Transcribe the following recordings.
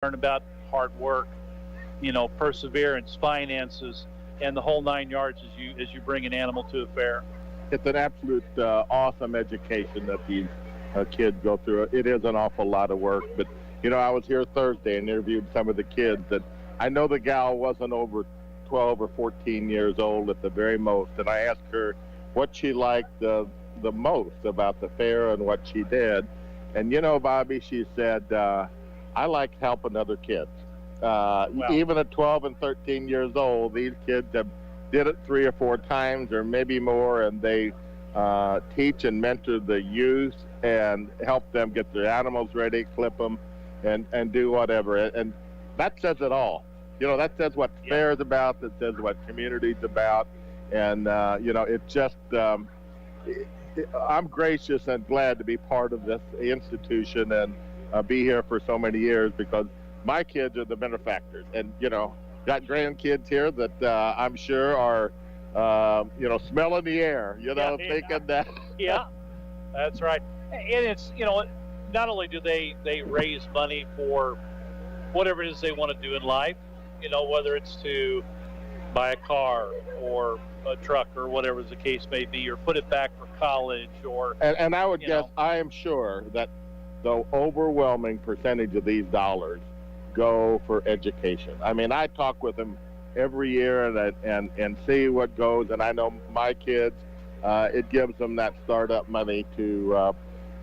learn about hard work, perseverance, finances, and the whole 9 yards as you bring an animal to a fair. It's an absolute awesome education that these kids go through. It is an awful lot of work, but I was here Thursday and interviewed some of the kids that I know the gal wasn't over 12 or 14 years old at the very most, and I asked her what she liked the most about the fair and what she did. And Bobby, she said, I like helping other kids. Even at 12 and 13 years old, these kids did it 3 or 4 times or maybe more, and they teach and mentor the youth and help them get their animals ready, clip them, and do whatever. And that says it all. That says what fair is about, that says what community is about. And, it just, I'm gracious and glad to be part of this institution and be here for so many years, because my kids are the benefactors. And, got grandkids here that I'm sure are, smelling the air, thinking that. Yeah, that's right. And it's, not only do they raise money for whatever it is they want to do in life, whether it's to buy a car or a truck or whatever the case may be, or put it back for college, or and I would guess, I am sure that the overwhelming percentage of these dollars go for education. I mean, I talk with them every year and see what goes, and I know my kids, it gives them that startup money to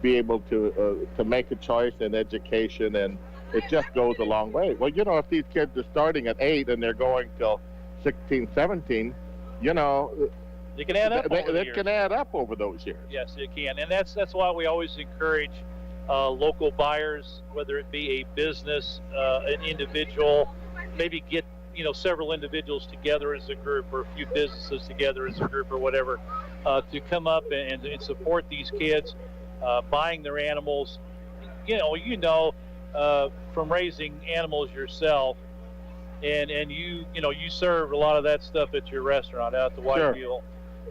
be able to make a choice in education, and it just goes a long way. Well, if these kids are starting at 8 and they're going till 16, 17, it can add up. It can add up over those years. Yes, it can, and that's why we always encourage local buyers, whether it be a business, an individual, maybe get several individuals together as a group, or a few businesses together as a group, or whatever, to come up and support these kids buying their animals. From raising animals yourself, and you serve a lot of that stuff at your restaurant out at the White Mule.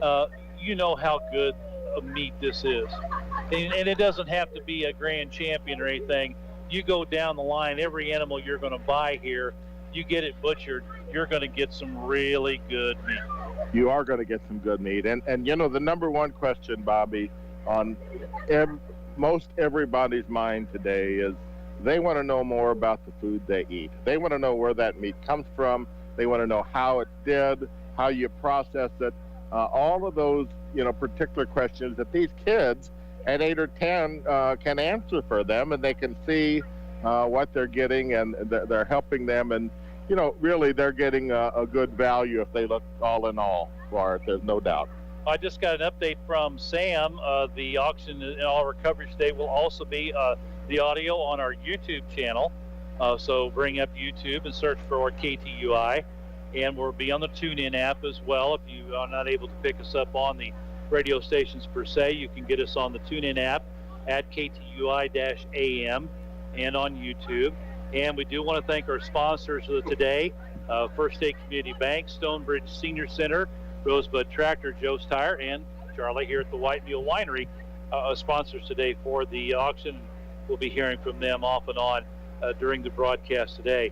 How good of meat this is, and it doesn't have to be a grand champion or anything. You go down the line, every animal you're going to buy here, you get it butchered, you're going to get some really good meat. You are going to get some good meat, and the number one question, Bobby, on most everybody's mind today is they want to know more about the food they eat. They want to know where that meat comes from. They want to know how it's did, how you process it, all of those particular questions that these kids at 8 or 10 can answer for them, and they can see what they're getting, and they're helping them, and really they're getting a good value if they look all in all for it. There's no doubt. I just got an update from Sam. The auction and all of our coverage today will also be the audio on our YouTube channel. So bring up YouTube and search for KTUI, and we'll be on the TuneIn app as well. If you are not able to pick us up on the radio stations per se, you can get us on the TuneIn app at KTUI-AM and on YouTube. And we do want to thank our sponsors of today, First State Community Bank, Stonebridge Senior Center, Rosebud Tractor, Joe's Tire, and Charlie here at the White Mule Winery, sponsors today for the auction. We'll be hearing from them off and on during the broadcast today.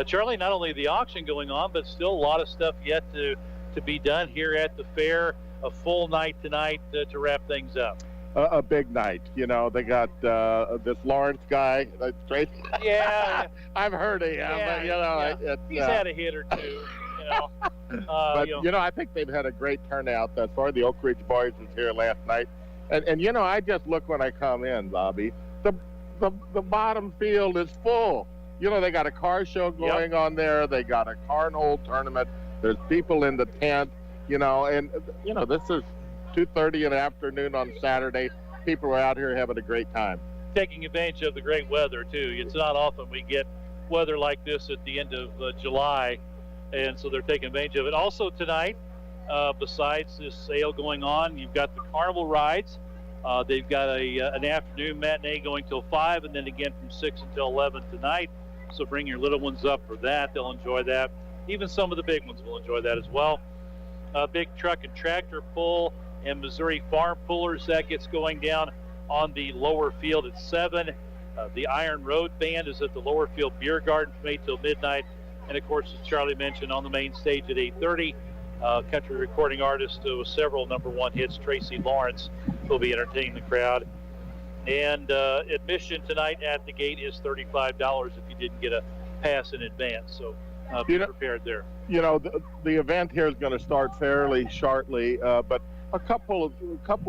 Charlie, not only the auction going on, but still a lot of stuff yet to be done here at the fair. A full night tonight to wrap things up. A big night. They got this Lawrence guy. Straight. Yeah. I've heard of him. Yeah, but, he's had a hit or two. But I think they've had a great turnout thus far. The Oak Ridge Boys was here last night, and I just look when I come in, Bobby. The bottom field is full. They got a car show going on there. They got a cornhole tournament. There's people in the tent. And this is 2:30 in the afternoon on Saturday. People are out here having a great time. Taking advantage of the great weather too. It's not often we get weather like this at the end of July, and so they're taking advantage of it. Also tonight, besides this sale going on, you've got the carnival rides. They've got an afternoon matinee going till 5, and then again from 6 until 11 tonight. So bring your little ones up for that. They'll enjoy that. Even some of the big ones will enjoy that as well. Big truck and tractor pull and Missouri farm pullers, that gets going down on the lower field at 7. The Iron Road Band is at the Lower Field Beer Garden from 8 till midnight. And, of course, as Charlie mentioned, on the main stage at 8:30, country recording artist with several #1 hits, Tracy Lawrence, will be entertaining the crowd. And admission tonight at the gate is $35 if you didn't get a pass in advance. So be prepared there. You know, the event here is going to start fairly shortly, but a couple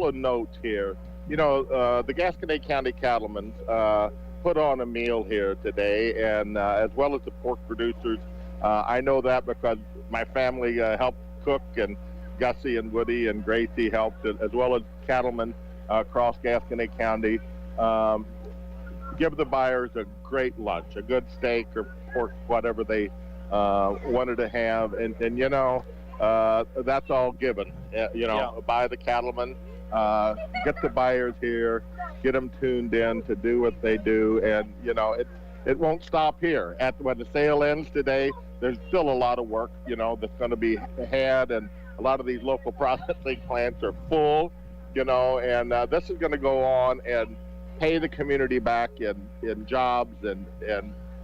of notes here. You know, the Gasconade County Cattlemen put on a meal here today, and as well as the pork producers. I know that because my family helped cook, and Gussie and Woody and Gracie helped, as well as cattlemen across Gasconade County. Give the buyers a great lunch, a good steak or pork, whatever they wanted to have, and you know, that's all given. By the cattlemen. Get the buyers here, get them tuned in to do what they do, and you know, it won't stop here. When the sale ends today, there's still a lot of work, you know, that's going to be had, and a lot of these local processing plants are full, you know, and this is going to go on and pay the community back in jobs and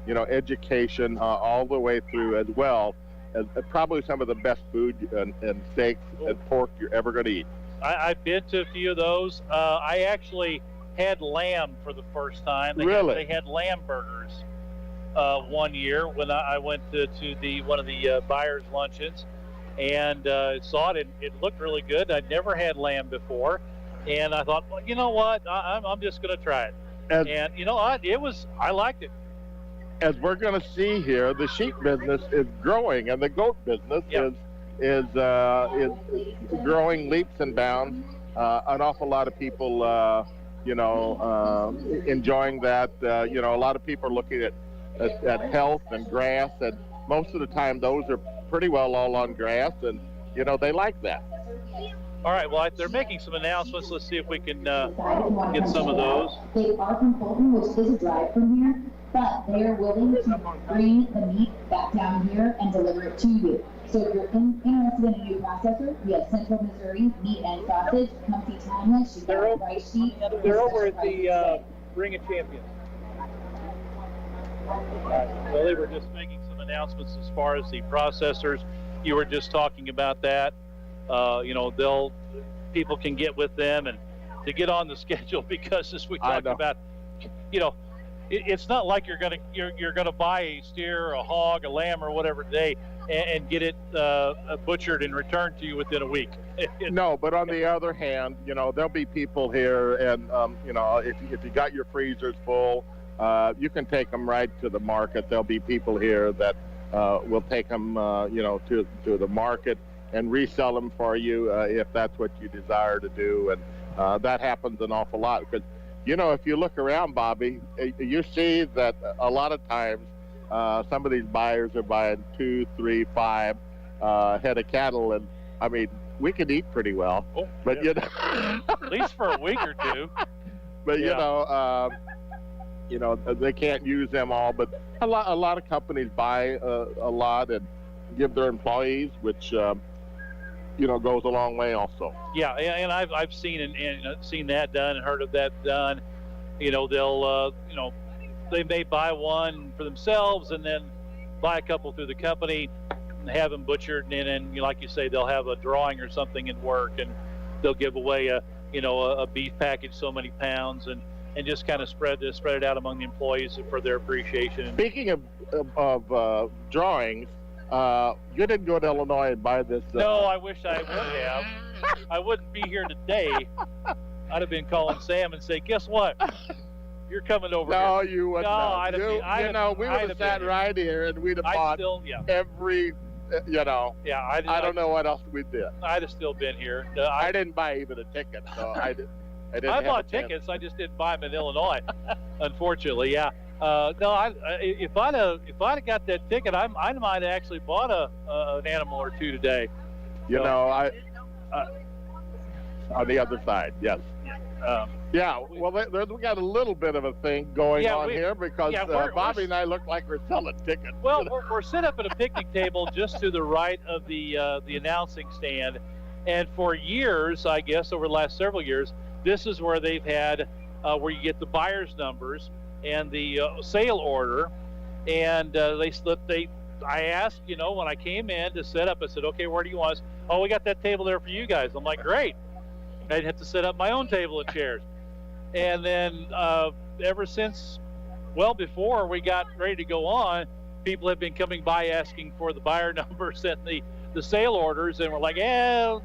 you know, education all the way through, as well as probably some of the best food and steaks and pork you're ever going to eat. I've been to a few of those. I actually had lamb for the first time. They had lamb burgers one year when I went to one of the buyers' luncheons, and saw it. It looked really good. I'd never had lamb before, and I thought, well, you know what? I'm just going to try it. And you know what? I liked it. As we're going to see here, the sheep business is growing, and the goat business is growing leaps and bounds. An awful lot of people, enjoying that. A lot of people are looking at health and grass, and most of the time those are pretty well all on grass, and you know, they like that. All right, well, they're making some announcements. Let's see if we can get some of those. They are from Fulton, which is a drive from here, but they are willing to bring the meat back down here and deliver it to you. So if you're interested in a new processor, we have Central Missouri Meat and Sausage. Come see Tanya. She's got a price sheet. They're over at the Ring of Champions. Well, they were just making some announcements as far as the processors. You were just talking about that. People can get with them and to get on the schedule, because as we talked about, you know, it's not like you're gonna buy a steer, a hog, a lamb, or whatever today and get it butchered and returned to you within a week. No, but on the other hand, you know, there'll be people here, and if you got your freezers full, you can take them right to the market. There'll be people here that will take them, to the market and resell them for you if that's what you desire to do, and that happens an awful lot, because you know, if you look around, Bobby, you see that a lot of times some of these buyers are buying 2, 3, 5 head of cattle, and I mean, we can eat pretty well, but you know, at least for a week or two. But they can't use them all. But a lot of companies buy a lot and give their employees, which goes a long way also. Yeah, and I've seen and seen that done and heard of that done. You know, they'll they may buy one for themselves and then buy a couple through the company and have them butchered, and then like you say, they'll have a drawing or something in work, and they'll give away a beef package, so many pounds, and just kind of spread it out among the employees for their appreciation. Speaking of drawings, you didn't go to Illinois and buy this. No, I wish I would have. I wouldn't be here today. I'd have been calling Sam and say, guess what? You're coming over here. No, you wouldn't. No, we would have sat right here and we'd have bought every, I don't know what else we did. I'd have still been here. I didn't buy even a ticket, so I bought tickets. I just didn't buy them in Illinois, unfortunately. Yeah. If I'd have got that ticket, I might have actually bought an animal or two today. On the other side, yes. Well, we got a little bit of a thing going on here because Bobby and I look like we're selling tickets. Well, we're set up at a picnic table just to the right of the announcing stand, and for years, I guess over the last several years, this is where they've had where you get the buyer's numbers, and the sale order, and I asked, when I came in to set up, I said, okay, where do you want us? Oh, we got that table there for you guys. I'm like, great. I'd have to set up my own table and chairs. And then ever since, well, before we got ready to go on, people have been coming by asking for the buyer numbers and the sale orders, and we're like,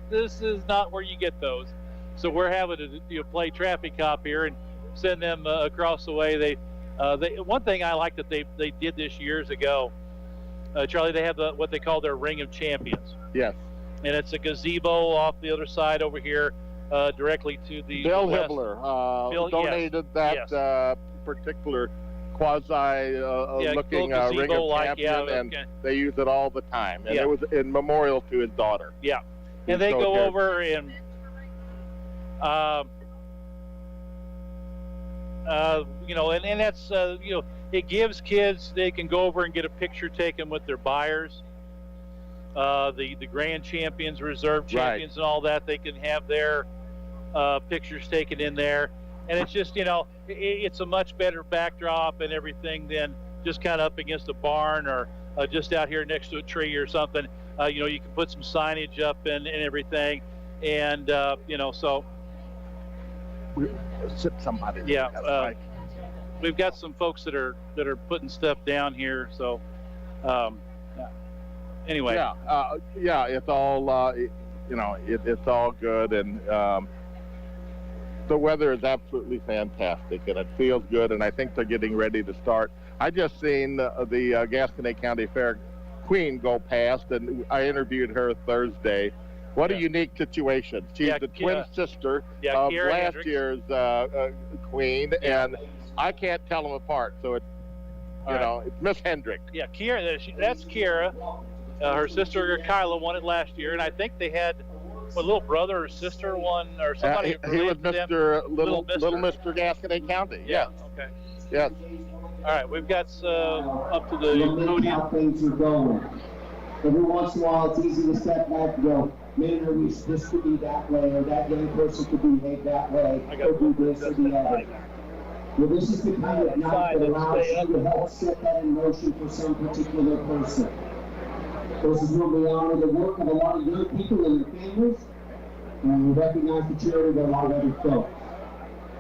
this is not where you get those. So we're having to play traffic cop here and send them across the way. They one thing I like that they did this years ago, Charlie, they have what they call their Ring of Champions. Yes. And it's a gazebo off the other side over here, directly to the Bill west. Hibbler donated that particular quasi-looking Ring of Champion, and they use it all the time. And it was in memorial to his daughter. Yeah. And they go over and and that's it gives kids, they can go over and get a picture taken with their buyers, the grand champions, reserve champions, and all that. They can have their pictures taken in there, and it's just it's a much better backdrop and everything than just kind of up against a barn or just out here next to a tree or something. You can put some signage up and everything, and so somebody. Yeah, we've got some folks that are putting stuff down here. So anyway. Yeah, it's all it's all good, and the weather is absolutely fantastic, and it feels good, and I think they're getting ready to start. I just seen the Gasconade County Fair Queen go past, and I interviewed her Thursday. What a unique situation. She's the twin sister of Kira last Hendricks. Year's Queen, and I can't tell them apart. So it's it's Miss Hendricks. Yeah, Kira. That's Kira. Her sister Kyla won it last year, and I think they had a little brother or sister won, or somebody. He was Mr. Little Mr. Gasconade County. Yeah. Okay. Yes. All right, we've got up to the podium. How things are going. Every once in a while, it's easy to step back and go, man, I wish this could be that way, or that young person could behave that way, or do this or the other. Well, this is the kind of night that allows you to help set that in motion for some particular person. This is where we honor the work of a lot of young people and their families, and we recognize the charity of a lot of other folks.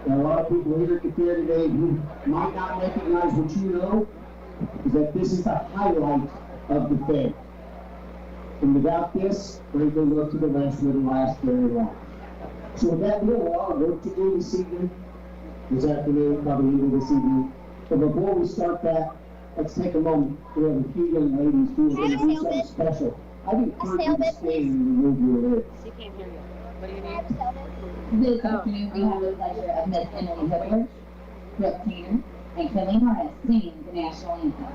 There are a lot of people here at the fair today who might not recognize what you know, is that this is the highlight of the fair. And without this, frankly, look to the rest wouldn't last very long. So with that, we have a lot of work to do this evening, this afternoon, probably even this evening. But before we start that, let's take a moment. We have a few young ladies who are going to do something special. I'd encourage you to stay and remove your lids. She can't hear you. What do you need? This afternoon, we have the pleasure of Miss Emily Hibbler, Brooke Tainer, and Kelly Harris singing the national anthem.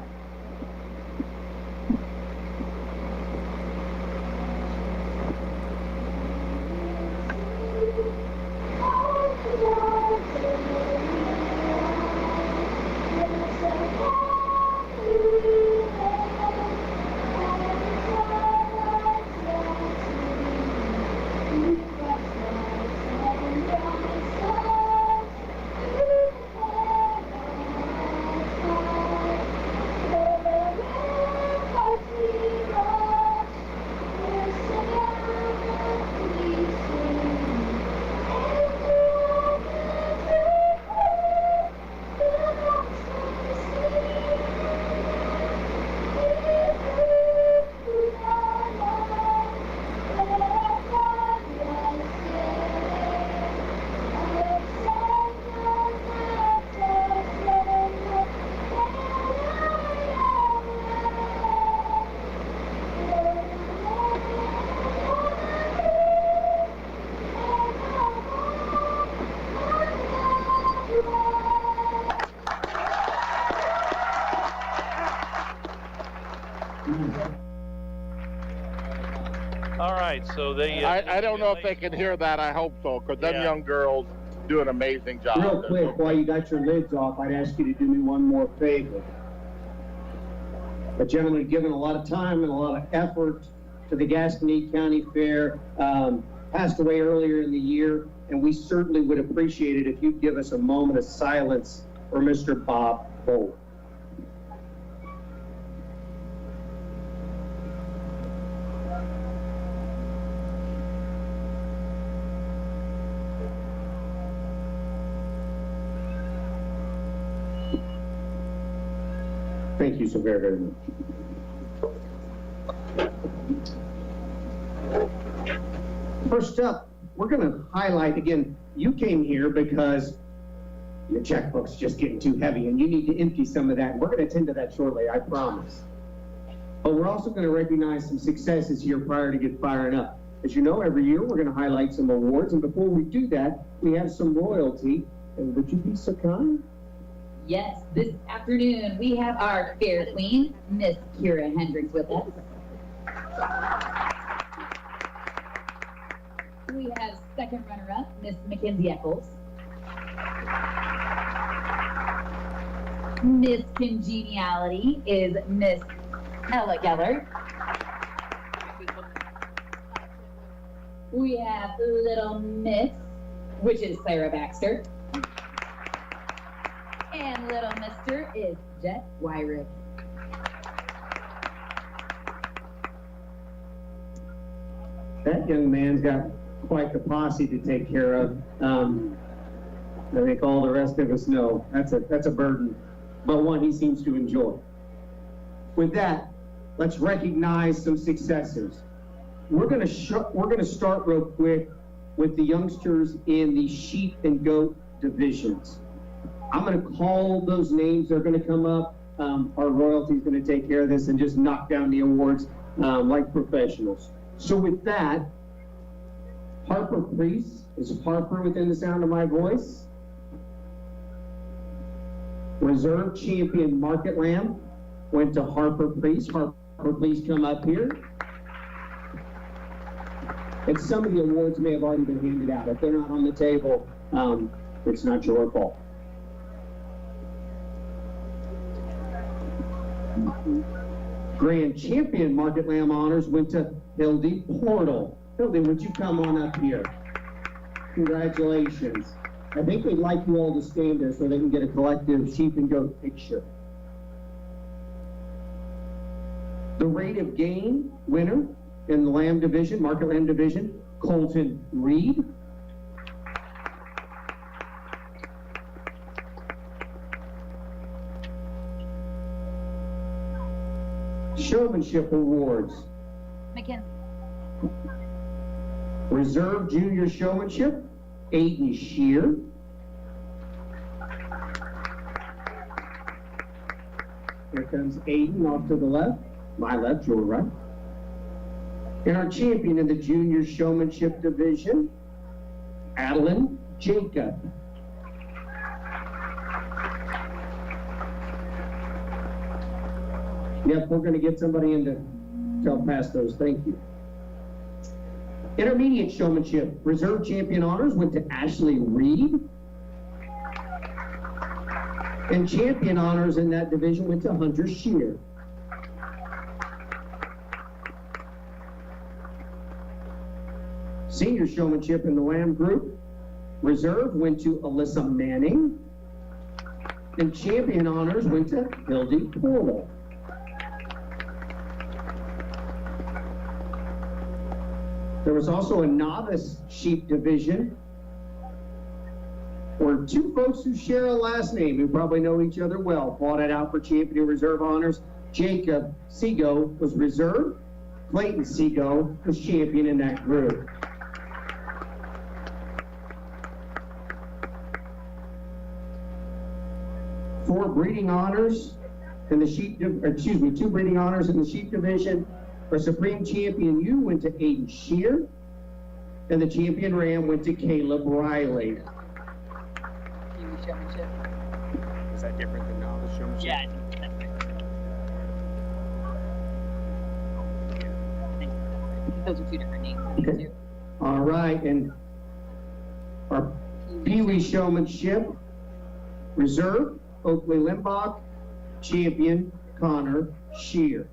All right, so they. I don't know if they can hear that. I hope so, because them young girls do an amazing job. Real quick, while you got your lids off, I'd ask you to do me one more favor. A gentleman given a lot of time and a lot of effort to the Gasconade County Fair, passed away earlier in the year, and we certainly would appreciate it if you'd give us a moment of silence or Mr. Bob Bolt. Thank you so very, very much. First up, we're going to highlight, again, you came here because your checkbook's just getting too heavy and you need to empty some of that. And we're going to attend to that shortly, I promise. But we're also going to recognize some successes here prior to get firing up. As you know, every year we're going to highlight some awards. And before we do that, we have some royalty. And would you be so kind? Yes, this afternoon we have our Fair Queen, Miss Kira Hendricks, with us. We have second runner-up, Miss Mackenzie Eccles. Miss Congeniality is Miss Ella Geller. We have Little Miss, which is Sarah Baxter. And Little Mister is Jet Wyrick. That young man's got quite the posse to take care of. I think all the rest of us know that's a burden, but one he seems to enjoy. With that, let's recognize some successors. We're going to start real quick with the youngsters in the sheep and goat divisions. I'm going to call those names. They're going to come up. Our royalty is going to take care of this and just knock down the awards like professionals. So with that, Harper Priest, is Harper within the sound of my voice? Reserve champion Market Lamb went to Harper Priest. Harper, please come up here. And some of the awards may have already been handed out. If they're not on the table, it's not your fault. Grand champion Market Lamb honors went to Hildy Portal. Hildy, would you come on up here? Congratulations. I think we'd like you all to stand there so they can get a collective sheep and goat picture. The rate of gain winner in the lamb division, Market Lamb division, Colton Reed. Showmanship awards. Mackenzie. Reserve junior showmanship, Aiden Shear. Here comes Aiden off to the left, my left, your right. And our champion in the junior showmanship division, Adeline Jacob. Yep, we're going to get somebody in to help pass those. Thank you. Intermediate showmanship. Reserve champion honors went to Ashley Reed. And champion honors in that division went to Hunter Shear. Senior showmanship in the lamb group. Reserve went to Alyssa Manning. And champion honors went to Hildy Portal. There was also a novice sheep division where two folks who share a last name, who probably know each other well, fought it out for champion reserve honors. Jacob Seago was reserve. Clayton Seago was champion in that group. Two breeding honors in the sheep division. For Supreme Champion U went to Aiden Shear, and the Champion Ram went to Caleb Riley. Showmanship. Is that different than novice showmanship? Yeah. I think those are two different names. Okay. All right, and our Pee Wee Showmanship Reserve, Oakley Limbach, Champion Connor Shear.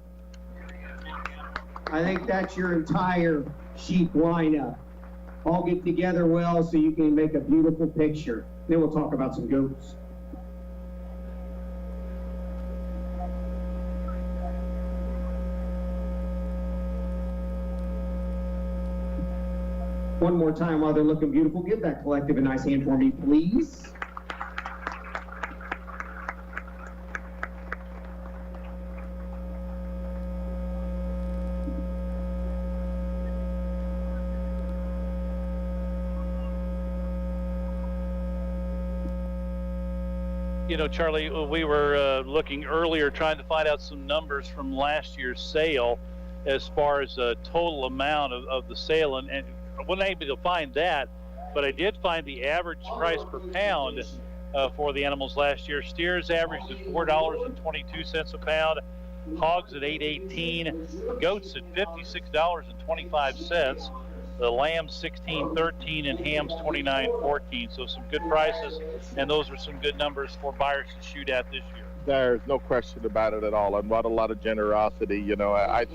I think that's your entire sheep lineup. All get together well so you can make a beautiful picture. Then we'll talk about some goats. One more time while they're looking beautiful, give that collective a nice hand for me, please. You know, Charlie, we were looking earlier trying to find out some numbers from last year's sale as far as the total amount of the sale, and I wasn't able to find that, but I did find the average price per pound for the animals last year. Steers averaged at $4.22 a pound, hogs at $8.18, goats at $56.25. The lambs $16.13 and hams $29.14. So some good prices, and those are some good numbers for buyers to shoot at this year. There's no question about it at all, and what a lot of generosity. You know, I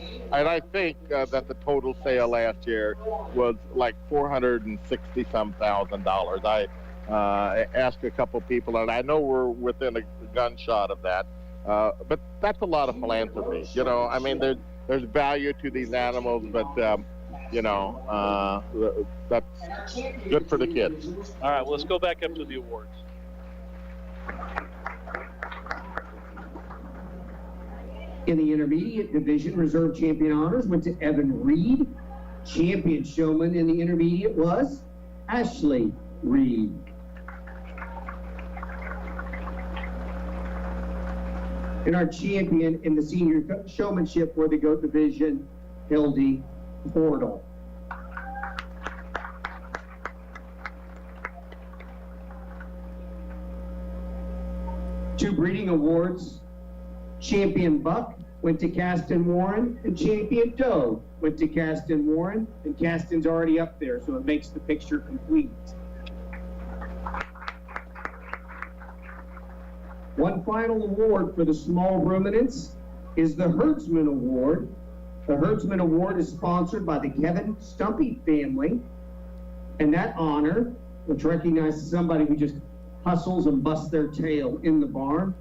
think that the total sale last year was like $460,000. I asked a couple people, and I know we're within a gunshot of that, but that's a lot of philanthropy. You know, I mean, there's value to these animals, but you know, that's good for the kids. All right, well, let's go back up to the awards. In the intermediate division, reserve champion honors went to Evan Reed. Champion showman in the intermediate was Ashley Reed. And our champion in the senior showmanship for the goat division, Hildy Portal. Two breeding awards. Champion Buck went to Caston Warren, and Champion Doe went to Caston Warren, and Caston's already up there, so it makes the picture complete. One final award for the small ruminants is the Herdsman Award. The Herdsman Award is sponsored by the Kevin Stumpy family, and that honor, which recognizes somebody who just hustles and busts their tail in the barn,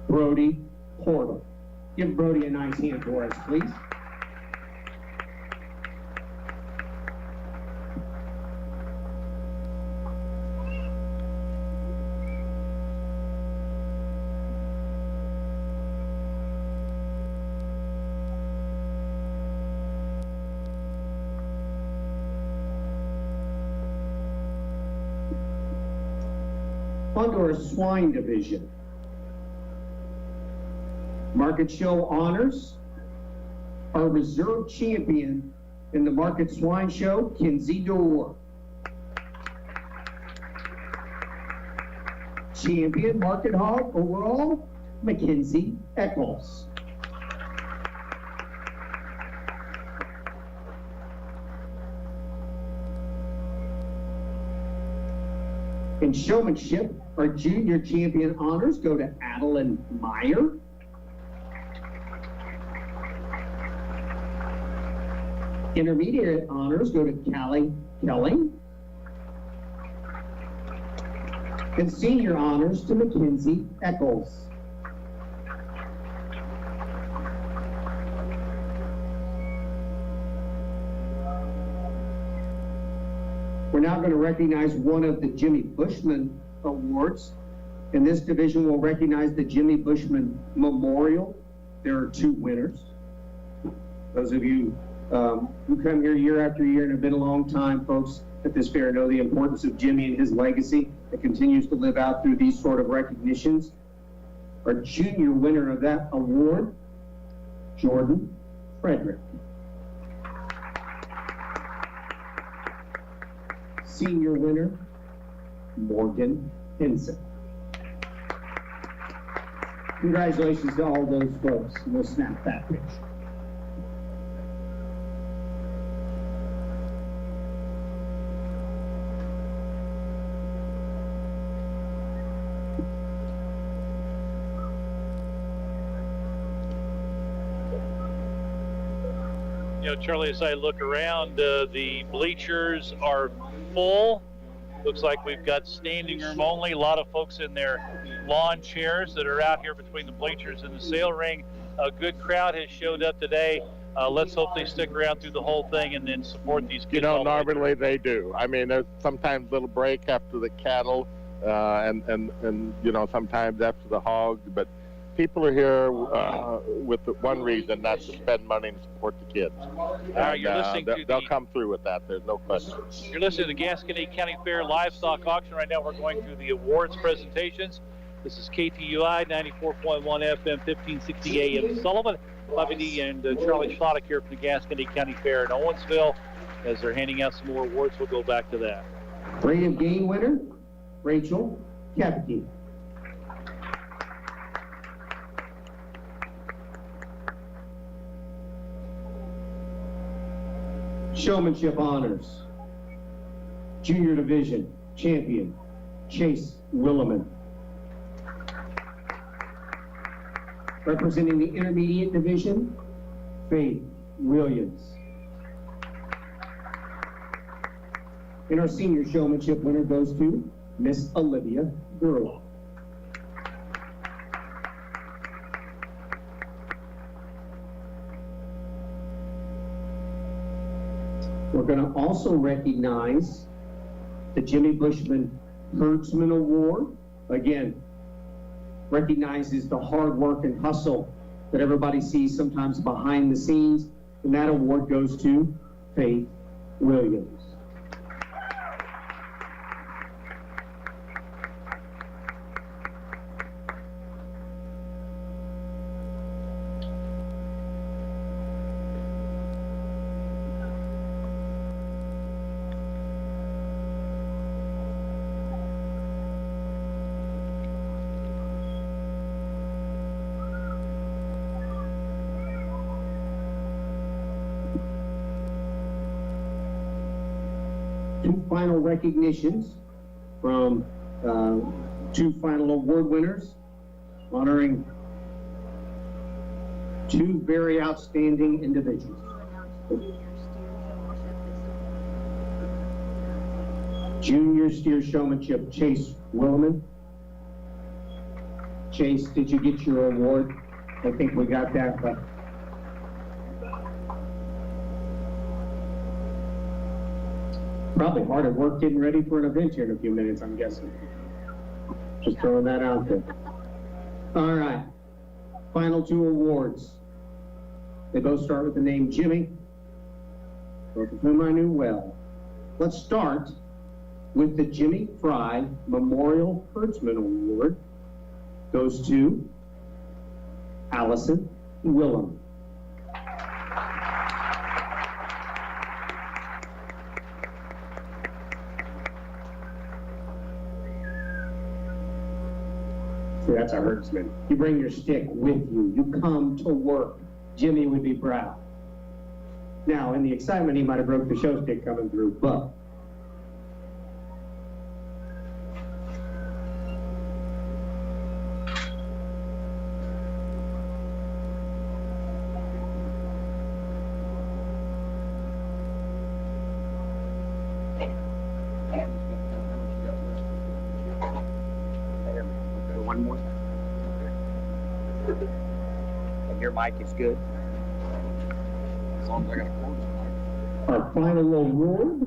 Brody Portal. Give Brody a nice hand for us, please. On to our swine division. Market Show honors our reserve champion in the Market Swine Show, Kinsey Dorr. Champion Market Hog overall, Mackenzie Eccles. In showmanship, our junior champion honors go to Adeline Meyer. Intermediate honors go to Callie Kelly. And senior honors to Mackenzie Eccles. We're now going to recognize one of the Jimmy Bushman Awards. In this division, we'll recognize the Jimmy Bushman Memorial. There are two winners. Those of you who come here year after year and have been a long time, folks, at this fair know the importance of Jimmy and his legacy that continues to live out through these sort of recognitions. Our junior winner of that award, Jordan Frederick. Senior winner, Morgan Henson. Congratulations to all those folks. We'll snap that picture. You know, Charlie, as I look around, the bleachers are full. Looks like we've got standing room only. A lot of folks in their lawn chairs that are out here between the bleachers and the sale ring. A good crowd has showed up today let's hope they stick around through the whole thing and then support these kids. You know, all the way normally they do. I mean, there's sometimes a little break after the cattle, and you know, sometimes after the hogs, but people are here with the one reason, that's to spend money and support the kids. You're listening they'll come through with that. There's no question. You're listening to the Gasconade County Fair Livestock Auction. Right now we're going through the awards presentations. This is KTUI 94.1 FM, 1560 AM Sullivan. Bobby and Charlie Schlotic here from the Gasconade County Fair in Owensville. As they're handing out some more awards, we'll go back to that. Rate of gain winner, Rachel Kepke. Showmanship honors, Junior Division champion, Chase Williman. Representing the Intermediate Division, Faith Williams. And our Senior Showmanship winner goes to Miss Olivia Gurlow. We're going to also recognize the Jimmy Bushman Herdsman Award. Again, recognizes the hard work and hustle that everybody sees sometimes behind the scenes. And that award goes to Faith Williams. Two final recognitions from two final award winners, honoring two very outstanding individuals. Junior Steer Showmanship, Chase Williman. Chase, did you get your award? I think we got that, but probably hard at work getting ready for an event here in a few minutes, I'm guessing. Just throwing that out there. All right, final two awards. They both start with the name Jimmy, both of whom I knew well. Let's start with the Jimmy Fry Memorial Herdsman Award. Goes to Allison Willem. See, that's a herdsman. You bring your stick with you. You come to work. Jimmy would be proud. Now, in the excitement, he might have broke the show stick coming through, but One more. And your mic is good. As long as I got a cord. our final award.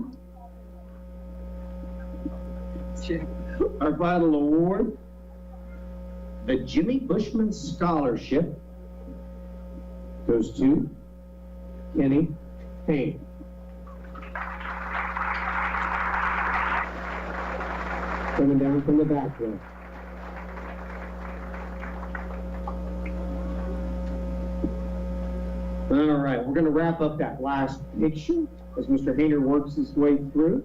Our final award, the Jimmy Bushman Scholarship, goes to Kenny Payne. Coming down from the back there. All right, we're going to wrap up that last picture as Mr. Hayner works his way through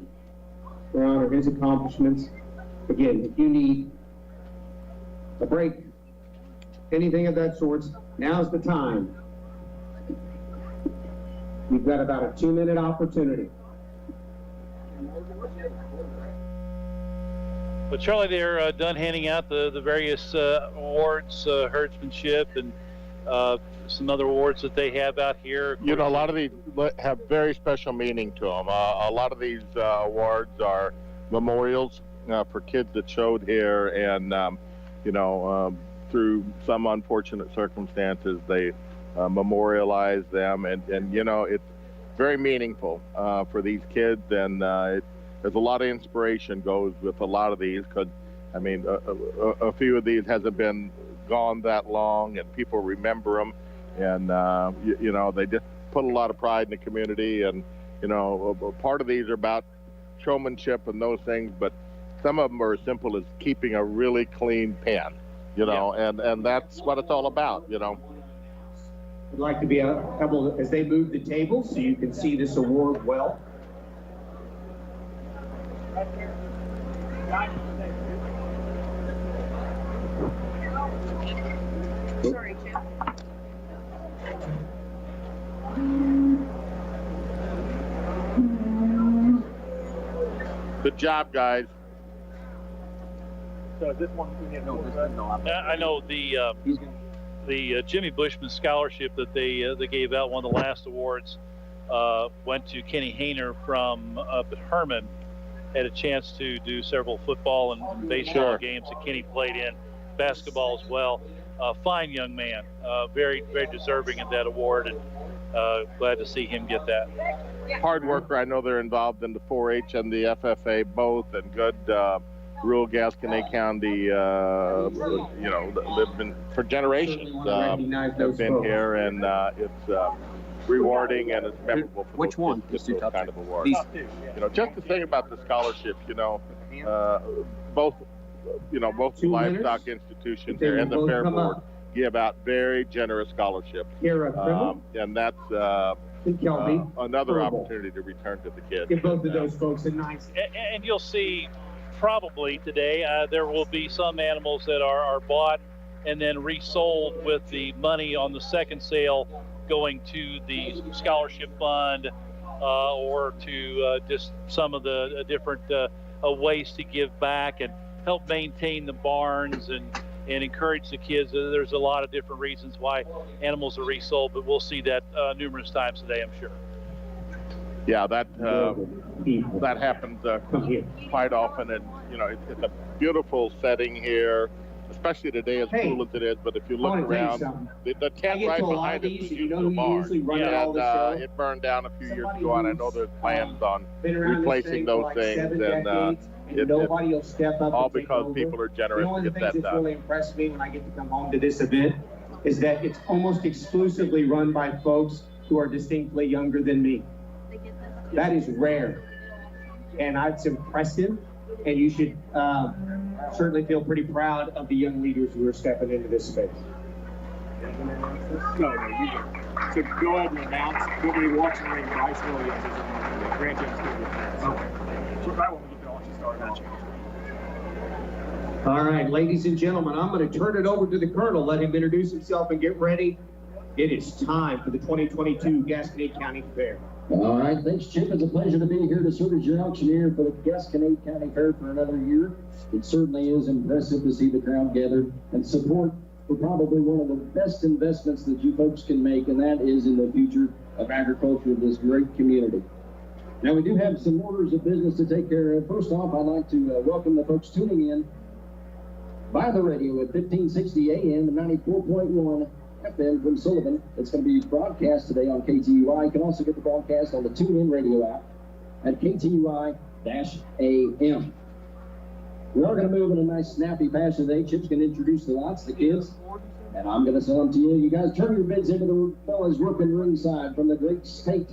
to honor his accomplishments. Again, if you need a break, anything of that sort, now's the time. You've got about a 2-minute opportunity. But Charlie, they're done handing out the various awards, herdsmanship, and some other awards that they have out here. You know, a lot of these have very special meaning to them. A lot of these awards are memorials for kids that showed here, and you know, through some unfortunate circumstances, they memorialize them, and you know, it's very meaningful for these kids, and there's a lot of inspiration goes with a lot of these, because I mean, a few of these hasn't been gone that long, and people remember them, and you know, they just put a lot of pride in the community, and you know, part of these are about showmanship and those things, but some of them are as simple as keeping a really clean pen, you know, and that's what it's all about, you know. I'd like to be able, as they move the table, so you can see this award well. Sorry, Chip. Good job, guys. So this one, I know the Jimmy Bushman scholarship that they gave out, one of the last awards, went to Kenny Hayner from up at Herman. Had a chance to do several football and baseball games that Kenny played in, basketball as well. Fine young man, very, very deserving of that award, and glad to see him get that. Hard worker. I know they're involved in the 4-H and the FFA both, and good rural Gasconade County, you know, they've been for generations, have been here, and it's rewarding and it's memorable for Which one? Those kind of awards. You know, just the thing about the scholarship, you know, both the livestock institutions here and the Fair Board give out very generous scholarships, and that's another opportunity to return to the kids. Give both of those folks a nice. And you'll see probably today there will be some animals that are bought and then resold with the money on the second sale going to the scholarship fund or to just some of the different ways to give back and help maintain the barns and encourage the kids. There's a lot of different reasons why animals are resold, but we'll see that numerous times today, I'm sure. Yeah, that happens quite often, and you know, it's a beautiful setting here, especially today as cool as it is. But if you look around, the tent right behind us is usually a barn, and it burned down a few years ago, and I know there's plans on replacing those things, and nobody will step up all because people are generous to get that done. One of the things that's really impressed me when I get to come home to this event is that it's almost exclusively run by folks who are distinctly younger than me. That is rare, and it's impressive, and you should certainly feel pretty proud of the young leaders who are stepping into this space. No, you go. So go ahead and announce. Nobody walks in the ring. Bryce Williams is in the Grand Jam Studio. Okay. So right when we get the auction started. All right, ladies and gentlemen, I'm going to turn it over to the Colonel, let him introduce himself and get ready. It is time for the 2022 Gasconade County Fair. All right, thanks, Chip. It's a pleasure to be here to serve as your auctioneer for the Gasconade County Fair for another year. It certainly is impressive to see the crowd gathered and support for probably one of the best investments that you folks can make, and that is in the future of agriculture of this great community. Now, we do have some orders of business to take care of. First off, I'd like to welcome the folks tuning in by the radio at 1560 AM and 94.1 FM from Sullivan. It's going to be broadcast today on KTUI. You can also get the broadcast on the TuneIn radio app at KTUI-AM. We are going to move in a nice snappy fashion today. Chip's going to introduce the lots, the kids, and I'm going to sell them to you. You guys turn your bids into the fellas working ringside from the great state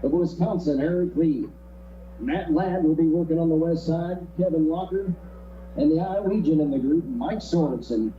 of Wisconsin, Eric Lee. Matt Ladd will be working on the west side. Kevin Walker and the Iowegian in the group, Mike Sorensen.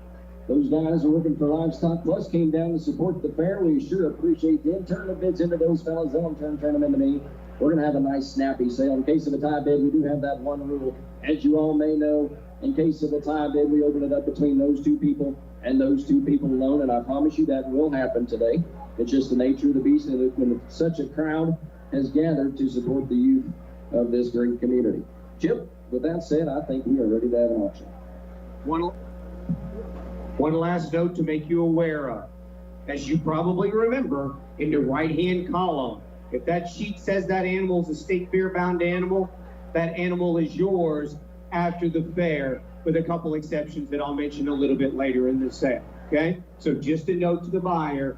Those guys are working for Livestock Plus, came down to support the fair. We sure appreciate them. Turn the bids into those fellas. They'll turn them into me. We're going to have a nice snappy sale. In case of a tie bid, we do have that one rule. As you all may know, in case of a tie bid, we open it up between those two people and those two people alone. And I promise you that will happen today. It's just the nature of the beast. And when such a crowd has gathered to support the youth of this great community. Chip, with that said, I think we are ready to have an auction. One last note to make you aware of. As you probably remember, in the right-hand column, if that sheet says that animal is a state fair-bound animal, that animal is yours after the fair, with a couple exceptions that I'll mention a little bit later in the sale, okay? So just a note to the buyer,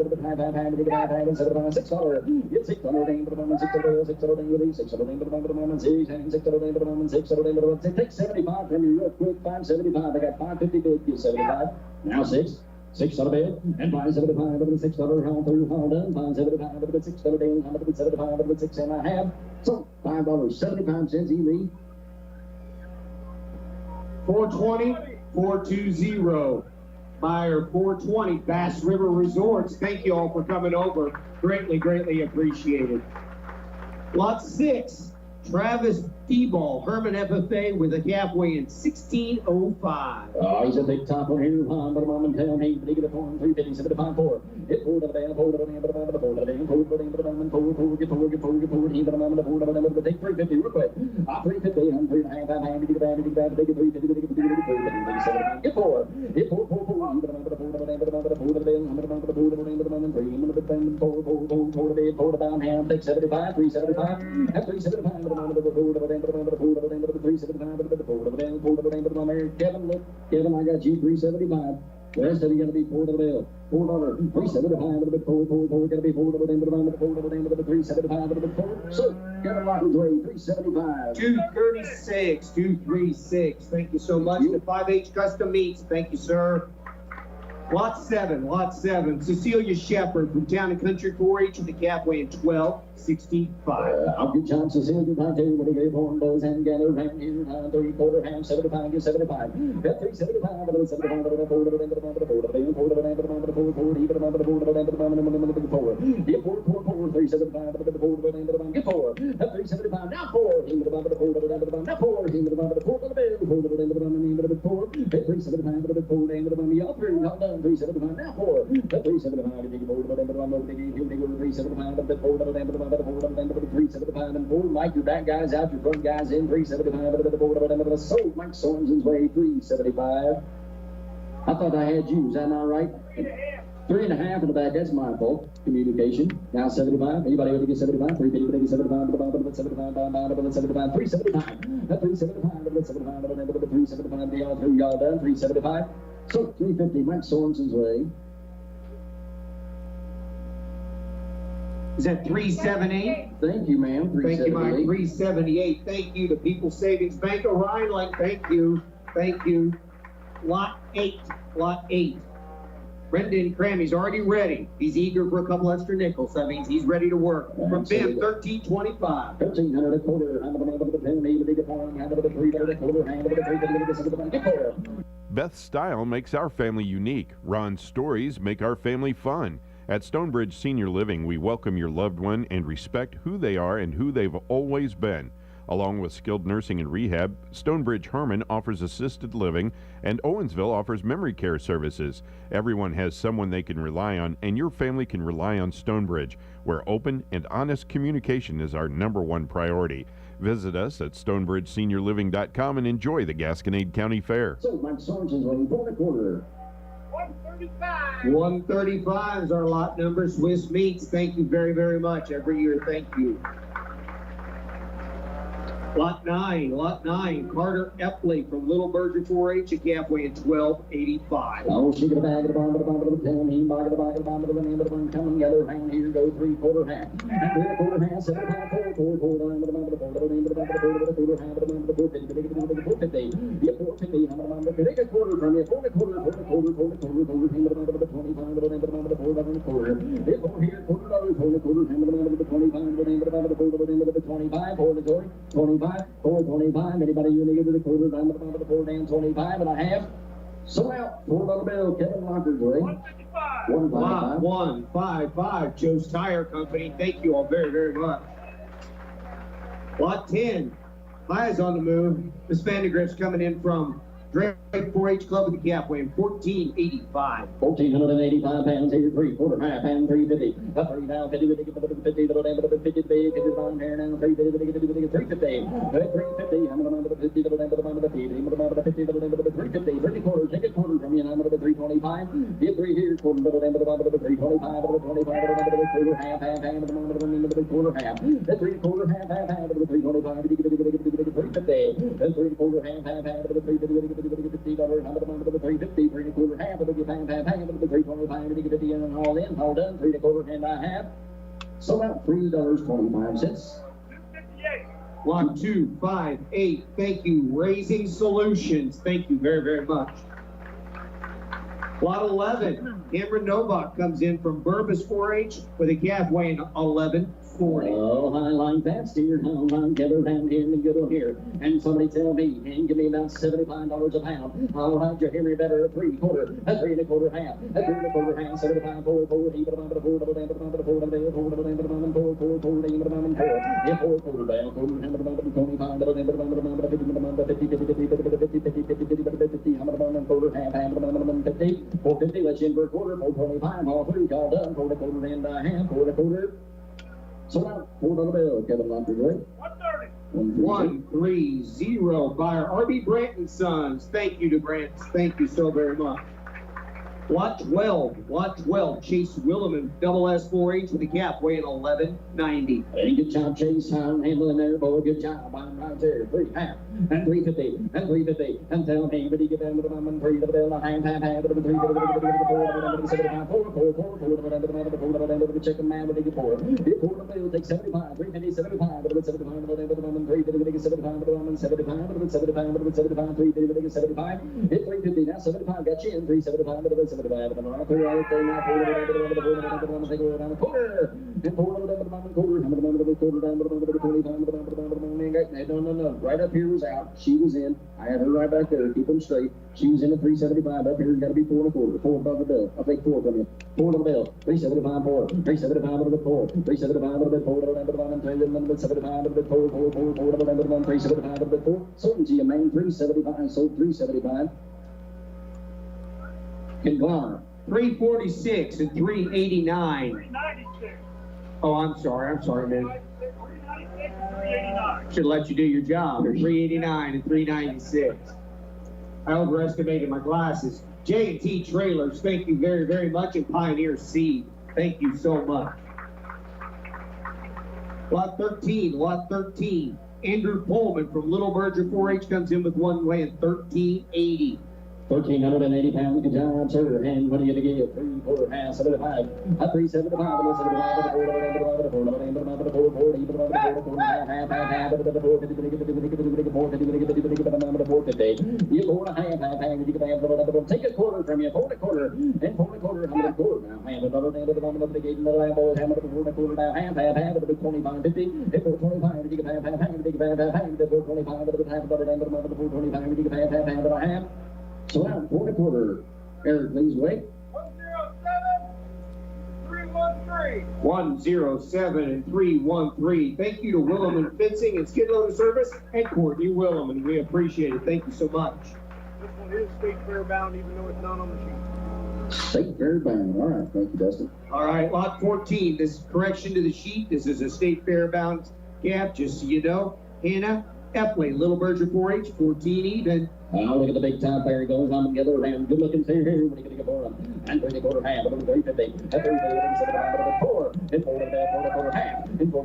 Take 75 from you real quick. 575. I got 550 bid. Give 75. Now 6. $6 and $5.75 over the $6 round through all done. $5.75 over the $6 down, $175 over the $6.5. So $5.75 EV. 420, 420. Buyer 420, Bass River Resorts. Thank you all for coming over. Greatly appreciated. Lot 6, Travis D-Ball, Herman FFA with a calf weighing 1605. Oh, he's a big top one here. But a moment down, he big at a point, 350, 75, 4. Hit forward to the band, forward to the band, forward to the band, forward to the band, forward, get forward, he got a moment, forward, take 350, real quick. 350, I'm 3.5, I'm handy, get a band, take it 350, get forward, hit forward, he got a moment, forward to the band, forward to the band, forward down, hand, take 75, 375, at 375, Kevin, I got you 375. The rest of you gonna be $4 bill. $4, 375, a bit forward, gotta be $4 375, a bit forward. So, Kevin Martin's way, 375. 236. Thank you so much. The 5H Custom Meats. Thank you, sir. Lot 7. Cecilia Shepherd from Town and Country 4-H with the calf weighing 1265. I'll get John Cecilia back here with a big horn, bows, and gather, hand, here, hand, 3/4, hand, 75, give 75. At 375, but 75, but 4, even about the 4, 375, but the 4, get 4. At 375, now 4, even about the 4, now 4, even about the 4, at 375, but the 4, and the money up here, not done. 375 now 4. At 375, you can hold it, 375, but the 4, 375 and 4. Mike, your back guys out, your front guys in. 375, but the 4, so Mike Sorenson's way, 375. I thought I had you, is that not right? 3.5 in the back, that's my fault. Communication. Now 75. Anybody able to get 75? 350, 75, 75, 75, 375. At 375, 375, the all through y'all done. 375. So 350, Mike Sorenson's way. Is that 378? Thank you, ma'am. Thank you, Mike. 378. Thank you to People's Savings Bank of Rhineland. Thank you. Lot 8. Brendan Crammy's already ready. He's eager for a couple extra nickels. That means he's ready to work. From Ben, 1325. 1,300 a quarter. Hand of the 10, hand of the 4, hand of the 3, hand of the quarter, hand of the 3, get 4. Beth's style makes our family unique. Ron's stories make our family fun. At Stonebridge Senior Living, we welcome your loved one and respect who they are and who they've always been. Along with skilled nursing and rehab, Stonebridge Herman offers assisted living, and Owensville offers memory care services. Everyone has someone they can rely on, and your family can rely on Stonebridge, where open and honest communication is our #1 priority. Visit us at stonebridgeseniorliving.com and enjoy the Gasconade County Fair. So, Mike Sorenson's way, 4 1/4. 135 is our lot number. Swiss Meats, thank you very, very much. Every year, thank you. Lot 9, Carter Epley from Little Berger 4-H at calf weighing 1285. Oh, she got a bag of the bottom of the bottom of the 10, he bag of the bag of the bottom of the name of the one coming together, and here go 3/4 half. 3/4 half, 7 5 4 4 4 down to the bottom of the 4, the name of the bottom of the 4, the 4 half of the bottom of the 4, 50, 450, the 450, how about the take a quarter from you, 4 quarter, 4 quarter, 4 quarter, 4 came to the bottom of the 25, the name of the bottom of the 4, the quarter. This over here, $4, 4 quarter, came to the bottom of the 25, the name of the bottom of the 4, the name of the 25, 4 the joy, 25, 425. Anybody you need to the quarter, down to the bottom of the 4 down 25 and a half. So out, $4 bill, Kevin Locker's way. 155. Lot 155, Joe's Tire Company. Thank you all very, very much. Lot 10, Maya's on the move. Miss Vandergrift's coming in from Drake 4-H Club with the calf weighing 1485. 1,485 pounds here, 3/4 half, and 350. Up 3 now, 50, 50, 50, little down, 50, 50, 50, down here now, 350, 350, 350, 350, I'm going to 50, little down to the bottom of the 50, I'm going to 50, little down to the 350, 30 quarters, take a quarter from you, and I'm going to 325. Get 3 here, quarter, little down to the bottom of the 325, little 25, little down to the quarter, half, half, half, the moment of the quarter, half. The 3/4 half, half, half, the 325, 350, then 3/4 half, half, half, the 350, $50, $100 to the 350, 3/4 half, it'll get half, to the 325, it'll get 50 and all in, all done, 3/4 and a half. So about $3.25. Lot 258, thank you, Raising Solutions. Thank you very, very much. Lot 11, Cameron Novak comes in from Burbus 4-H with a calf weighing 1140. Oh, I like that steer. How I get around here and get on here. And somebody tell me, and give me about $75 a pound. All right, you hear me better, a 3/4, a 3/4 half, a 3/4 half, 75, 4, 4, 8, 4, 4, 4, 4, 4, 4, 4, 4, 4, 4, 4, 4, 4, 450, let's in for a quarter, 425, all through, all done, 4/4 and a half, 4/4. So now, $4 bill, Kevin Lumber's way. 130 by our RB Brandt and Sons. Thank you to Brandt. Thank you so very much. Lot 12, Chase Williman, double S4H with a calf weighing 1190. Hey, good job, Chase. Time handling there, boy. Good job. I'm right there. 3 half, and 350, and 350. And tell me, but he get down to the bottom and 3 to the bill, half, to the 3 to the 75, 4, 4, the chicken man with the 4. The 4 to the bill, take 75, 350, 75, 75, 350, 75, 75, 350, 75, hit 350, now 75, got you in, 375, 75, right up here was out. She was in. I had her right back there. Keep them straight. She was in at 375. Up here, got to be 4 1/4. 4 above the bill. I'll take 4 from you. 4 to the bill. 375 4. 375 to the 4. 375 to the 4. 375 to the 4. 4 375 to the 4. Sold to you, man. 375. Sold 375. Conglomerate. 346 and 389. 396. Oh, I'm sorry, man. Should let you do your job. 389 and 396. I overestimated my glasses. J&T Trailers, thank you very, very much. And Pioneer Seed, thank you so much. Lot 13. Andrew Pullman from Little Berger 4-H comes in with one weighing 1380. 1,380 pounds. Good job, sir. And what are you going to give? 3/4 half, 75. 375, 75, take a quarter from you, 4 1/4, and 4 1/4, how many quarter now? Hand another hand at the bottom of the gate, another hand, boys, hand at the 4 1/4 now, half, 25, 50, 425, you can have, you can have, 425, but half, another hand at the bottom of the 425, you can have, and a half. So now, 4 1/4. Eric, please wait. 107 and 313. Thank you to Williman Fencing and Skid Loader Service and Courtney Williman. We appreciate it. Thank you so much. This one is state fair bound, even though it's not on the sheet. State fair bound. All right, thank you, Dustin. All right, lot 14. This is correction to the sheet. This is a state fair bound calf, just so you know. Hannah Epley, Little Berger 4-H, 14 even. Now look at the big top there he goes on together around. Good looking here. What are you going to get for him? And 3 1/4 half, and 350. And 350, 4. And 4 1/4 half. And 4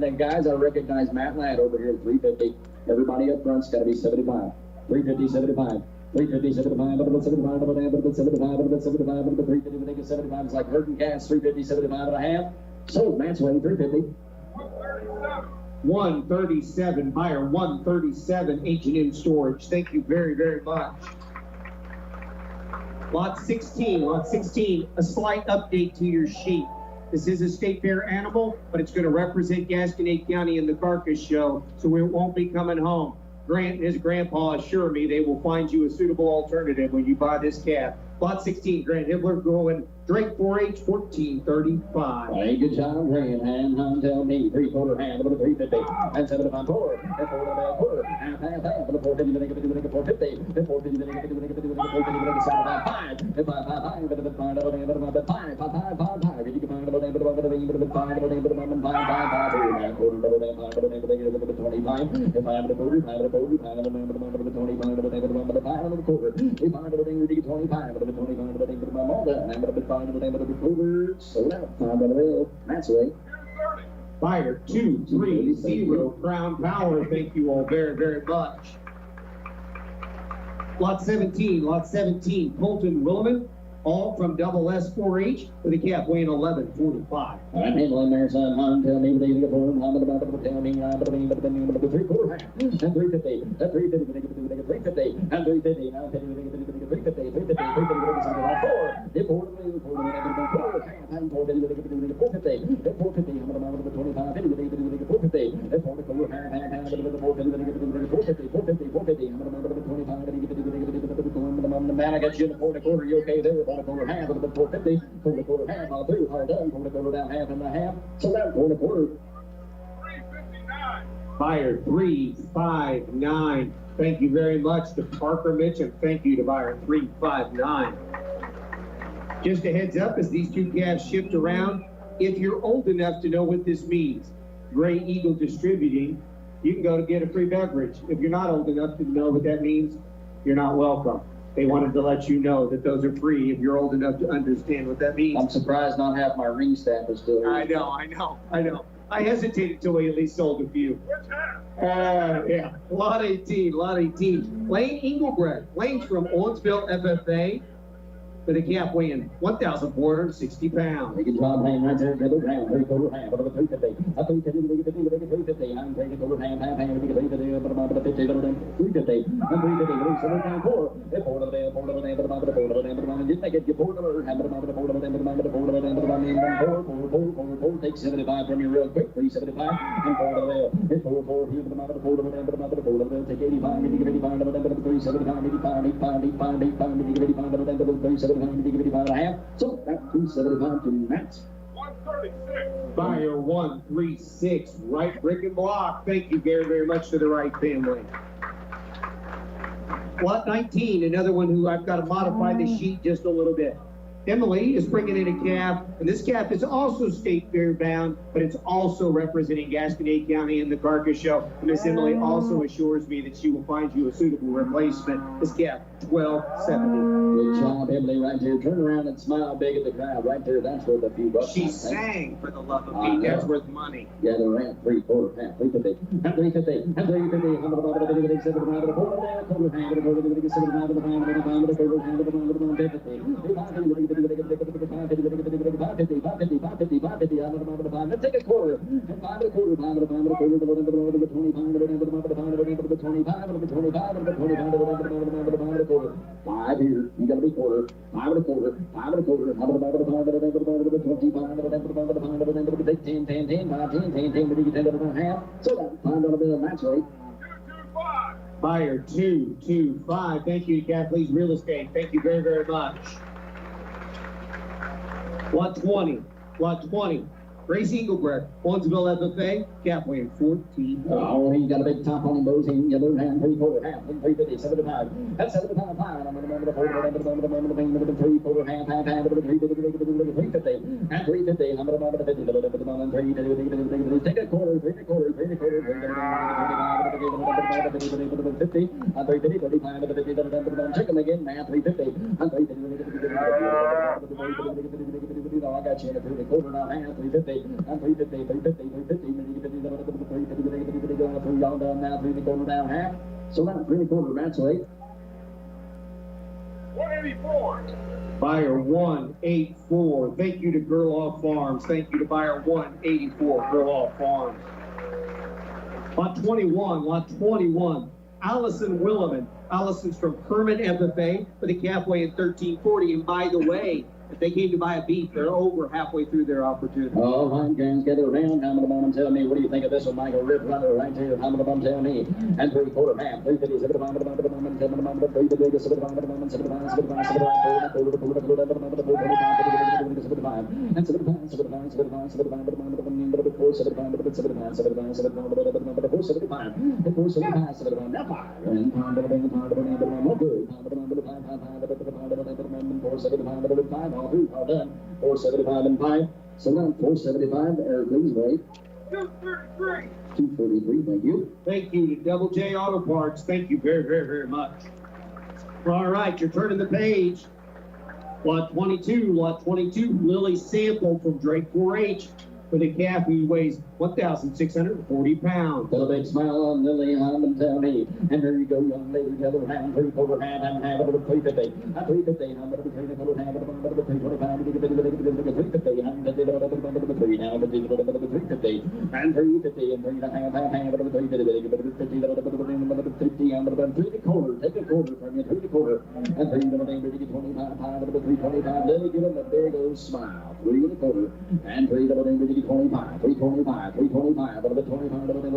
Then guys, I recognize Matt Ladd over here at 350. Everybody up front's got to be 75. 350, 75. 350, 75, 75, 350, 75 is like herding cats, 350, 75 and a half. Sold, Matt's weighing 350. 137, buyer 137, H&M Storage. Thank you very, very much. Lot 16, a slight update to your sheet. This is a state fair animal, but it's going to represent Gasconade County in the carcass show, so it won't be coming home. Grant and his grandpa assure me they will find you a suitable alternative when you buy this calf. Lot 16, Grant Hibbler going Drake 4H 1435. Hey, good job, Grant. Hand, tell me. 3/4 hand, over 350. And 75 4. And 4 half, half, 450, 450, 450, 450, 5. And 5, 5, 5, 5, 5. You can find about 5, 5, 5, 5, that's right. Buyer 230, Crown Power. Thank you all very, very much. Lot 17, Colton Williman, all from double S 4H with a calf weighing 1145. I'm handling there, son. Tell me, they get for him. I'm about to tell me, but 3/4 half. And 350, and 350, 350, and 350. Now 350, 350, 4. They 4 to move, 4 to move, 4. And 450, 450, 450. I'm about to 25, 450. And 4 to go, half, 450, 450, 450. I'm about to 25, the man I got you in the 4/4. You okay there? 4/4 half, a little bit 450, 4/4 half, all through, hard done, 4/4 down, half and a half, so down 4/4. 359. Buyer 359. Thank you very much to Parker Mitch, and thank you to buyer 359. Just a heads up, as these two calves shipped around, if you're old enough to know what this means, Gray Eagle Distributing, you can go to get a free beverage. If you're not old enough to know what that means, you're not welcome. They wanted to let you know that those are free if you're old enough to understand what that means. I'm surprised not half my ring staff is still here. I know. I hesitated till we at least sold a few. Yeah, lot 18. Lane Engelbrecht. Lane's from Owensville, FFA, with a calf weighing 1,460 pounds. Good job, Lane, right there, middle round, 3/4 half, about 350. A 350, 350, I'm 3/4 half, 350, 350, about 50, 350, and 350, 4. They 4 of them, 4 of them, about 4 of them, you make it, you 4 of them, have about 4 of them, about 4 of them, 4, take 75 from you real quick, 375, and 4 of them, 4, here, about 4 of them, about 4 of them, take 85, 85, about 375, 85, 85, about 375, and a half. So that's 275 to Matt. 136. Buyer 136. Right brick and block. Thank you very, very much to the Wright family. Lot 19, another one who I've got to modify the sheet just a little bit. Emily is bringing in a calf, and this calf is also state fair bound, but it's also representing Gasconade County in the carcass show. And Miss Emily also assures me that she will find you a suitable replacement. This calf, 1270. Good job, Emily, right there. Turn around and smile big at the crowd. Right there, that's worth a few bucks. She sang for the love of me. That's worth money. Yeah, the ramp, 3/4 half, 350, and 350, and 350. I'm about to 75 to 4 there, 4 hand, 75 to 5, 5 to 4 hand, 50. 550, 550, 550, 550, out of the bottom of the 5. Let's take a quarter. And 5 and a quarter, 5 and a 5 and a quarter, the 25, the 25, the 25, the 25, the 25 and a quarter. 5 here. You got to be quarter. 5 and a quarter, 5 and a quarter, 5 and a 5 and a 5 and a 25 and a 10, 10, 10, 5, 10, 10, 10, but you can take it in half. So that $5 match rate. Buyer 225. Thank you to Kathleen's Real Estate. Thank you very, very much. Lot 20. Lot 20. Grace Engelbrecht, Owensville FFA, cap weighing 14. Oh, he got a big top on him, Bose. He got a hand, 3/4 half, 350, 75. That's 75, 5. I'm going to the 4, I'm going to the 3/4 half, 350, and 350. I'm going to the 50, take a quarter, 3/4, 50, 350, 35, check them again, man, 350, and 350. I got you in a 3/4 now, half, 350. And 350, 350, 350, going y'all down now, 3/4 down half. So now 3/4 match rate. 184. Buyer 184. Thank you to Gerloff Farms. Thank you to buyer 184, Gerloff Farms. Lot 21, lot 21. Allison Williman. Allison's from Kerman FFA with a cap weighing 1340. And by the way, if they came to buy a beef, they're over halfway through their opportunity. Oh, fine, James, get it around. How many tell me, what do you think of this one, Michael? Rip runner right here. How many tell me? And 3/4 half, 350, 75, all done. 475 and 5. So now 475, please wait. 233. 243, thank you. Thank you to Double J Auto Parts. Thank you very, very, very much. All right, you're turning the page. Lot 22, Lily Sample from Drake 4-H with a calf who weighs 1,640 pounds. Put a big smile on Lily Harmon, tell me. And there you go, young lady, the other hand, 3/4 hand, and half of the 350. At 350, I'm going to be 3/4 hand, of the 325, 350, and the 3 now, the 350, and 350, and 3.5, of the 350, 50, and the 3/4, take a quarter from you, 3/4, and 325, of the 325, let me give him a big old smile, 3/4, and 325, 325, 325, of the 25, of the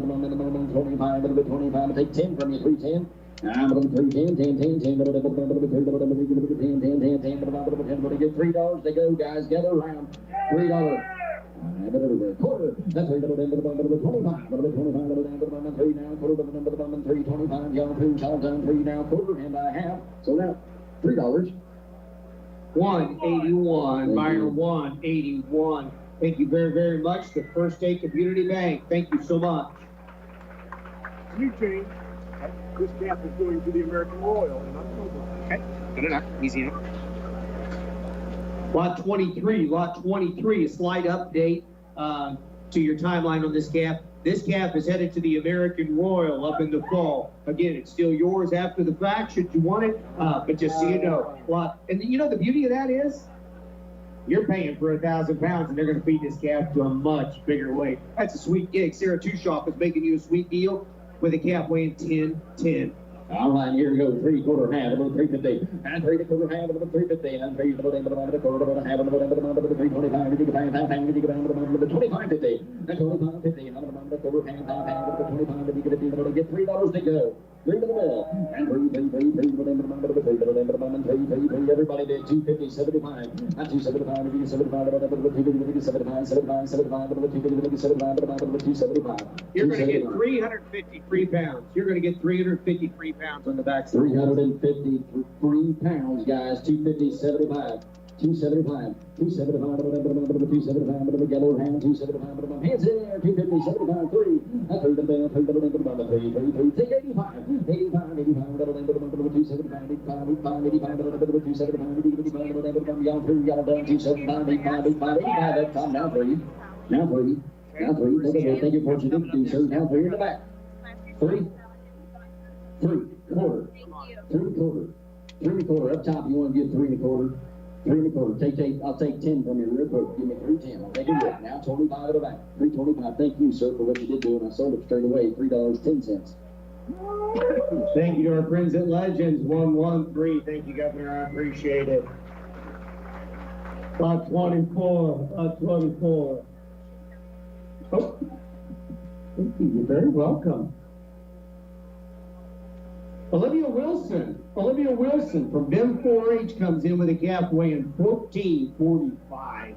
25, of the 25, take 10 from you, 310. I'm going to 310, 10, 10, 10, 10, 10, 10, 10, get $3 to go, guys, get around, $3. Quarter, that's 3 25, 25, 3 now, quarter, 325, y'all, 3, shall down, 3 now, quarter, and I have, so now, $3. 181, buyer 181. Thank you very, very much to First State Community Bank. Thank you so much. You, James. This cap is going to the American Royal in October. Okay, good enough. Easy enough. Lot 23, a slight update to your timeline on this calf. This calf is headed to the American Royal up in the fall. Again, it's still yours after the fact, should you want it, but just so you know. And you know the beauty of that is, you're paying for 1,000 pounds and they're going to feed this calf to a much bigger weight. That's a sweet gig. Sarah Tushoff is making you a sweet deal with a calf weighing 10-10. All right, here we go. 3/4 half, about 350, and 3/4 half, about 350, and 3/4 half, about 325, and 2550, and 2550, and about 3/4 half, about 25, get $3 to go. 3 to the middle, and 3, everybody did 250, 75, and 275, 75, 275. You're going to get 353 pounds. You're going to get 353 pounds on the back. 353 pounds, guys. 250, 75. 275, 275, 275, yellow hand, 275, hands in there, 250, 75, 3, 3, 3, take 85, 85, 85, 275, 85, 85, 85, 275, 85, y'all through, y'all done, 275, 85, 85, 85, that's time, now 3, now 3, now 3, thank you for what you did do, sir, now 3 in the back, 3, 3/4, 3/4, 3/4, up top, you want to get 3/4, 3.25. I'll take 10 from you real quick. Give me 3.10. I'll take it with. Now 25 at the back. 3.25. Thank you, sir, for what you did do, and I sold it straight away. $3.10. Thank you to our friends at Legends 113. Thank you, Governor. I appreciate it. Lot 24. Lot 24. Oh, thank you. You're very welcome. Olivia Wilson from BIM 4-H comes in with a calf weighing 1445.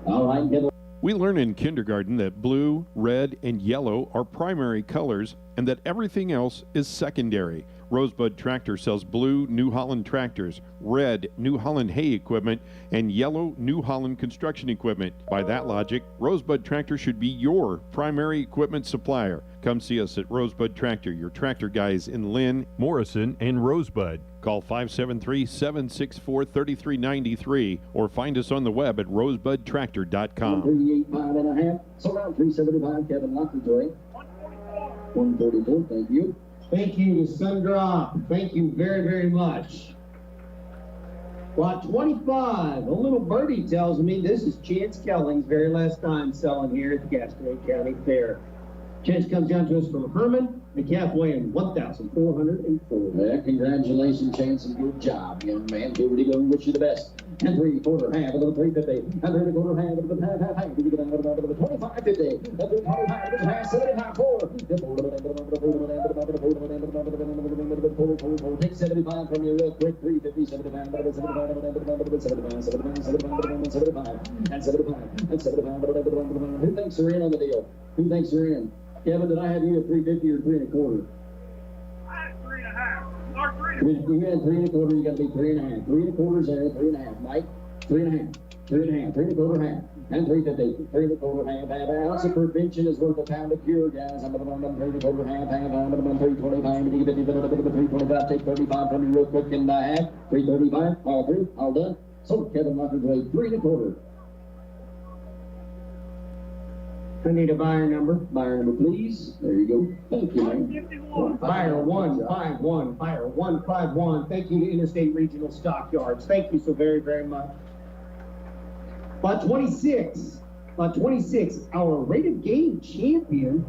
All right, get We learn in kindergarten that blue, red, and yellow are primary colors and that everything else is secondary. Rosebud Tractor sells blue New Holland tractors, red New Holland hay equipment, and yellow New Holland construction equipment. By that logic, Rosebud Tractor should be your primary equipment supplier. Come see us at Rosebud Tractor, your tractor guys in Lynn, Morrison, and Rosebud. Call 573-764-3393 or find us on the web at rosebudtractor.com. 385.5. So around 375. Kevin Lockwood. 144. Thank you. Thank you to Sundrop. Thank you very, very much. Lot 25. A little birdie tells me this is Chance Kelling's very last time selling here at the Gaston County Fair. Chance comes down to us from Herman. The calf weighing 1,404. Yeah, congratulations, Chance, and good job, young man. Here we go. Wish you the best. And 3/4 half, a little 350. And 3/4 half, a little half. You get out of the 25.50. And 3/25, half, 75.4. Take 75 from you real quick. 350, 75, 75, and 75. Who thinks they're in on the deal? Who thinks they're in? Kevin, did I have you at 350 or 3.25? I had 3.5. Or 3. You had 3.25, you got to be 3.5. 3.25 there, 3.5. Mike, 3.5. 3.5, 3.25 half. And 350. 3.25 half. Ounce of prevention is worth a pound of cure, guys. I'm going to 3.25 half. I'm going to 325. 325. Take 35 from you real quick and half. 335. All through. All done. So Kevin Lockwood weighed 3.25. I need a buyer number. Buyer number, please. There you go. Thank you, man. Buyer 151. Buyer 151. Thank you to Interstate Regional Stockyards. Thank you so very, very much. Lot 26. Lot 26. Our rate of gain champion,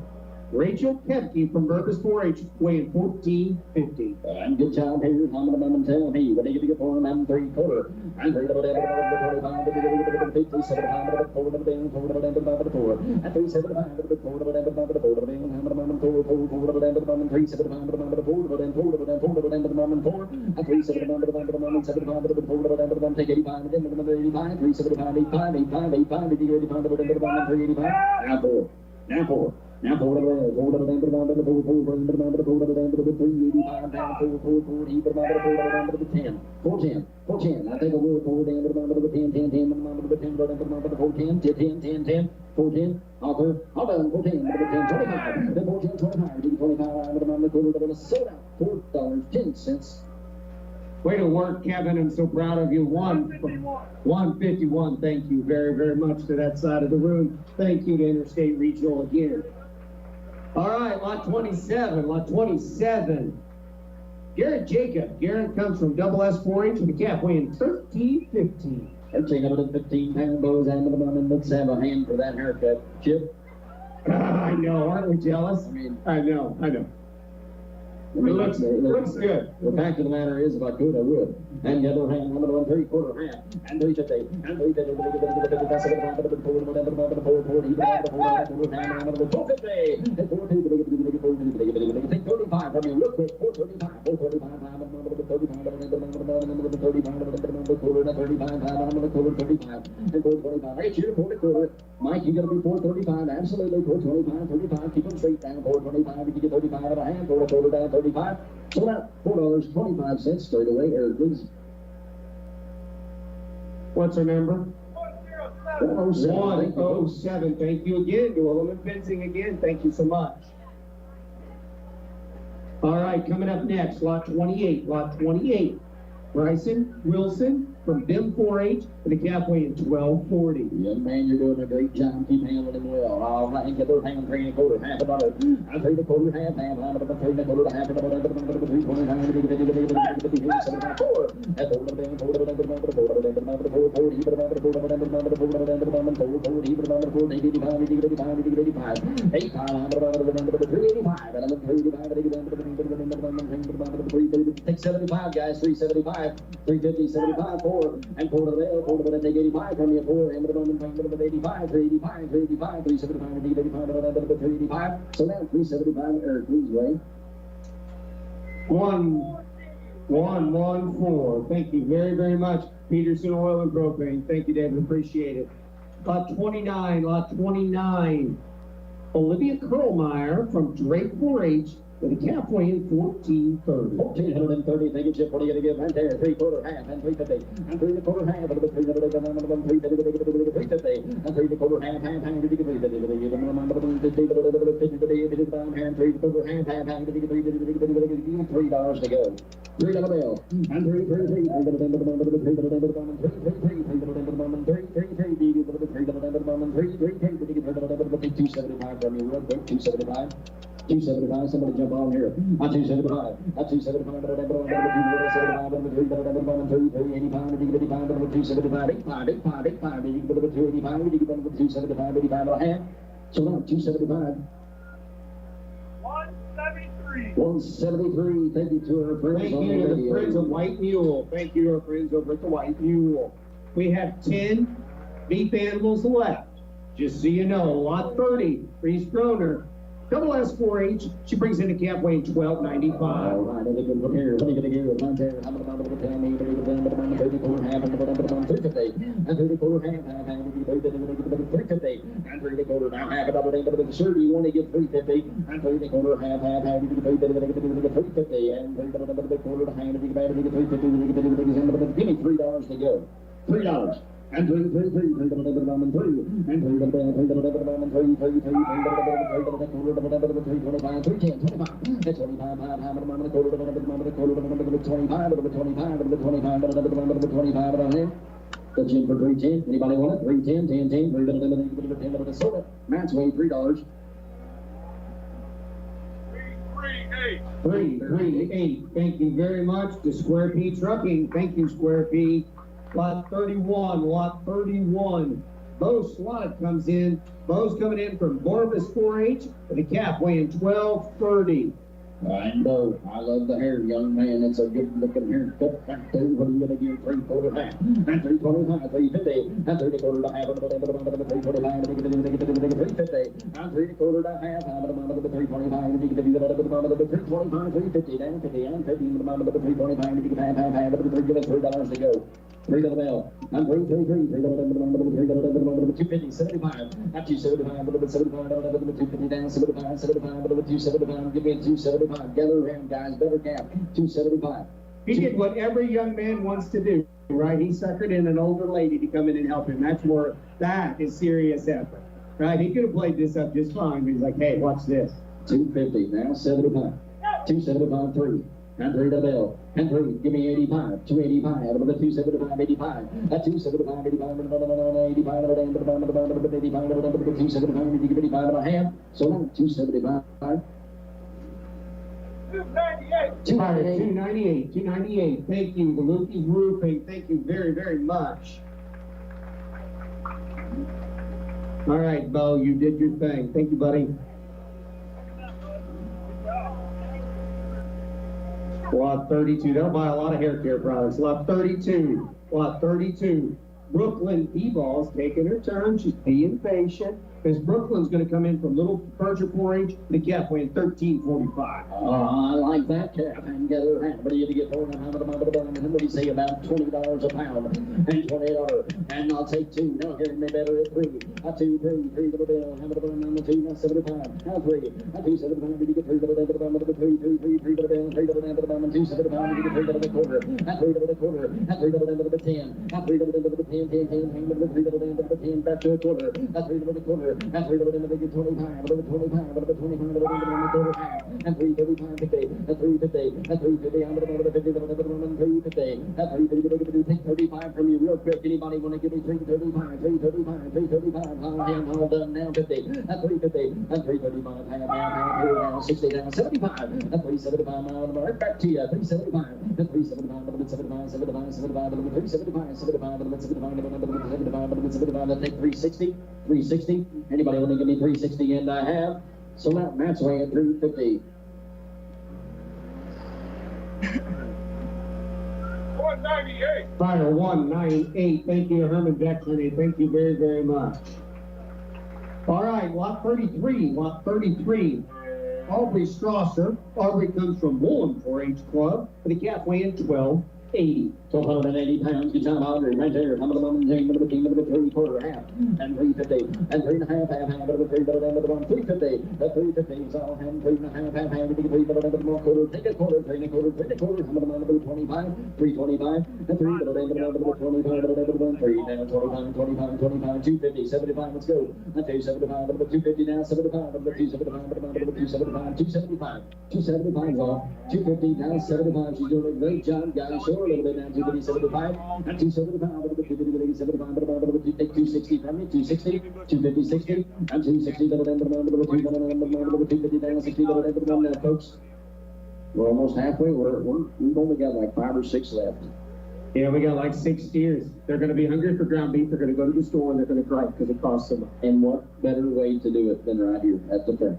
Rachel Kepke from Burgess 4-H, weighing 1450. And good job here. I'm going to tell me what do you get for him? I'm 3/4. And 3 25, 57, now forward of the forward of the forward of the forward of the 385 down forward he put about the 10 410 410 I think a word forward down to the 10 10 10 the 10 go down to the 410 10 10 10 410 all done 410 10 25 then 410 25 25 out of the quarter of the soda $4.10. Way to work, Kevin. I'm so proud of you. 151. Thank you very, very much to that side of the room. Thank you to Interstate Regional again. All right, lot 27. Lot 27. Garrett Jacob. Garrett comes from Double S 4-H with a calf weighing 1315. 1315 pound bows and let's have a hand for that haircut, Chip. I know, aren't we jealous? I know. It looks good. The fact of the matter is, if I could, I would. And the other hand, I'm going to 3/4 half. And 350. And 350. That's it. I'm going to 440. I'm going to 440. I'm going to 450. And 450. Take 35 from you real quick. 435. 435. I'm going to 35. I'm going to 35. I'm going to 35. I'm going to 35. And 425. Right here, 4/4. Mike, you got to be 435. Absolutely. 425. 35. Keep them straight down. 425. If you get 35 and a half, 4/4 down. 35. So about $4.25 straight away, Eric, please. What's our number? 107. 107. Thank you again to Woman Fencing again. Thank you so much. All right, coming up next, lot 28. Lot 28. Bryson Wilson from BIM 4-H with a calf weighing 1240. Young man, you're doing a great job. Keep handling him well. All right, get those hand 3 1/4, half $1. I 3 1/4, half, 3 1/4, half $1, 675, guys, 375, 350, 75, 4, and 4 to the bell, 4 to the take 85 from you, 4, and 85, 385, 385, 375, 385, so now 375, Eric, please, Ray. 1114. Thank you very, very much. Peterson Oil and Propane. Thank you, David. Appreciate it. Lot 29. Olivia Curlmeyer from Drake 4-H with a calf weighing 1430. 1430, thank you, Chip. What are you going to give right there? 3 1/4, half, and 350, and 3 1/4, half, and 350, and 3 1/4, half, and 350, and 3 1/4, half, and 350, $3 to go. $3 bill, and 3 275 from you, real quick, 275. 275, somebody jump on here. 275, 275, so now 275. 173. Thank you to our friends. Thank you to the friends of White Mule. Thank you to our friends over at the White Mule. We have 10 beef animals left. Just so you know, lot 30, Reese Groner. Double S 4-H, she brings in a calf weighing 1295. All right, here. What are you going to give? 350, and 34 half, and 350, and 3 1/4, now half $1. Sure, you want to give 350, and 3 1/4, half, and 350, and 3 1/4, hand, give me $3 to go. $3. And 3, and 3, and 3, and 3, and 3, and 3, and 3, and 3, and 3, and 3, and 3, and 3, the gym for 310. Anybody want it? 310, 10, 10, 3 10, soda. Match weight $3. 338. Thank you very much to Square P Trucking. Thank you, Square P. Lot 31. Bo Slot comes in. Bo's coming in from Borbus 4-H with a calf weighing 1230. I know. I love the hair, young man. It's a good looking haircut back there. What are you going to give? 3 1/4 half, and 325, 350, and 3 1/4 half, and 325, 350, and 3 1/4 half, and 325, 325, 350, down 50, and 50, and 325, half, $3 to go. 3 to the bell, and 3, 250, 75, at 275, 75, 250, down 75, 75, 275, give me 275, gather around, guys, better cap, 275. He did what every young man wants to do, right? He suckered in an older lady to come in and help him. That is serious effort, right? He could have played this up just fine, but he's like, hey, watch this. 250, now 75, 275, 3. And 3 to the bell, and 3, give me 85, 285, out of the 275, 85, at 275, 85, 85, 275 and a half, so now 275. 298. Thank you, the Lukey Roofing. Thank you very, very much. All right, Bo, you did your thing. Thank you, buddy. Lot 32. They'll buy a lot of hair care products. Lot 32. Brooklyn B-Ball's taking her turn. She's being patient. Because Brooklyn's going to come in from Little Furniture 4-H, the calf weighing 1345. I like that calf and get her hand. What do you get for it? What do you say about $20 a pound and $28? And I'll take 2. No, hear me better at 3. 2, 3 to the bill. Have it on the 2, now 75. Now 3. 275. Did you get 3 to the bill? 3 to the bill. 3 to the bill. 3 to the bill. 275. Did you get 3 to the quarter? 3 to the quarter. 3 to the 10. 3 to the 10. 3 to the 10. Back to a quarter. 3 to the quarter. And 3 to the 25, 25, 25, 25, 25, and 335 today, and 350, and 350, I'm going to 50, 350, and 350, take 35 from you real quick. Anybody want to give me 335, 335, 335, all done now 50, and 350, and 335, half, 60 down, 75, and 375, right back to you, 375, and 375, 75, 75, 75, 375, 75, 75, 75, take 360, 360, anybody want to give me 360, and I have, so now Matt's weighing at 350. 198. Fire 198. Thank you, Herman Dexter. Thank you very, very much. All right, lot 33. Lot 33. Aubrey Strasser. Aubrey comes from Woolen 4-H Club with a calf weighing 1280. 1,280 pounds. Good job, Aubrey. Right there. How about the team, number 3/4, half, and 350, and 3.5, half, number 3, number 1, 350, 350 is all hand, 3.5, half, 3, number 1, quarter, take a quarter, 3 1/4, 3 1/4, number 25, 325, and 3, number 25, number 1, 3, down, 25, 25, 25, 250, 75, let's go, and 275, number 250 now, 75, number 275, number 275, 275, 275 is off, 250 down, 75, she's doing a great job, guys, show her a little bit down, 275, and 275, take 260 from me, 260, 250, 60, and 260, number 250 down, 60, now, folks. We're almost halfway. We've only got like 5 or 6 left. Yeah, we got like 6 steers. They're going to be hungry for ground beef. They're going to go to the store and they're going to cry because it costs so much. And what better way to do it than right here at the fair?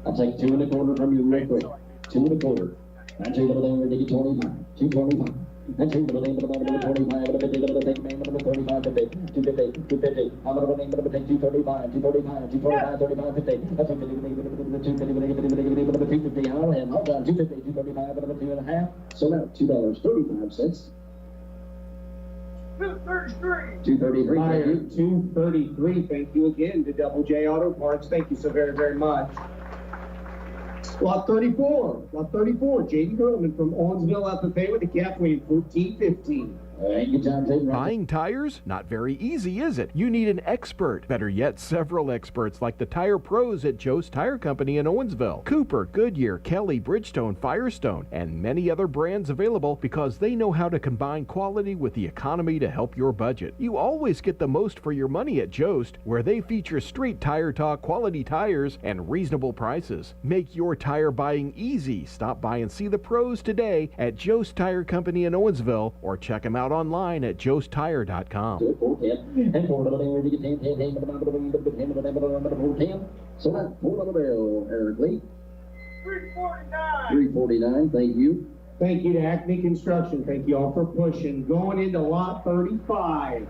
I'll take 2 1/4 from you real quick. 2 1/4. And 2 25. 225. And 2 25. 250. 250. I'm going to take 235. 245. 245. 35. 50. 250. I'll have. Hold on. 250. 235. 2.5. So now $2.35. 233. Fire 233. Thank you again to Double J Auto Parts. Thank you so very, very much. Lot 34. Lot 34. Jaden Gurman from Owensville FFA with a calf weighing 1415. Buying tires? Not very easy, is it? You need an expert. Better yet, several experts like the tire pros at Joe's Tire Company in Owensville. Cooper, Goodyear, Kelly, Bridgestone, Firestone, and many other brands available because they know how to combine quality with the economy to help your budget. You always get the most for your money at Joe's, where they feature straight tire talk, quality tires, and reasonable prices. Make your tire buying easy. Stop by and see the pros today at Joe's Tire Company in Owensville, or check them out online at joestire.com. So that's $4 Eric Lee. 349, thank you. Thank you to Acme Construction. Thank you all for pushing. Going into lot 35.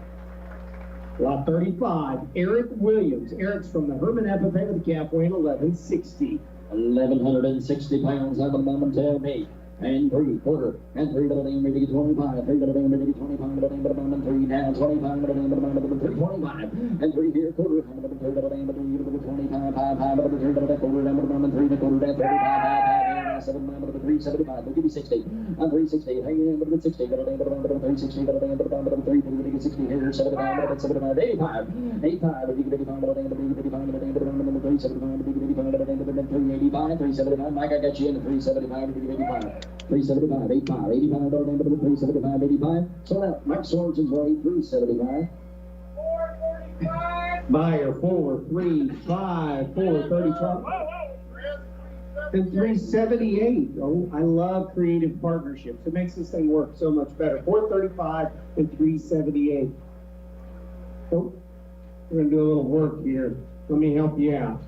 Lot 35, Eric Williams. Eric's from the Herman FFA with the calf weighing 1160. 1,160 pounds, I'm a moment, tell me. And 3 1/4, and 3 maybe 25, 3 maybe 25, and 3 down, 25, 325, and 3 here, 1/4, and 3 25, 5, 5, 3 1/4, down, 3 1/4, down, 35, 7, 375, we'll give you 60, and 360, hang in, 60, 360, 360, here, 75, 75, 85, 85, 375, 375, Mike, I got you in at 375, 85. 375, 85, 85, 375, 85. So now, Mike Sorensen's weighing 375. 445. Buyer 435, 435. And 378. Oh, I love creative partnerships. It makes this thing work so much better. 435 and 378. Oh, we're going to do a little work here. Let me help you out.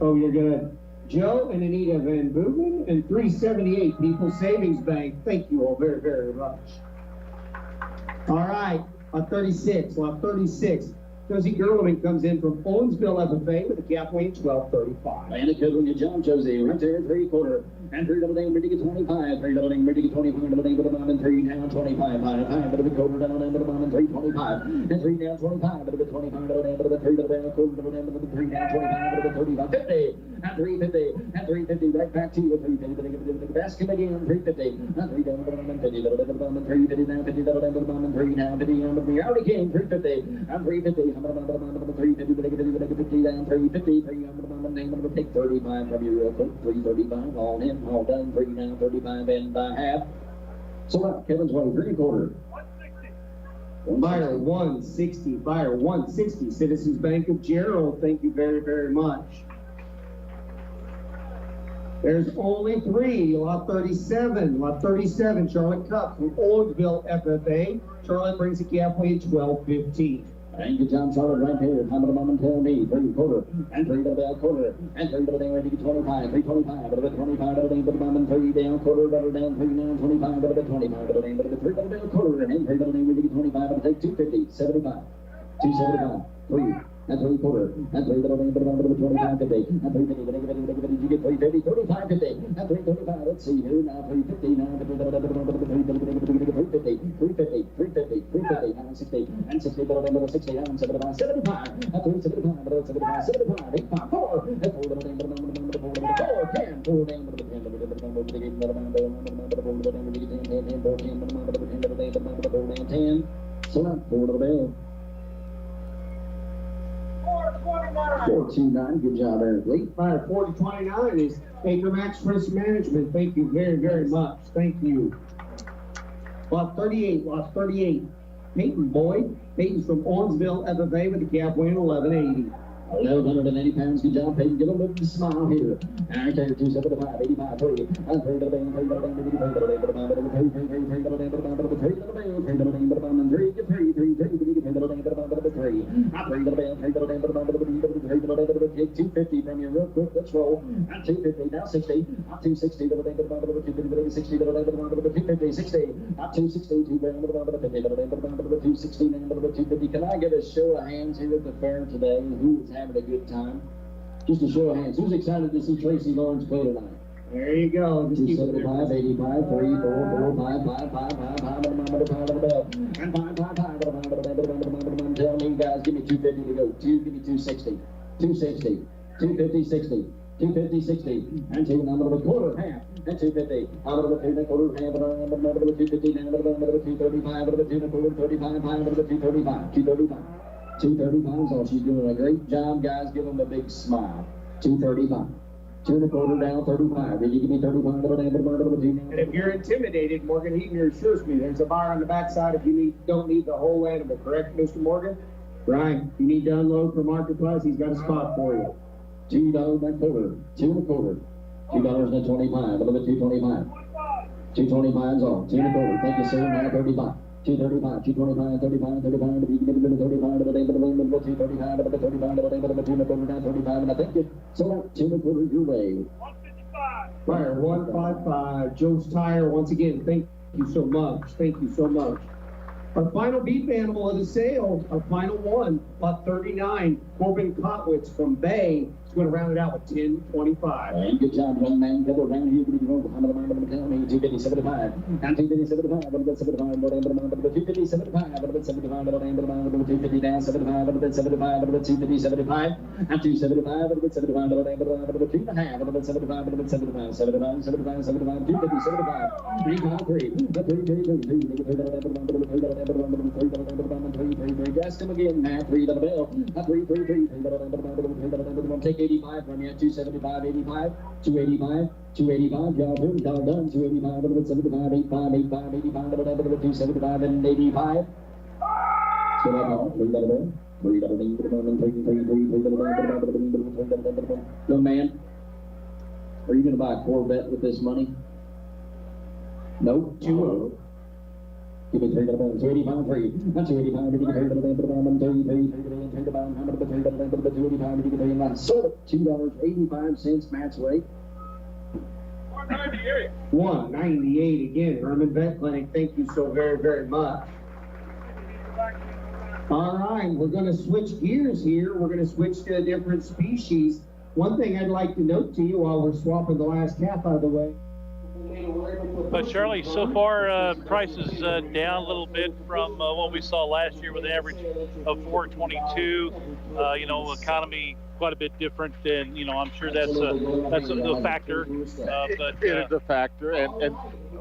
Oh, you're good. Joe and Anita Van Boogen and 378 People's Savings Bank. Thank you all very, very much. All right, lot 36, lot 36. Josie Gerleman comes in from Owensville FFA with a calf weighing 1235. And a good one to John Josie, right there, 3 1/4. and 3 double ding, ready to get 25, 3 double ding, ready to get 25, double ding, double bomb, and 3 down 25, high, double big quarter down, double bomb, and 3 25, and 3 down 25, double bit 25, double ding, double 3 double down, quarter double down, double 3 down 25, double 35, 50, and 350, and 350, right back to you, 350, the basket again, 350, and 3 down, double bomb, and 50, double bomb, and 350 down, 50, double down, double bomb, and 3 down, 50 down, the out again, 350, and 350, double bomb, 350, 50 down, 350, 3 on the bomb, and then we'll take 35 from you real quick, 335, all in, all done, 3 down, 35, and by half. So up, Kevin's way, 3/4. Buyer 160, buyer 160, Citizens Bank of Gerald, thank you very, very much. There's only 3, lot 37, Charlotte Cup from Owensville FFA. Charlotte brings the gap away at 12:15. And good job, Charlotte, right here. How about a moment, tell me, 3/4, and 3 double down, quarter, and 3 double down, ready to get 25, 325, double bit 25, double down, double bomb, and 3 down, quarter, double down, 3 down, 25, double bit 25, double down, double bit 3 double down, quarter, and 3 double down, ready to get 25, double take 250, 75, 275, 3, and 3/4, and 3 double down, double bomb, double 25, 50, and 350, you get 350, 35, 50, and 335, let's see here, now 350, now 350, 350, 350, now 60, and 60, double down, double 60, down 75, 75, and 375, double 75, 75, 85, 4, and 4 double down, double down, double 4, double 4, 10, 4 down, double 10, double down, double 10, double down, double 4, double down, 10, 10, 10, 4, 10, double down, double 10, double down, double 4 down, 10, so now 4 double down. 429, good job, Eric Lee. Buyer 4029 is Acre Max Risk Management, thank you very, very much, thank you. Lot 38, Peyton Boyd. Peyton's from Owensville FFA with the gap win 1180. 1,180 pounds, good job, Peyton. Give him a smile here. And carry 275, 85, 3, and 3 double down, 3 double down, 3 double down, 3 double down, 3 double down, 3 double down, 3 double down, 3 double down, 3 double down, 3 double down, 3 get 3, 3, 3, 3 double down, 3 double down, 3, 3 double down, 3 double down, 3 double down, 3 double down, take 250 from you real quick, let's roll. And 250, now 60, up 260, double down, double down, 250, 60, double down, double down, 250, 60, up 260, 2 down, double down, 50, double down, double down, 260, down, double 250. Can I get a show of hands here at the fair today? Who is having a good time? Just a show of hands. Who's excited to see Tracy Lawrence play tonight? There you go. 275, 85, 3, 4, 4, 5, 5, 5, 5, 5, and 5, 5, 5, tell me, guys, give me 250 to go. Give me 260, 260, 250, 60, 250, 60, and 2, number of a quarter, half, and 250. Out of the 2 quarter, half, and number of 250, down, number of 235, out of the 2 quarter, 35, 5, out of the 235, 235. 235 is all. She's doing a great job, guys. Give them a big smile. 235. 2 1/4 down, 35. Did you give me 35? And if you're intimidated, Morgan Heaton assures me there's a bar on the backside if you don't need the whole animal, correct, Mr. Morgan? Right. You need to unload for Marketplace, he's got a spot for you. $2 1/4. 2 1/4. $2.25. A little bit 225. 225 is all. 2 1/4. Thank you, sir. Now 35. 235, 225, 35, 35, you can get a bit of 35, but they 235, but 35, but they 235, and I think it's so 2 1/4 your way. 155. Fire 155. Joe's Tire, once again, thank you so much. Thank you so much. Our final beef animal of the sale, our final one, lot 39, Corbin Kotwitz from Bay. He's going to round it out with 1025. And good job, young man. Go around here. How many miles tell me? 250, 75. And 250, 75. A little bit 75. A little bit 250, 75. A little bit 75. A little bit 250 down, 75. A little bit 75. A little bit 250, 75. And 275. A little bit 75. A little bit 2 and a half. A little bit 75. A little bit 75. 75, 75, 75. 250, 75. 3, 5, 3. 3. Just him again. Now 3 double bell. 3, 3, 3. Take 85 from you. 275, 85, 285, 285. Y'all done. 285, 75, 85, 85, 85, 275, and 85. So that's all. 3 double bell. 3 double ding, 3, 3. Young man, are you going to buy a Corvette with this money? Nope. 2 Give me 3 double 285, 3. Not 285, 285, sold $2.85 match rate. 198 again. Herman Vet Clinic, thank you so very, very much. All right, we're going to switch gears here. We're going to switch to a different species. One thing I'd like to note to you while we're swapping the last calf out of the way. But Charlie, so far prices down a little bit from what we saw last year with an average of 422. Economy quite a bit different, and I'm sure that's a factor. But it is a factor,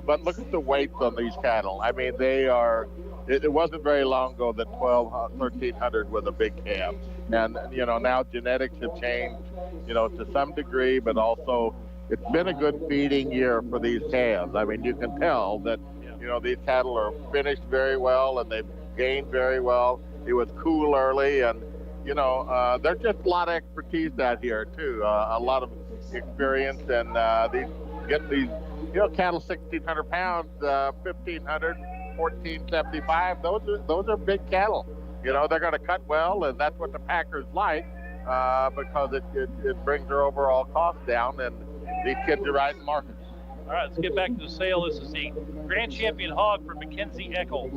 but look at the weights on these cattle. I mean, they are. It wasn't very long ago that 1,300 was a big calf, and now genetics have changed, to some degree, but also it's been a good feeding year for these calves. I mean, you can tell that these cattle are finished very well and they've gained very well. It was cool early, and there's just a lot of expertise out here too, a lot of experience, and these cattle 1,600 pounds, 1,500. 1475. Those are big cattle. They're going to cut well, and that's what the packers like because it brings their overall cost down, and these kids are right in the market. All right, let's get back to the sale. This is the Grand Champion Hog for Mackenzie Eccles.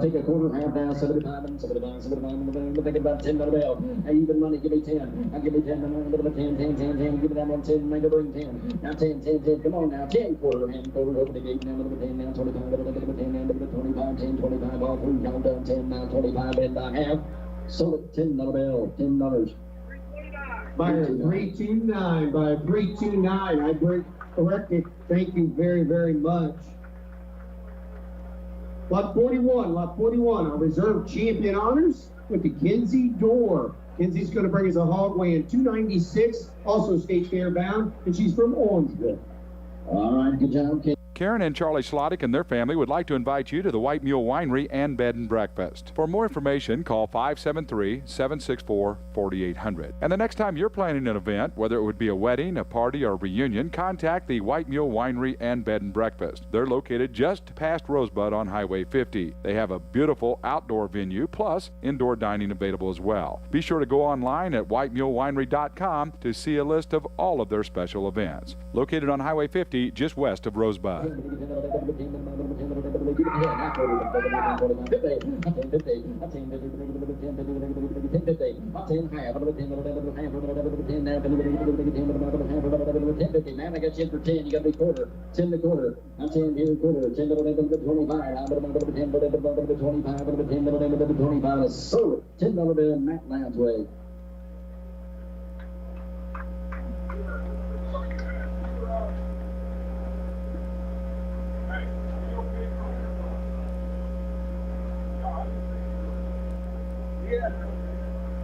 Take a quarter, half down, 75, and 75, 75. I'm thinking about 10 on the bell. Hey, even money, give me 10. I'll give me 10, I'm going to 10, 10, 10, 10. Give me that one 10, make it bring 10. Now 10, 10, 10. Come on now, 10 quarter, hand quarter, open the gate, now 10, now 25, 10, now 25, 10, 25, all through, count down 10, now 25, and I have sold it $10 bell, $10. Buyer 329, buyer 329. I bring corrected. Thank you very, very much. Lot 41, our reserve champion honors with the Kinsey Door. Kinsey's going to bring us a hog weighing 296, also state fair bound, and she's from Orangeville. All right, good job, Kinsey. Karen and Charlie Slottick and their family would like to invite you to the White Mule Winery and Bed and Breakfast. For more information, call 573-764-4800. And the next time you're planning an event, whether it would be a wedding, a party, or a reunion, contact the White Mule Winery and Bed and Breakfast. They're located just past Rosebud on Highway 50. They have a beautiful outdoor venue, plus indoor dining available as well. Be sure to go online at whitemulewinery.com to see a list of all of their special events. Located on Highway 50, just west of Rosebud.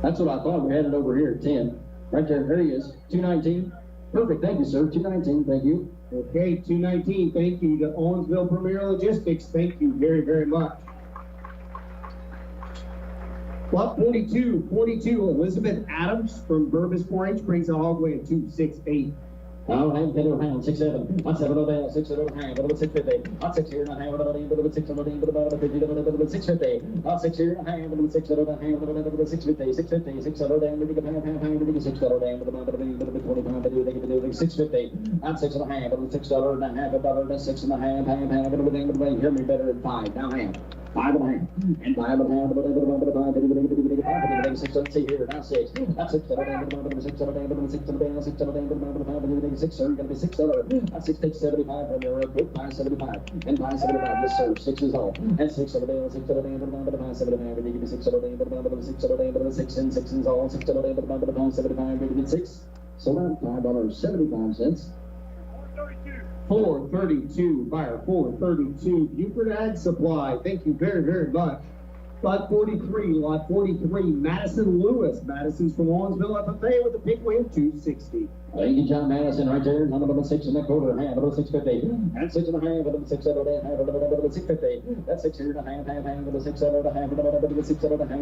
That's what I thought. We had it over here at 10. Right there. There he is. 219. Perfect. Thank you, sir. 219. Thank you. Okay, 219. Thank you to Owensville Premier Logistics. Thank you very, very much. Lot 42, Elizabeth Adams from Burbis 4-H brings a hog weighing 268. Oh, hand, 6 7. 1 7 of that, 6 7 hand, 650. 6 here and a half, 6 7 650. 6 here and a half, 6 7 hand, 650, 650, 6 7 down, 6 7 down, 25, 650. 6 and a half, 6 and a half, 6 and a half, hear me better at 5. Now hand. 5 and a half. And 5 and a half. 6, let's see here. Now 6. That's 6 7 down, 6 7 down, 6 7 down, 6 7 down, 6, sir. You're going to be 6 That's 6 takes 75 from your group. 575. And 575. Yes, sir. 6 is all. And 6 7 down, 6 7 down, 575. And you give me 6 7 down, 6 7 down, 6 and 6 is all. 6 7 down, 575. You get 6. So now $5.75. 432, buyer 432, Buford Ag Supply. Thank you very, very much. Lot 43, Madison Lewis. Madison's from Owensville FFA with a pick weight of 260. Thank you, John Madison, right there. Number 6 and a quarter, half, 650. And 6 and a half, 6 and a half, 650. That's 6 here and a half, 6 and a half, 6 and a half, 6 and a half, 6 and a half,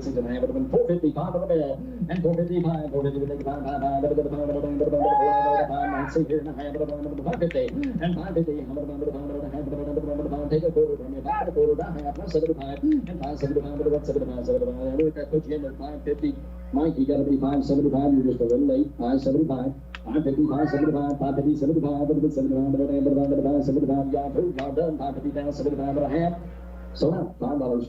6 and a half, 450, 5 on the bell, and 455, 450, 5, 5, see here and a half, 550, and 550, take a quarter from you, 5 a quarter, down half, 175, and 575, 175, look, I put you in at 550. Mike, you gotta be 575. You're just a little late. 575, 550, 575, 550, 75, 75, y'all approved, y'all done. 550 down, 75 and a half. So now $5.50.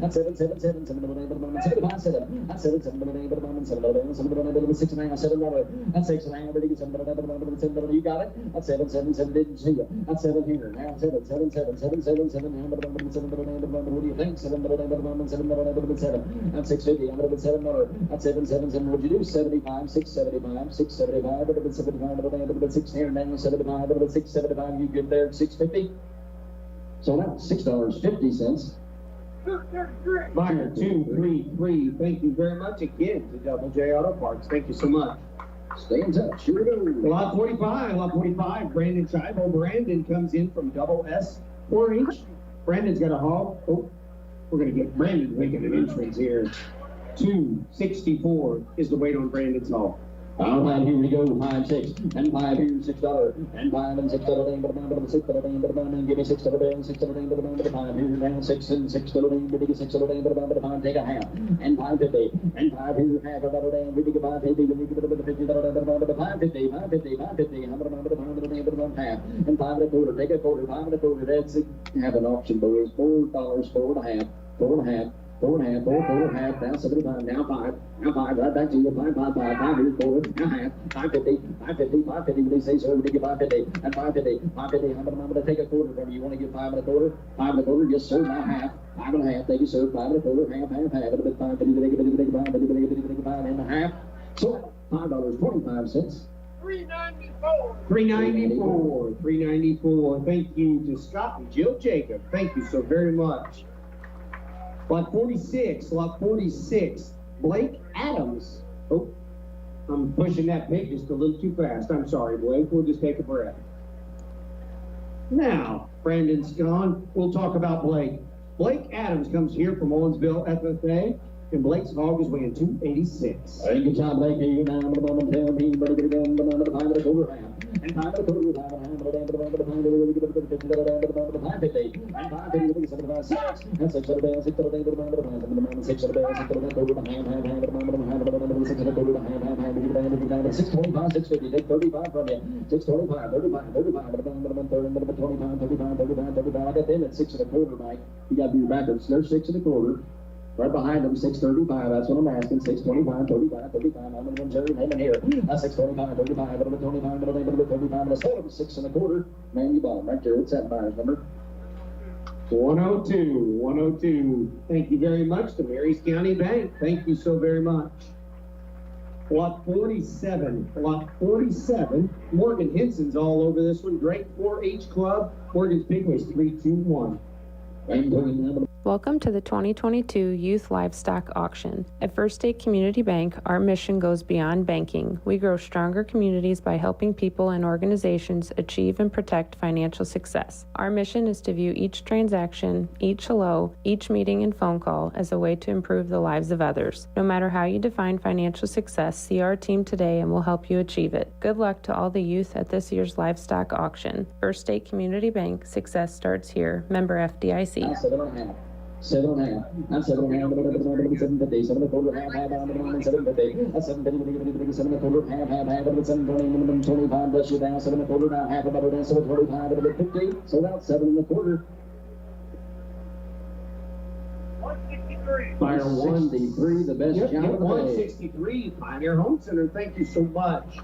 That's 7, 7, 7, 7, 75, 7. That's 7, 7, 7, 7, 7, 6 and a half, 7, that's 6 and a half, 7, you got it? That's 7, 7, 7, didn't see you. That's 7 here. Now 7, 7, 7, 7, 7, 7, what do you think? 7, 7, that's 650, 7, that's 7, 7, 7, what'd you do? 75, 675, 675, 75, 6 here, now 75, 675, you get there at 650. So that's $6.50. Meyer 233. Thank you very much again to Double J Auto Parts. Thank you so much. Stay in touch. Here we go. Lot 45. Brandon Scheibo. Brandon comes in from Double S 4-H. Brandon's got a hog. Oh, we're going to get Brandon making an entrance here. 264 is the weight on Brandon's hog. All right, here we go. 5, 6, and 5 here, $6, and 5 and $6, $6, give me $6, $6, 5 here, down 6 and $6, big $6, take a half, and 550, and 5 here, half of $1, and big 550, $50, 550, 550, half, and 5 and a quarter, take a quarter, 5 and a quarter, that's have an auction, boys, $4, 4 and a half, 4 and a half. 4 and a half, 4 and a half, now 75, now 5, right back to you, 5, 5 here, 4, now half, 550, they say, sir, we give 550, and 550, I'm gonna take a quarter from you, you wanna give 5 and a quarter, yes, sir, now half, 5 and a half, thank you, sir, 5 and a quarter, half, 550, 5 and a half, so, $5.25. $394. Thank you to Scott and Jill Jacob. Thank you so very much. Lot 46, Blake Adams. Oh, I'm pushing that pig just a little too fast. I'm sorry, Blake. We'll just take a breath. Now, Brandon's gone. We'll talk about Blake. Blake Adams comes here from Owensville, FFA, and Blake's hog is weighing 286. Hey, good job, Blake. Here now, I'm going to tell me, but get it down, 5 and a quarter half. And 5 and a quarter, 5 and a half, 550, and 550, 75, 6, and 6 of the 6 of the 6 of the 6 of the 625, 650, take 35 from you, 625, 35, 35, I got them at 6 and a quarter, Mike. You got to be backwards. They're 6 and a quarter. Right behind them, 635. That's what I'm asking. 625, 35. I'm in one Jerry name in here. That's 625, 35, 35, and a 6 and a quarter. Man, you bought them right there. What's that buyer's number? 102. Thank you very much to Marys County Bank. Thank you so very much. Lot 47. Morgan Henson's all over this one. Great 4-H club. Morgan's pig weighs 321. Welcome to the 2022 Youth Livestock Auction. At First State Community Bank, our mission goes beyond banking. We grow stronger communities by helping people and organizations achieve and protect financial success. Our mission is to view each transaction, each hello, each meeting and phone call as a way to improve the lives of others. No matter how you define financial success, see our team today and we'll help you achieve it. Good luck to all the youth at this year's Livestock Auction. First State Community Bank, success starts here. Member FDIC. 7 and a half. I'm 7 and a half. 750. 7 and a quarter. Half. 750. That's 750. 7 and a quarter. Half. 720. 25. Bless you down. 7 and a quarter. Now half about it. 725. 50. So now 7 and a quarter. 163. Fire 163. The best job of the day. 163. Pioneer Home Center. Thank you so much.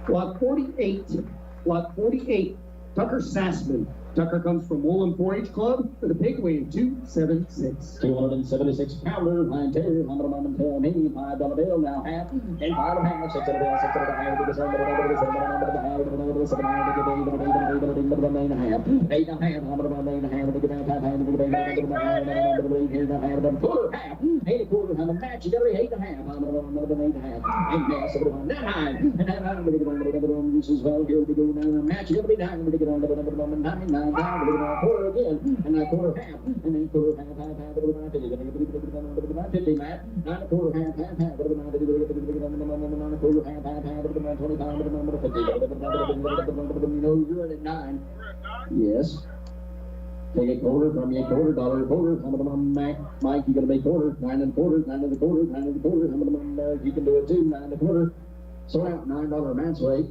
Lot 48. Tucker Sassman. Tucker comes from Woolen 4-H Club for the big weight of 276. 276 pounder, line two, I'm gonna tell me, $5 bill, now half, and 5.5, 6 of the bill, 6 of the half, 8.5, 8.5, quarter half, 8 a quarter, I'm a match, you gotta be 8.5, I'm another 8.5, and mass of the 9, and I'm gonna get on the this as well, here we go now, match, you gotta be 9, I'm gonna get on the 9, quarter again, and that quarter half, and then quarter half, 50, Matt, 9 a quarter half, 9 quarter half, 25, no, you're at 9. Yes. Take a quarter from you, quarter, dollar a quarter, how about Mike, you gotta make quarter, 9 and a quarter, 9 and a quarter, 9 and a quarter, how about you can do it too, 9 and a quarter, so out, $9 match rate.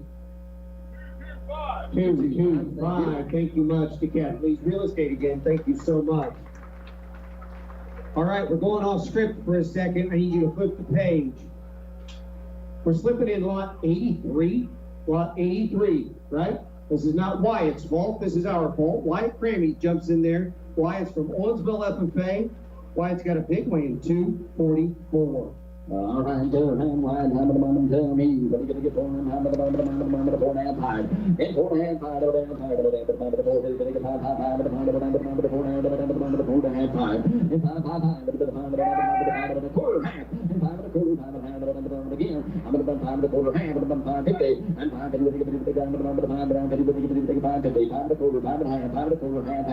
225. Thank you much to Kathleen's Real Estate again. Thank you so much. All right, we're going off script for a second. I need you to flip the page. We're slipping in lot 83. Lot 83, right? This is not Wyatt's fault. This is our fault. Wyatt Crammy jumps in there. Wyatt's from Owensville FFA. Wyatt's got a big way in 244. All right, go around wide, how about the moment, tell me, but you're gonna get for him, how about the moment, 4.5 high, and 4.5 high, the 4.5 high, and 5 high, and quarter half, and 5 and a quarter, again, I'm gonna bump 5 and a quarter half, and 5.50, and 5 and a quarter, 5 and a quarter, 5 and a quarter, half,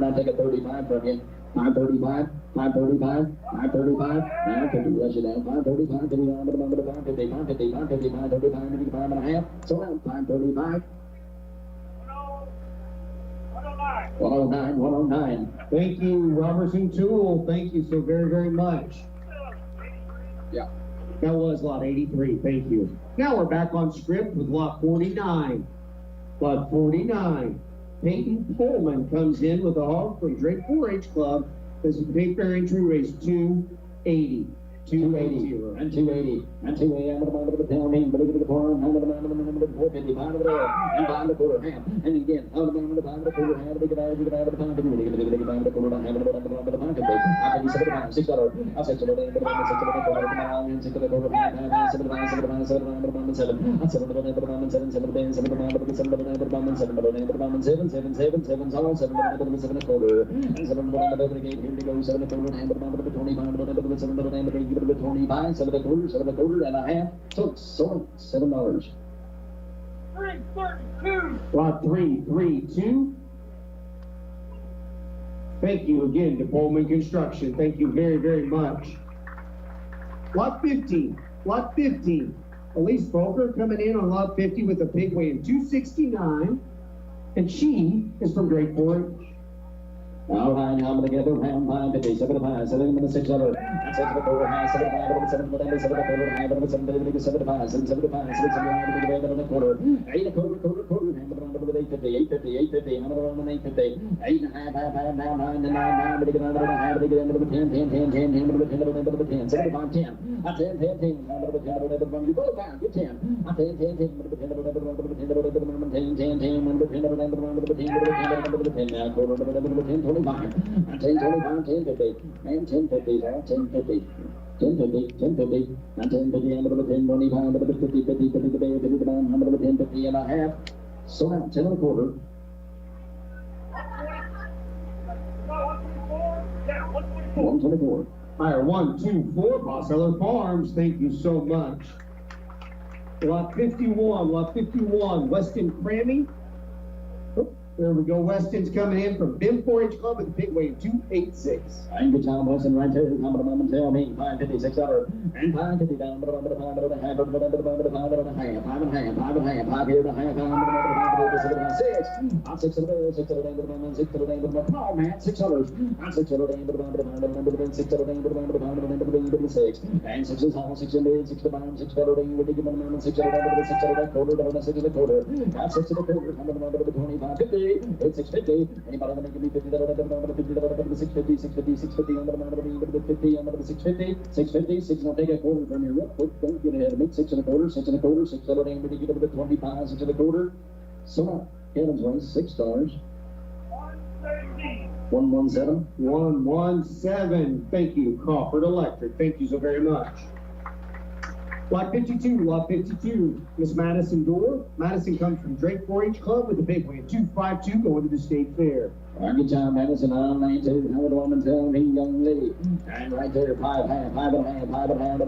now take a 35 from you, 535, 535, 535, 550, rush it down, 535, 50, 550, 550, 550, 535, 55 and a half, so now 535. 109. Thank you, Robertson Tool. Thank you so very, very much. Yeah. That was lot 83. Thank you. Now we're back on script with lot 49. Lot 49. Peyton Pullman comes in with a hog from Drake 4-H Club. This is the big fair entry race 280. 280 and 280 and 280. I'm going to the tail mean, but look at the form. I'm going to 450, 5 of the and 5 and a quarter half. And again, I'm going to 5 and a quarter half. We can add the time to do it. 5 and a quarter half. And the time to do it. I can $6. I'll $6. I'll $6. $6 and 6 of the quarter half. 7 25, 7 and a quarter and a half, so $7. 332. Lot 332. Thank you again to Pullman Construction. Thank you very, very much. Lot 15. Lot 15. Elise Boker coming in on lot 50 with a pig weight of 269, and she is from Drake 4-H. All right, now I'm going to get around 550, 7 and 5, 7 and 6 $. And 7 and a quarter high, 7 and 5, 7 and 7 and 7 and a quarter high, 7 and 7 and 7 and 5, 7 and 5, 6 and a quarter, 8 and a quarter, and I'm going to 850, I'm going to 850, 8 and a half, now 9 and 9, but to get under the half, to get under the 10, 10, 10, 10, 10, 10, 10, 75, 10, 10, 10, 10, I'm going to 10, you go down, get 10, 10, 10, 10, 10, 10, 10, 10, now quarter, 10, 25, and 10, 25, 10, 50, and 10, 50, 10, 50. 10, 50, 10, 50, and 10, 50, and 10, 25, 50, 50, 50, 50, 50, 10, 50 and a half. So now 10 and a quarter. 124. Higher 124, Bosseller Farms. Thank you so much. Lot 51, Weston Crammy. There we go. Weston's coming in from BIM 4-H Club with a big weight of 286. And good time, Weston, right there. I'm going to tell me $5.50, $6, and $5.50 down, but I'm going to 5 and a half, 5 and a half, 5 and a half, 5 and a half, 5 here and a half, 6. I'm 6 of the 6 of the day, but I'm 6 of the day, but I'm oh man, $6. I'm 6 of the day, but I'm 6 of the day, but I'm 6. And 6 is all 6 in there, 6 to bottom, 6 of the day, we're digging them 6 of the day, 6 of the quarter, 6 of the quarter. Got 6 of the quarter, I'm going to 25, 50. It's 650. Anybody want to give me 50? 650, 650, 650. I'm going to 50. I'm going to 650. 650. 6 will take a quarter from your real quick. Don't get ahead of me. 6 and a quarter, 6 and a quarter, 6 and a quarter. 25, 6 and a quarter. So Kevin's race, $6. 117. 117. Thank you, Crawford Electric. Thank you so very much. Lot 52, lot 52, Miss Madison Dorr. Madison comes from Drake 4-H Club with a big win, 252 going to the state fair. Good job, Madison, on lane 2. Howard Woman, tell me, young lady. And right there, 5 and a half, 5 and a half, 5 and a half,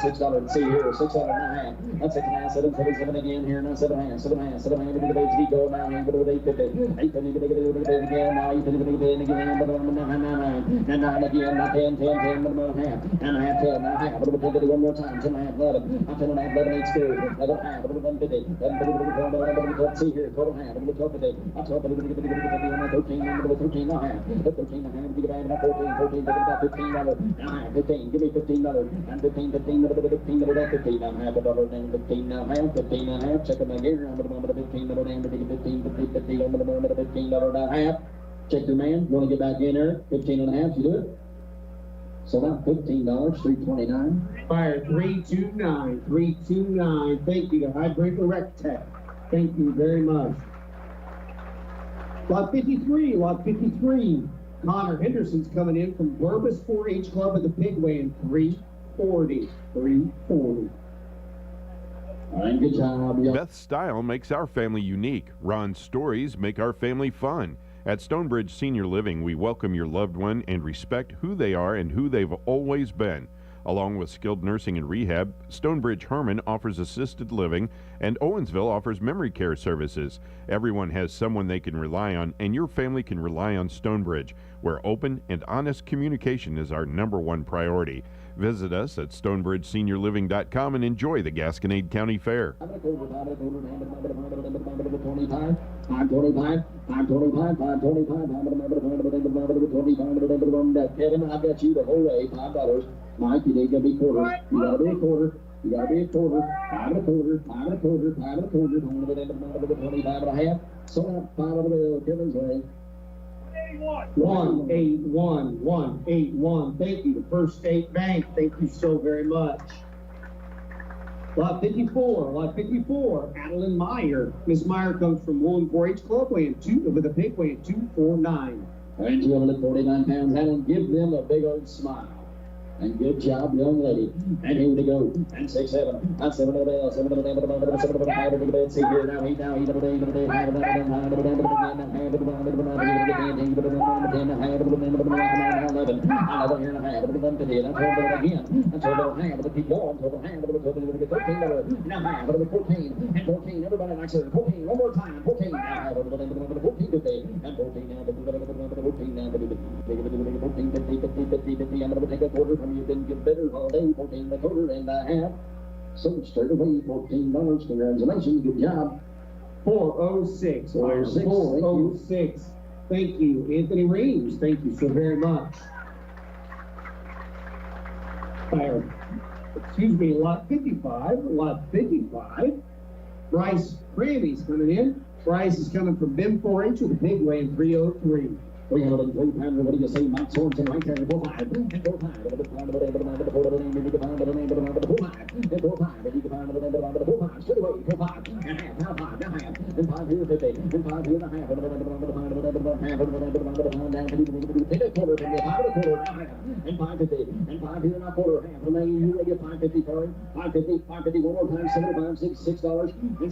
$6. See here, $6 and a half. That's 6 and a half, 7, 7, 7 again here, now 7 and a half, 7 and a half, 7 and a half, into the base, go now, here, go to 850. 850, again, now 850, again, but on 9, 9 again, now 10, 10, 10, but about half, and a half, 10, and a half, but we'll take it one more time, 10 and a half, 11, 10 and a half, 11, 8 squared, 11 and a half, 150, 11, see here, 12 and a half, 12 today, 13 number 13 and a half, 13 and a half, give it about 14, about $15 and a half, 15, give me $15, and 15, number 15, number 15 and a half, $1, and 15 and a half, 15 and a half, check it again, I'm going to 15, number 15, 15, number 15 and a half, check your man, you want to get back in there, 15 and a half, you do it? So about $15, $329. Fire 329, 329. Thank you to Highbreaker Rec Tech. Thank you very much. Lot 53, lot 53. Connor Henderson's coming in from Burbus 4-H Club with the pig weighing 340. 340. All right, good job. Beth's style makes our family unique. Ron's stories make our family fun. At Stonebridge Senior Living, we welcome your loved one and respect who they are and who they've always been. Along with skilled nursing and rehab, Stonebridge Herman offers assisted living, and Owensville offers memory care services. Everyone has someone they can rely on, and your family can rely on Stonebridge, where open and honest communication is our #1 priority. Visit us at stonebridgeseniorliving.com and enjoy the Gasconade County Fair. Kevin, I've got you the whole way, $5. Mike, you ain't gonna be quarter. You gotta be a quarter. You gotta be a quarter. 5 and a quarter. 5 and a quarter. 5 and a quarter. 25 and a half. So now 5 over the Kevin's way. 181, 181. Thank you to First State Bank. Thank you so very much. Lot 54, Adeline Meyer. Miss Meyer comes from Woolen 4-H Club weighing with a pig weighing 249. And 249 pounds. Adeline, give them a big old smile. And good job, young lady. And here we go. And 6, 7. That's 7 of the bell. 7 of the bell. 7 of the bell. 7 of the bell. See here now. He now. He double day. Double day. Half of that. Half of that. Half of that. 11. 11 here and a half. 11 to the. That's 12 again. That's 12 half. But keep going. 12 half. 13. Now half. 14. And 14. Everybody likes it. 14. One more time. 14. Now half. 14 to the. And 14 now. 14 now. 14. 50. I'm going to take a quarter. You've been good better all day, 14 and a quarter and a half. So straight away, $14. Congratulations, good job. 406. 406. Thank you, Anthony Reeves. Thank you so very much. Lot 55. Bryce Crammy's coming in. Bryce is coming from BIM 4-H with a pig weighing 303. 303 pounds, what do you say, Mike Sorensen, right there, 4-5, and 4-5, and 4-5, and you can find the name of the 4-5, straight away, 4-5, and half, now 5, now half, and 5 here, 50, and 5 here, and a half, and down to take a quarter from the 5 and a quarter, now half, and 550, and 5 here, and a quarter, half, and then you get 550 for it, 550, one more time, 75, $6, and $6, and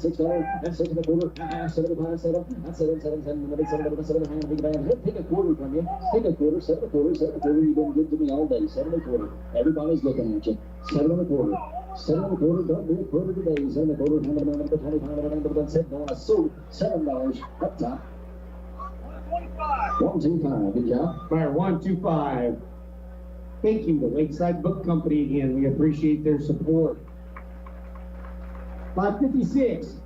6 and a quarter, half, 75, 7, that's 7, 7, 7, 7 and a half, take a quarter from you. Take a quarter, 7 and a quarter, 7 and a quarter. You've been good to me all day. 7 and a quarter. Everybody's looking at you. 7 and a quarter. 7 and a quarter. Don't do a quarter today. 7 and a quarter. 25 and set on a suit. $7 up top. 125. Good job. Fire 125. Thank you to Lakeside Book Company again. We appreciate their support. Lot 56.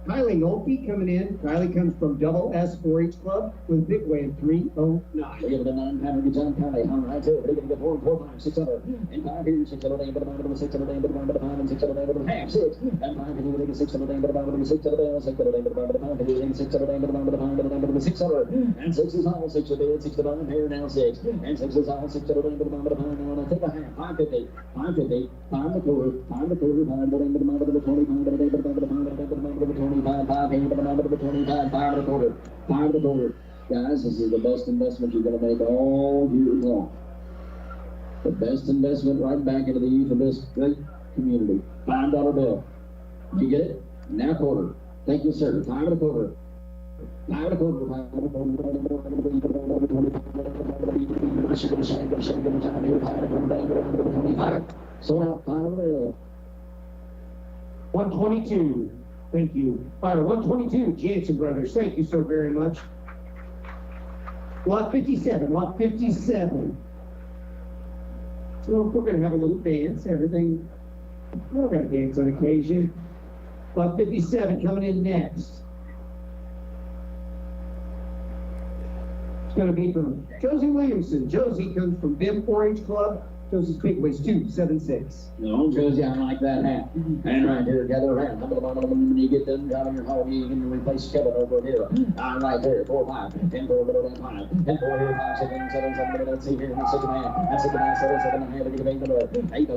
Kylie Nolte coming in. Kylie comes from Double S 4-H Club with a big weight of 309. We have a 9-pounder. Good job, Kylie. All right, so we're going to get 4 and 4, 5, 6 other. And 5 here, 6 other, but about 6 other, but about 5 and 6 other, but half 6. And 5 here, we get 6 other, but about 6 other, 6 other, but about 5 here, 6 other, but about 5, but about 6 other. And 6 is all 6 other, 6 other, here now 6. And 6 is all 6 other, but about 5 now. Take a half, 550, 550, 5 and a quarter, 5 and a quarter, 5 but about 25, but about 20. 25, 5 hand, number 25, 5 and a quarter, 5 and a quarter. Guys, this is the best investment you're going to make all year long. The best investment right back into the youth of this great community. $5 bill. Did you get it? Now quarter. Thank you, sir. 5 and a quarter. 5 and a quarter. 5 and a quarter. So now 5 and a bill. 122. Thank you. All right, 122, Jansen Brothers. Thank you so very much. Lot 57. Lot 57. So we're going to have a little dance. Everything. We're going to dance on occasion. Lot 57 coming in next. It's going to be from Josie Williamson. Josie comes from BIM 4-H Club. Josie's big weighs 276. No, Josie, I like that hat. And right here, gather around. When you get done driving your home, you can replace Kevin over here. I'm right here, 4, 5, 10, 4, 5, 10, 4, here, 5, 7, 7, 7, let's see here, 6 and a half, 7, 7, 7 and a half, 8, 8, 8, 8, 8, 8, 8,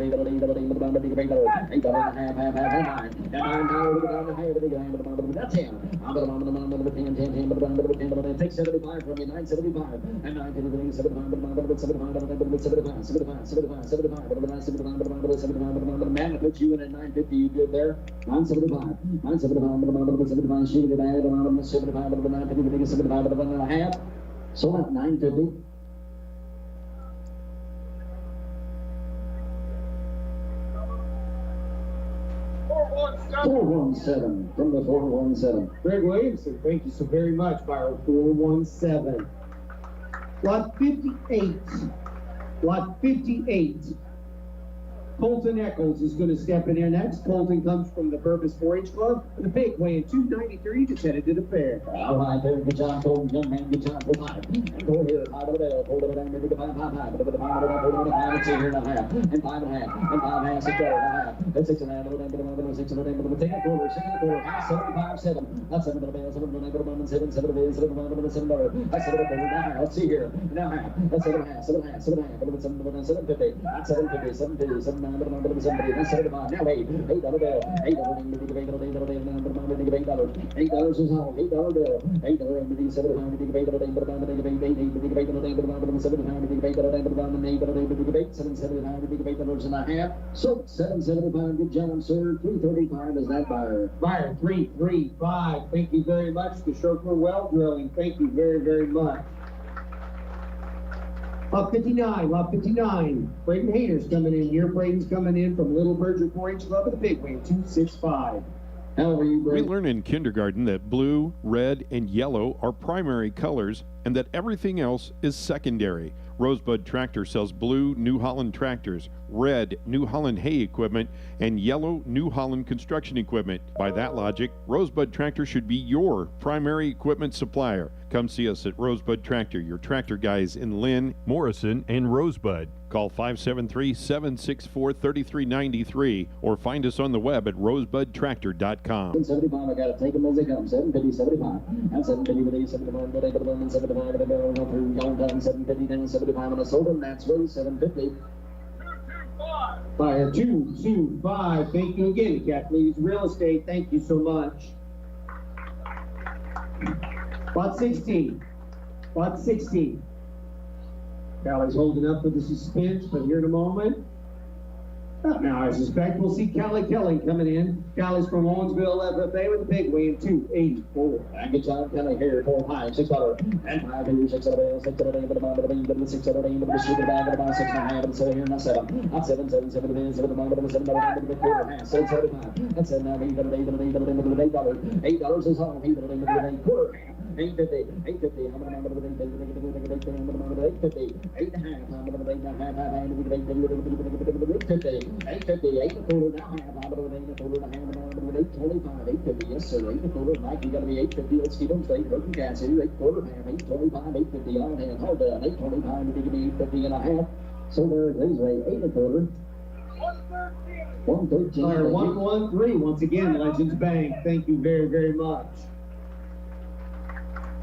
8, 8, 8, 9, that's him. Take 75 from you, 975, and 9, 75, 75. Man, I put you in at 950. You good there? 975. 975. Shoot it at 75. 950. 75 and a half. So at 950. $417 from the 417. Greg Williamson, thank you so very much. Buyer 417. Lot 58. Lot 58. Colton Eccles is going to step in here next. Colton comes from the Purpose 4-H Club. The big weighing 293, just headed to the fair. All right, there. Good job, Colton. Young man, good job. 5. And go here. 5 of the bell. Hold it down. Maybe 5, 5, 5. Hold it down. Hold it down. Let's see here and a half. And 5 and a half. And 5 and a half. 6 and a half. And 6 and a half. 6 and a half. 6 and a quarter. 6 and a quarter. 75, 7. That's 7 of the bell. 7 of the bell. 7, 7 of the bell. 7 of the bell. 7 of the bell. That's 7 of the bell. Now, let's see here. Now half. That's 7 and a half. 7 and a half. 7 and a half. 7 and a half. 750. That's 750. 750. 7, 9, 7. That's 75. Now $8 bill. $8 is all. $8 bill. $8 and a half. So $775. Good job, sir. 335 is that buyer. Buyer 335. Thank you very much. The chauffeur well drilling. Thank you very, very much. Lot 59, Lot 59. Braden Hayner's coming in here. Braden's coming in from Little Berger 4-H Club with a big wing, 265. How are you, We learn in kindergarten that blue, red, and yellow are primary colors and that everything else is secondary. Rosebud Tractor sells blue New Holland tractors, red New Holland hay equipment, and yellow New Holland construction equipment. By that logic, Rosebud Tractor should be your primary equipment supplier. Come see us at Rosebud Tractor, your tractor guys in Lynn, Morrison, and Rosebud. Call 573-764-3393 or find us on the web at rosebudtractor.com. 75, I got to take them as they come. 750, 75. And 750, 75, 75, 750, 75, and a sold them. That's Rose, 750. Buyer 225. Thank you again, Kathleen's Real Estate. Thank you so much. Lot 16. Lot 16. Callie's holding up for the suspense, but here in a moment. Now, I suspect we'll see Callie Kelly coming in. Callie's from Owensville, FFA with a big weighing 284. Good job, Kelly here, 4, 5, $6. And 5 here, 6 of the 6 of the but about the 6 of the but the sugar bag about 6 and a half, and 7 here, not 7. Not 7, 7, 7 of the 7 of the 7 of the quarter half, 775. That's 7 now, $8 is all. $8 quarter half. 850, 850, I'm going to 850, 8 and a half, I'm going to 8 and a half, 850, 850, 8 and a quarter, now half, I'm going to 8 and a quarter, and a half, 825, 850, yes sir, 8 and a quarter, Mike, you got to be 850, let's keep them straight, Burton Gas, 8 quarter, half, 825, 850, on hand, hold on, 825, you give me 850 and a half, so there's a 8 and a quarter. 113. Fire 113, once again, Legends Bank, thank you very, very much.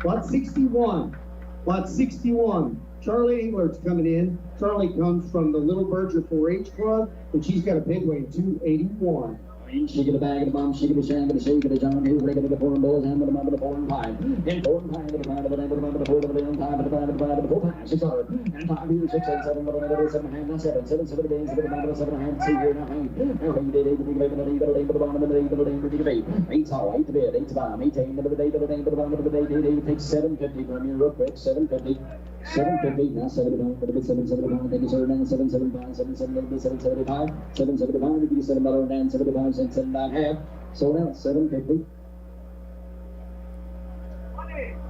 Lot 61. Lot 61. Charlie Englert's coming in. Charlie comes from the Little Berger 4-H Club, and she's got a big weight, 281. And shake it a bag of the bomb, shake it a shake it a shake it a John, who's breaking the foreign boys, hand of the mom of the foreign pine. And foreign pine of the pine of the name of the mom of the foreign of the young time of the pine of the pine of the four pine, 600. And 5 here, 6 and 7, but another 7 hand, not 7, 7, 7 days, 7 and 7 hand, 2 here, now hand. Now he did 8 to the baby, the day, the bottom of the day, the day, the day, 8 tall, 8 to bed, 8 to bomb, 18 of the day, the day, the bottom of the day, it takes 750 from you real quick, 750. 750, now 75, but a bit 775, thank you, sir, now 775, 775, 775, we give you $7 and 75 cents, 7.5, so now 750.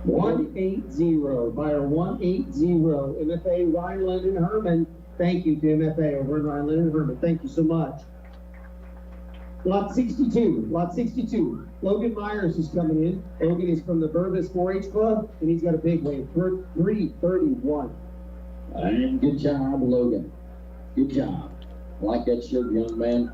180, buyer 180, MFA Ryland and Herman. Thank you to MFA over in Ryland and Herman. Thank you so much. Lot 62, Logan Myers is coming in. Logan is from the Burvis 4-H Club, and he's got a big weight, 331. And good job, Logan. Good job. I like that shirt, young man.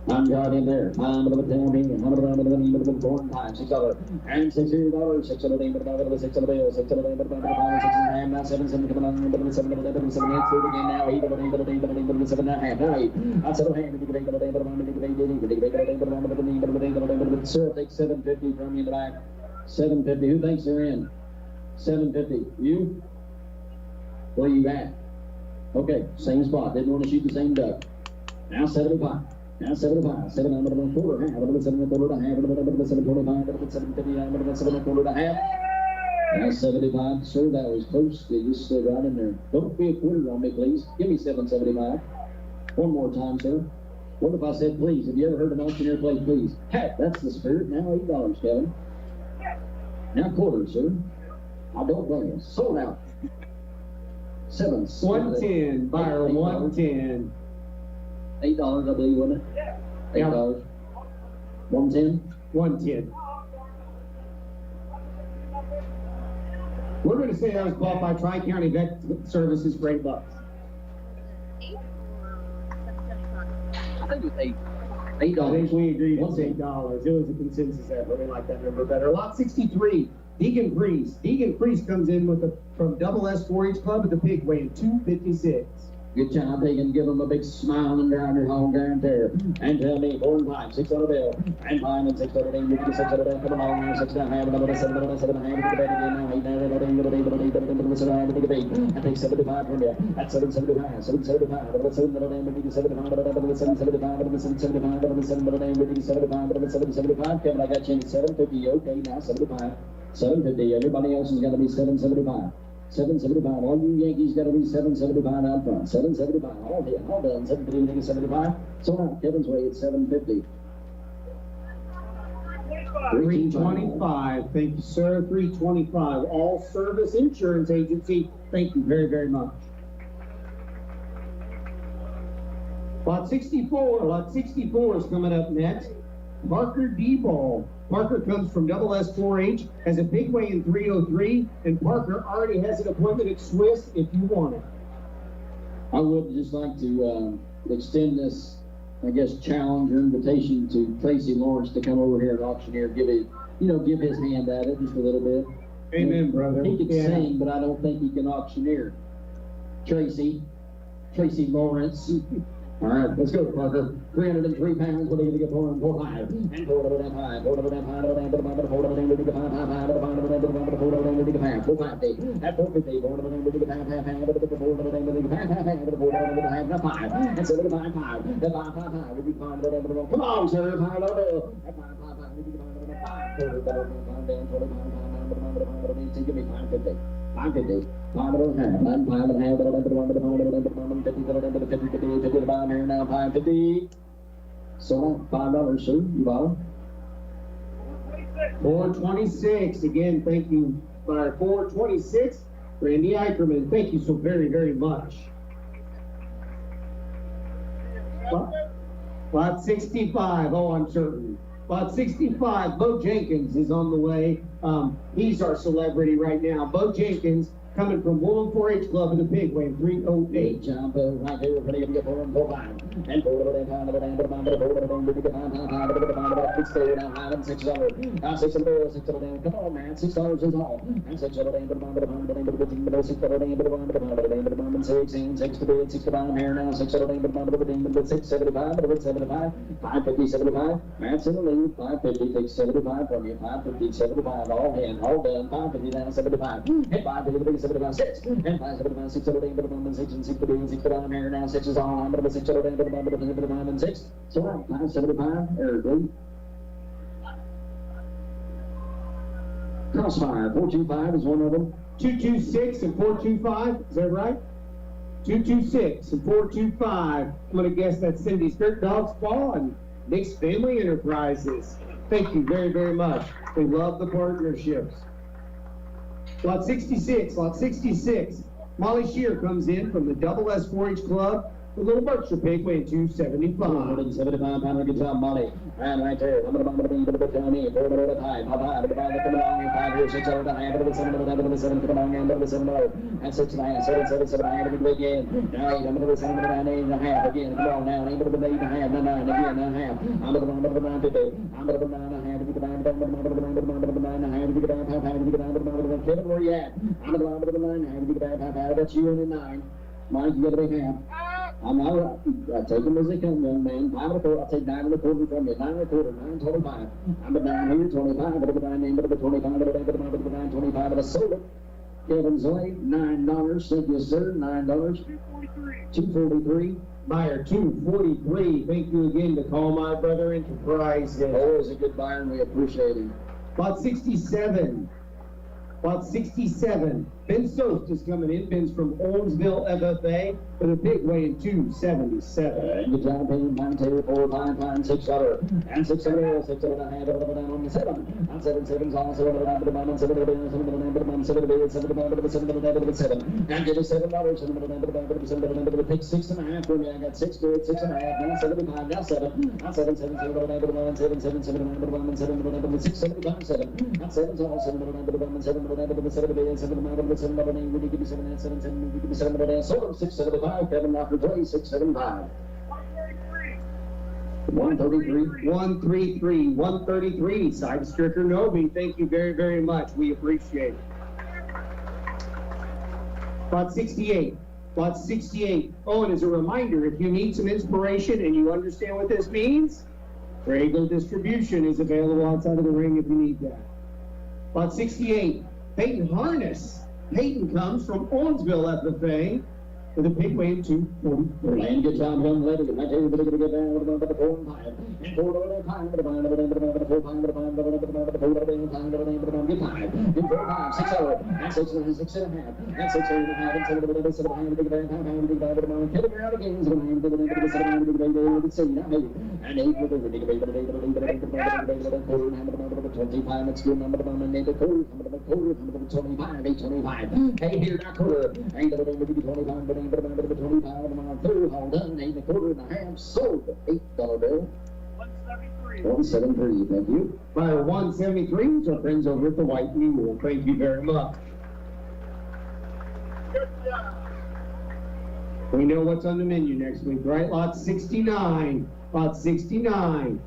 I'm got in there. I'm going to tell me, I'm going to born time. $6 and $6 $6 $6 $6 $6 $6 $6 $6 now 7 7 coming on 7 7 7 7 8 again now 8 7 and a half now 8 I said hand sir take 750 from you in the back 750 who thinks they're in 750 you where you at okay same spot didn't want to shoot the same duck now 75 now 75, 7 and a quarter, half, 7 and a quarter, half, 725, 750, 7 and a quarter, half. Now 75, sir, that was close. You just stood right in there. Don't be a quitter on me, please. Give me 775. One more time, sir. What if I said please? Have you ever heard an auctioneer play please? Heck, that's the spirit. Now $8, Kevin. Now quarter, sir. I don't blame you. Sold out. 7. 110, buyer 110. $8, I believe, wasn't it? $8. 110? 110. We're going to say that was qualified Tri-County Vet Services for $8. I think it was 8. $8. I think we agreed it's $8. It was a consensus effort. We like that number better. Lot 63, Deegan Priest. Deegan Priest comes in with from Double S 4-H Club with a pig weighing 256. Good job, Deegan. Give them a big smile and down your home guarantee. And tell me, 4 and 5, 6 on a bill. And 5 and 6 on a day. You can 6 on a day. Come along, 6 and a half, another 7 and a 7 and a half. You can bet again now. 8 and a day, 7 and a half. You can bet. I take 75 from you. That's 775. 775. 7 and a day, we need 75. 775. 775. 7 and a day, we need 75. 775. Kevin, I got you in 750. Okay, now 75. 750. Everybody else has got to be 775. 775. All you Yankees got to be 775 out front. 775. All done. 750. 75. So now Kevin's way at 750. 325. Thank you, sir. 325. All Service Insurance Agency. Thank you very, very much. Lot 64. Lot 64 is coming up next. Parker D-Ball. Parker comes from Double S 4-H, has a big weigh in 303, and Parker already has an appointment at Swiss if you want it. I would just like to extend this, I guess, challenge or invitation to Tracy Lawrence to come over here and auctioneer, give his hand at it just a little bit. Amen, brother. He can sing, but I don't think he can auctioneer. Tracy Lawrence. All right, let's go, Parker. 303 pounds. What do you get for him? 4-5. And 4-5. 4-5. 4-5. At 450. 4-5. And 75. At 5-5. Would you find it? Come on, sir. At 5-5. Would you find it? 5. Give me 550. 550. 50 here now, 550. So $5, sir. You bought 426. Again, thank you, buyer 426. Randy Eicherman, thank you so very, very much. Lot 65. Oh, I'm certain. Lot 65. Bo Jenkins is on the way. He's our celebrity right now. Bo Jenkins coming from Woolham 4-H Club in the pig, weighing 308. Jump right there, pretty good for him, 4-5. And 4-5, and 6 down, 5 and 6 dollars. Now 6 and 4, 6 down. Come on, man, $6 is all. And 6 down, 6 to bid, 6 to bottom here now, 6 down, 675, 75, 550, 75. Matt's in the lead, 550, takes 75 from you, 550, 75, all in, all done, 550 down, 75. And 550, 75, 6. And 575, 6 down, 6 and 6 to bid, 6 to bottom here now, 6 is all. I'm going to 6 down, 5 and 6. So 575, there we go. Crossfire, 425 is one of them. 226 and 425, is that right? 226 and 425. I'm going to guess that's Cindy's Dirt Dogs Paw and Nick's Family Enterprises. Thank you very, very much. We love the partnerships. Lot 66, lot 66. Molly Shear comes in from the Double S 4-H Club. The Little Berkshire pig weighing 275. 275 pound, good job, Molly. And right there, I'm going to be able to tell me, 4 at a time. How high, come along, 5 here, 6 over the high, 7, come along, and 7 more. And 6 and a half, 7, 7, 7, I have to go again. Now 8, I'm going to 7, 8 and a half again. Come on now, 8 and a half, 9 again, 9 and a half. I'm going to 9 to do. I'm going to 9 and a half to get down, 9 and a half to get down, 5 to get down, Kevin, where you at? I'm going to 9 and a half to get down, 5, that's you in the 9. Mike, you got a big half. I'm all right. I take them as they come, young man. 5 and a quarter. I'll take 9 and a quarter from you. 9 and a quarter. 9.25. I'm a down here. 25. But a 9 name. But a 25. But a 9.25. But a soda. Kevin's Lane. $9. Thank you, sir. $9. 243. Buyer 243. Thank you again to Call My Brother Enterprises. Always a good buyer, and we appreciate him. Lot 67. Lot 67. Ben Sost is coming in. Ben's from Owensville, FFA, with a pig weighing 277. Good job, Ben. 9, 2, 4, 5, 5, $6. And 6 and a half, 6 and a half, on 7. And 7, 7's all 7, 7, 7, 7, 7, 7, 7. And give us $7, 7, take 6 and a half from me. I got 6 good, 6 and a half, now 75, now 7. Now 7, 7, 7, 7, 7, 7, 7, 6, 75, 7. Now 7's all 7, 7, we give you 7, 7, 7, we give you 7, 675, Kevin Knocker Play, 675. 133. 133. 133. Side Stricker Nobi, thank you very, very much. We appreciate it. Lot 68. Lot 68. Oh, and as a reminder, if you need some inspiration and you understand what this means, Regular distribution is available outside of the ring if you need that. Lot 68. Peyton Harness. Peyton comes from Owensville, FFA, with a pig weight of 243. And good job, young lady. Right here, we're going to get down with the 4 and 5. And 4 over 5, 4 5, 4 5, 4 5, 6 over, and 6 and 6 and a half, and 6 and a half, and 7 over 7 and a half, and 7 out again, and 8 with the 25, it's good number, and 8 quarter, 25, 825. Hey, here, not quarter, ain't the 25, but 25 all done, 8 and a quarter and a half, sold, $8 bill. 173, thank you. By 173, it's our friends over at the White Mule. Thank you very much. Good job. We know what's on the menu next week, right? Lot 69. Lot 69.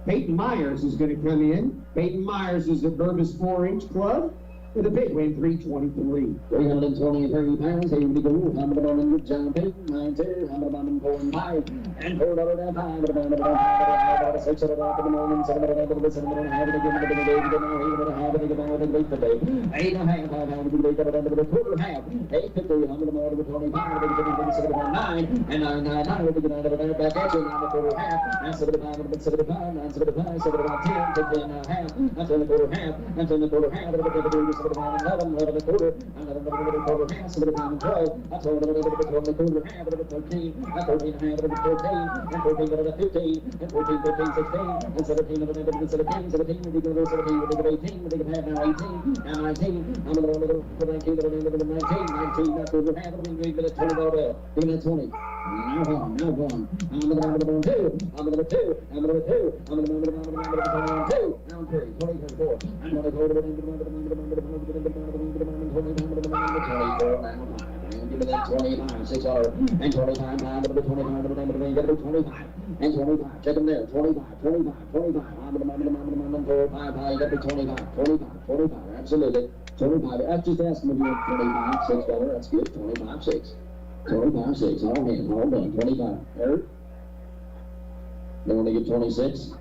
Peyton Myers is going to come in. Peyton Myers is at Burbus 4-Inch Club with a big win, 323. 323 pounds, here we go. Hammer on with John Peyton, 9-2, hammer on 4 and 5, and $4 down 5, 6 of the morning, 7 of the 7 and a half, and again, 8 and a half, and again, 8 today. 8 and a half, 5 pounds, we got it under the quarter half, 850, hammer on with 25, 7 and 9, and 9, 9, 9, we get out of there, back at you, 9 and a quarter half, and 75, 75, 9, 75, 7 about 10, 15 and a half, and 10 and a quarter half, and 10 and a quarter half, 11 and a quarter, and 11 and a quarter half, 7 and 12, I told 11 and a quarter half, 13, and 13 and a half, 14, and 14 and a 15, and 14, 15, 16, and 17 and a 17, 17, we go to 17, we go to 18, we go to half now 18, and 19, I'm going to go to 19, 19, not quarter half, we go to $20 bill, give me that 20. Now one, I'm going to 2, I'm going to 2, I'm going to 2, I'm going to 2, I'm going to 2, now down 3, 24, and 24 to the 24 now 5. And give me that 25, 6 hour, and 25 down to the 25 to the 25, and 25. Check them there, 25, 25, 25. I'm the 4, 5, 5, you got to be 25, 25, 25, absolutely. 25, that's just asking if you want 25, $6, that's good, 25, 6. 25, 6, all hands, all done, 25. Eric? They want to get 26?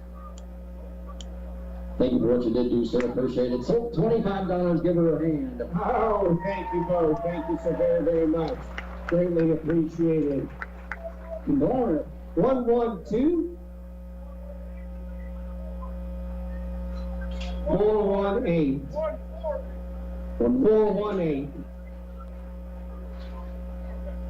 Thank you for what you did do, sir, appreciate it. So, $25, give her a hand. Oh, thank you both. Thank you so very, very much. Greatly appreciated. More. 112. 418. 418.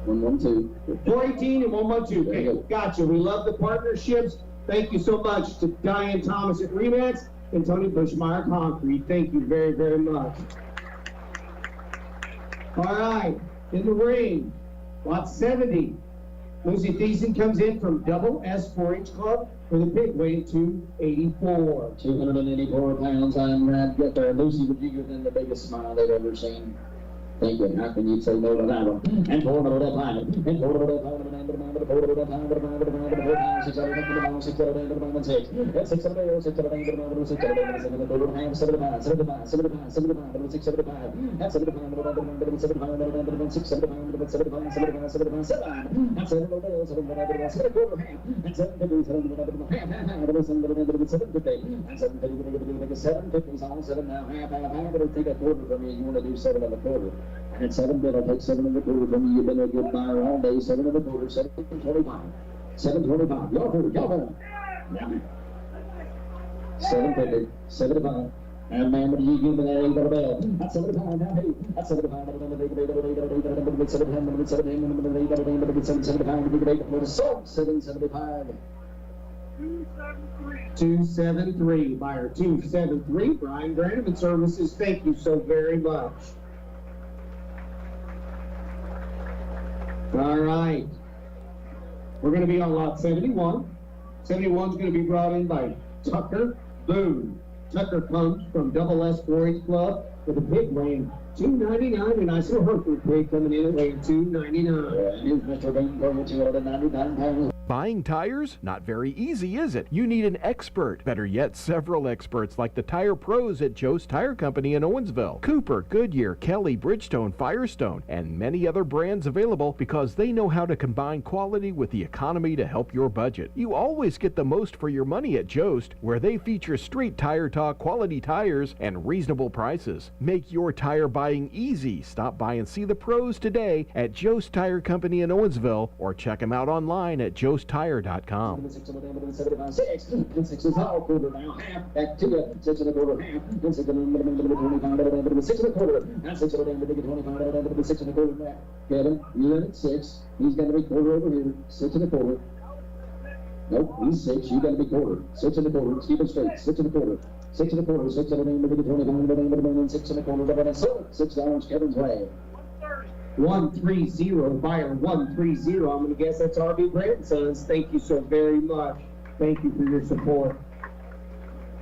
112. 418 and 112. Okay, gotcha. We love the partnerships. Thank you so much to Diane Thomas at Remats and Tony Bushmeyer Concrete. Thank you very, very much. All right, in the ring, lot 70. Lucy Thiessen comes in from Double S 4-H Club with a big weight of 284. 284 pounds. I'm glad to get there. Lucy would give them the biggest smile they've ever seen. Thank you. How can you say no to that one? And 4 to that time. And 4 to that time. And 4 to that time. 6 out of 6 6 out of 6. 6 out of 6 out of 6 out of 75, 75, 75, 75, 6 75. That's 75, 75, 75, 6 75, 75, 75, 75, 7. That's 7 to 7 quarter half. And 750, 750, 750. And 750, 750, all 7 now, half. It'll take a quarter from you. You want to do 7 and a quarter. And at 7 bid, I'll take 7 and a quarter from you. You've been a good buyer all day. 7 and a quarter, 725. 725. Y'all heard, y'all heard. 750, 75. And man, when you give me that $8 bill, that's 75 now, hey. That's 75. That's 775. 273, buyer 273. Brian Grandeman Services, thank you so very much. All right. We're going to be on lot 71. 71 is going to be brought in by Tucker Boone. Tucker comes from Double S 4-H Club with a pig weighing 299, and I saw Hereford pig coming in at weighing 299. And here's Mr. Boone going 299 pounds. Buying tires? Not very easy, is it? You need an expert. Better yet, several experts like the tire pros at Joe's Tire Company in Owensville. Cooper, Goodyear, Kelly, Bridgestone, Firestone, and many other brands available because they know how to combine quality with the economy to help your budget. You always get the most for your money at Joe's, where they feature straight tire talk, quality tires, and reasonable prices. Make your tire buying easy. Stop by and see the pros today at Joe's Tire Company in Owensville, or check them out online at joestire.com. 6 is all quarter now, half back to it, 6 and a quarter, half, and 6 and a quarter, 6 and a quarter, and 6 and a quarter, 6 and a quarter back. Kevin, you in at 6, he's got to be quarter over here, 6 and a quarter. Nope, he's 6, you got to be quarter, 6 and a quarter, keep it straight, 6 and a quarter. 6 and a quarter, 6 and a quarter, 6 and a quarter, $6 Kevin's way. 130, buyer 130. I'm going to guess that's RB Grandsons. Thank you so very much. Thank you for your support.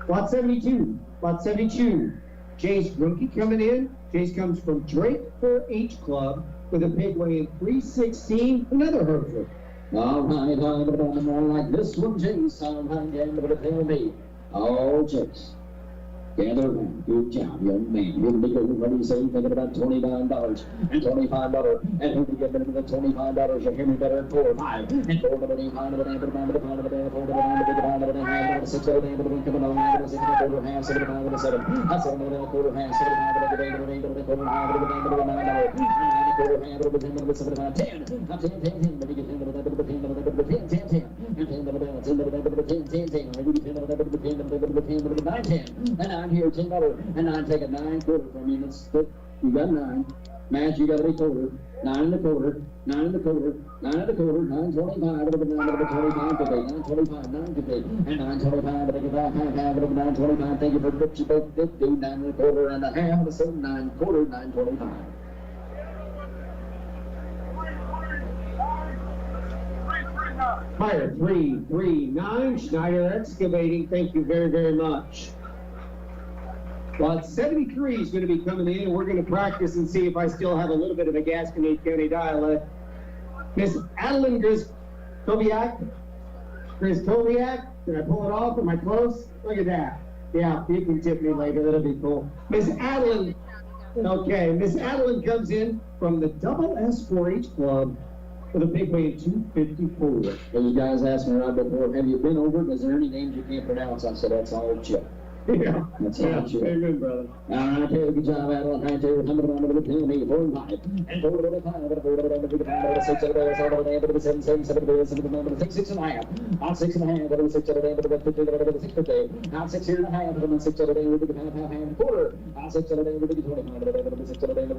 Lot 72. Lot 72. Jace Grunke coming in. Jace comes from Drake 4-H Club with a pig weighing 316. Another Hereford. All right, more like this one, Jace. All right, gather tell me. Oh, Jace. Gather around. Good job, young man. You're going to be good. What do you say? You're thinking about $29 and $25. And who can get better than $25? You'll hear me better at 4 or 5. And 4 to the 5 to the 5 to the 5 to the 5 to the 5 to the 5 to the 5 to the 5 to the 6 to the 5 to the 5 coming on. 6 and a quarter, half, 7 to 5 to the 7. That's 7 and a quarter, half, 7 to 5 to the 8 to the 8 to the quarter, half to the 9 to the 9 to the quarter, half to the 10 to the 7 to 5, 10. 10, 10. Let me get 10 to the 10 to the 10 to the 10, 10, 10. And 10 to the 10 to the 10, 10, 10. Let me get 10 to the 10 to the 10 to the 10 to the 9, 10. And I'm here, $10. And I'm taking 9 quarter from you. Let's split. You got 9. Match, you got to be quarter. 9 and a quarter. 9 and a quarter. 9 and a quarter. 9.25. Over the 9 over the 25 today. 9.25. 9 today. And 9.25. But I get that half over 9.25. Thank you for what you both did do. 9 and a quarter and a half. So 9 quarter. 9.25. Fire 339. Schneider Excavating. Thank you very, very much. Lot 73 is going to be coming in, and we're going to practice and see if I still have a little bit of a Gasconade County dialect. Miss Adeline Griskoviak. Did I pull it off? Am I close? Look at that. Yeah, you can tip me later. That'll be cool. Miss Adeline. Okay, Miss Adeline comes in from the Double S 4-H Club with a big weight of 254. Those guys asked me right before, have you been over it? Is there any names you can't pronounce? I said, that's all Chip. Yeah, that's all Chip. Amen, brother. All right, good job, Adeline. Right there, coming on over the 10, 8, 4, and 5. And 4, 5, 6, 7, 8, 7, 7, 7, 7, 6 and a half. On 6 and a half, 6, 7, 8, 6, 50. On 6 here and a half, 6, 7, 8, half, and quarter. On 6, 7, 8, 25, 6, 7, 8,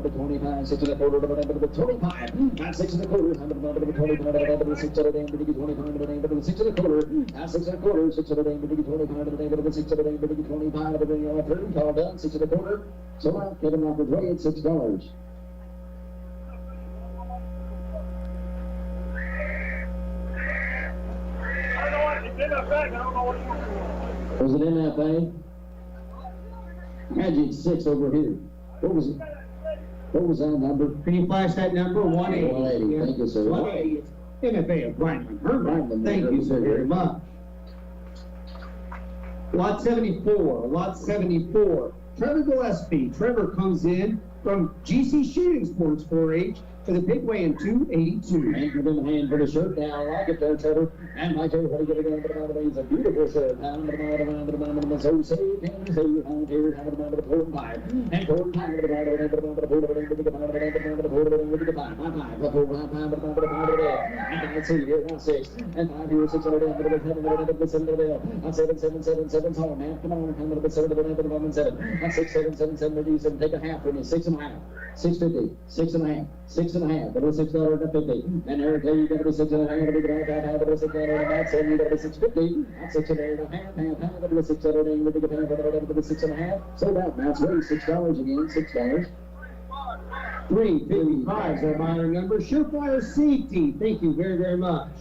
25, 6 and a quarter, 25. On 6 and a quarter, 25, 6, 7, 8, 25, 6 and a quarter. On 6 and a quarter, 6, 7, 8, 25, 6, 7, 8, 25, third call done, 6 and a quarter. So now, Kevin Rockford Way at $6. Was it MFA? Magic 6 over here. What was it? What was that number? Can you flash that number? 180. 180. Yeah. Thank you, sir. 180. MFA of Brightman. Brightman. Thank you so very much. Lot 74. Lot 74. Trevor Gillespie. Trevor comes in from GC Shooting Sports 4-H for the big weigh in 282. And give him a hand for the shirt. Now, I like it there, Trevor. And my Trevor, what are you going to get? It's a beautiful shirt. So say, can you say, I'm here, I'm going to pull 5. And pull 5. And let's see, here, 6. And 5 here, 6 over there. On 7, 7, 7, 7, home, man. Come on, come on, 7, 7, 7. On 6, 7, 7, 7, 7, take a half from me. 6 and a half. 650. 6 and a half. 6 and a half. That was $6.50. And Eric, you got to be 6 and a half. You got to be 6 and a half. You got to be 650. That's 6 and a half. Half. That was 6 and a half. You got to be 6 and a half. Sold out. That's right. $6 again. $6. 355 is our minor number. Surefire Safety. Thank you very, very much.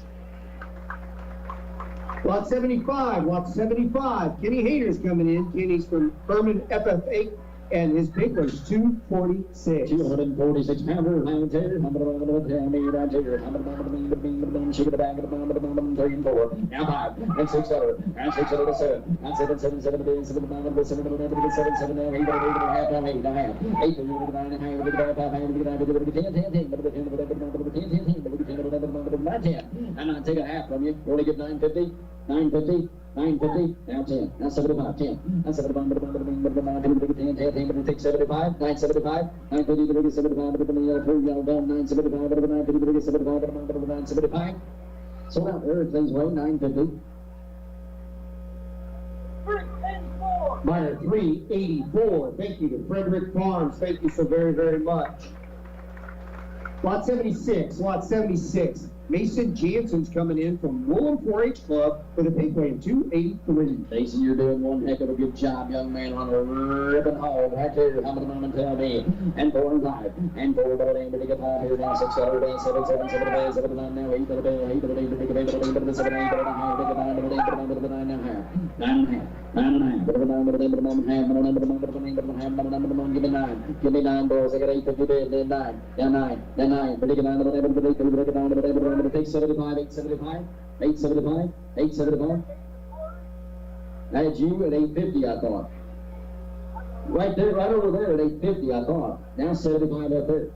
Lot 75. Lot 75. Kenny Hayter's coming in. Kenny's from Furman FFA. And his big was 246. 246 pounder, round here, 3 and 4. Now 5, and 6 over, and 6 over to 7, and 7, 7, 7, 7, 7, 7, 7, 7, 7, 8, 8, 8, 8, 8, 8, 8, 8, and I take a half from you. You only get 950, 950. 950, now 10, now 75, 10, now 75, 10, take 75, 975, 950, 75, 975, 975, so now everything's way, 950. Minor 384, thank you to Frederick Farms, thank you so very, very much. Lot 76, lot 76. Mason Jansen's coming in from Woolham 4-H Club with a big weight of 283. Mason, you're doing one heck of a good job, young man, on a ribbon hog right there. How many moment tell me? And 4 and 5. And 4, but it ain't but get 5 here now. 6 7 7 7 7 7 9 now. 8 but 8 but 8 but 8 but 7 8 but 9 but 9 but 8 but 9 now half. 9 and a half. 9 and a half. But 9 but 8 but 9 and a half. 9 but 9 but 9 but 9 but 9 but 9. Give me 9. Give me 9 boys. I got 850 then 9. Then 9. Then 9. But 9 but 8 but 8 but 9 but 8 but take 75. 875, 875, 875. That's you at 850, I thought. Right there, right over there at 850, I thought. Now 75 up there.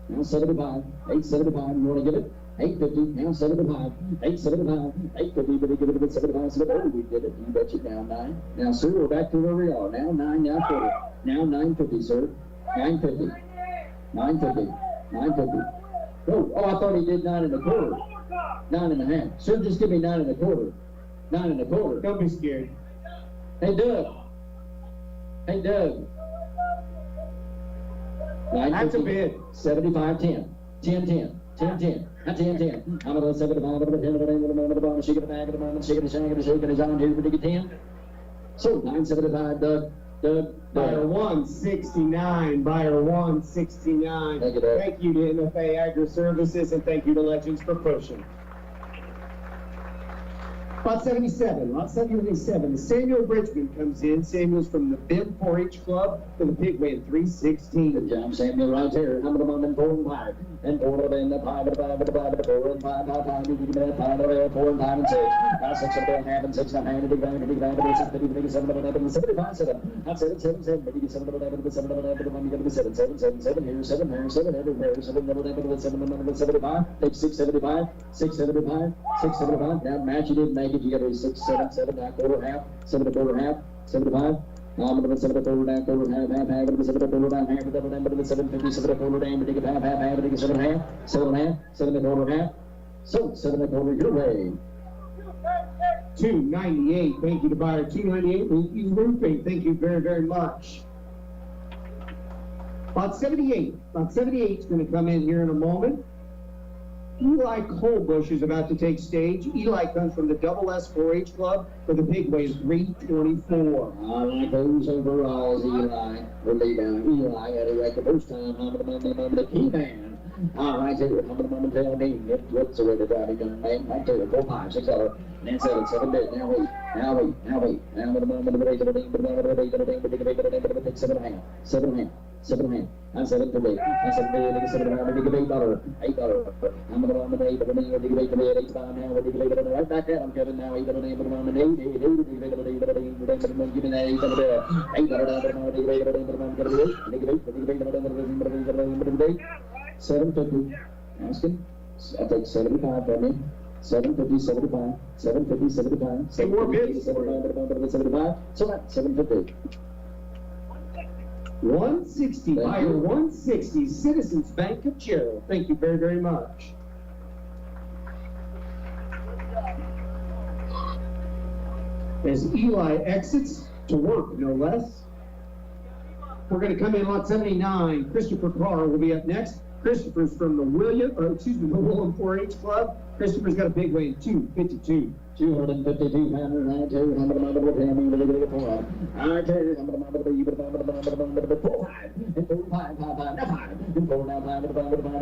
Now 75, 875. You want to give it? 850, now 75, 875, 850, but he give it a 75, 75. We did it. You bet you now 9. Now, sir, we're back to where we are. Now 9, now 40. Now 950, sir. 950, 950, 950. Oh, I thought he did 9 and a quarter. 9 and a half. Sir, just give me 9 and a quarter. 9 and a quarter. Don't be scared. Hey, Doug. Hey, Doug. That's a bid. 75, 10. 10, 10. 10, 10. 10, 10. I'm going to 75, 10, 10, shake it back at the moment, shake it, shake it, shake it, on here, but you 10. So, 975, Doug. Buyer 169, buyer 169. Thank you, Doug. Thank you to MFA Agri Services and thank you to Legends for pushing. Lot 77, lot 77. Samuel Bridgman comes in. Samuel's from the BIM 4-H Club with a pig weighing 316. Good job, Samuel, right there. How many and 4 and 5. And 4 and 5 and 5 and 5 and 4 and 5, 5, 5, 4 and 5 and 6. 6 and 4 half and 6 and a half and 6 and 7 and 11 75 7. That's 7 7 7. 7 and 11 7 and 11 1 you 7 7 7 7 here 7 here 7 everywhere 7 and 11 7 and 11 75. Take 675 675 675. Now match you didn't make it. You got a 6 7 7 now quarter half 7 and 4 half 75. I'm going to 7 and 4 down quarter half 7 and 4 down half 750 7 and 4 down take it half take it 7 and a half 7 and a half 7 and a quarter half. So 7 and a quarter your way. 298. Thank you to buyer 298. Lucky's Roofing. Thank you very, very much. Lot 78. Lot 78 is going to come in here in a moment. Eli Colbush is about to take stage. Eli comes from the Double S 4-H Club with a pig weighs 324. I like those overalls, Eli. Eli had it right the first time. The key man. All right, here, how many moment tell me what's the way to drive it young man? Right there, 4 5 6 $6. Then 7 7 bit. Now wait. Now the moment of the day, 7 and a half. 7 and a half. 7 and a half. And 7 for me. And 7 for me. 7 and a half. $8. $8. I'm going to run the day, but I'm going to give it to me at 8 time now. We're going to give it right back there. I'm getting now 8 on the day, but I'm on the day. 8 give me that 8 on the day. 8 on the day. 750. Asking. I take 75 from me. 750, 75. 750, 75. 750, 75. So that's 750. 160. Buyer 160. Citizens Bank of Gerald. Thank you very, very much. As Eli exits to work, no less. We're going to come in lot 79. Christopher Carr will be up next. Christopher's from the Willem 4-H Club. Christopher's got a big weight of 252. 252 pounders, I too, I'm going to pay me with a little for I too, I'm going to be 4 5 and 4 5 5 5 now 5 and 4 now 5 and 5 and 5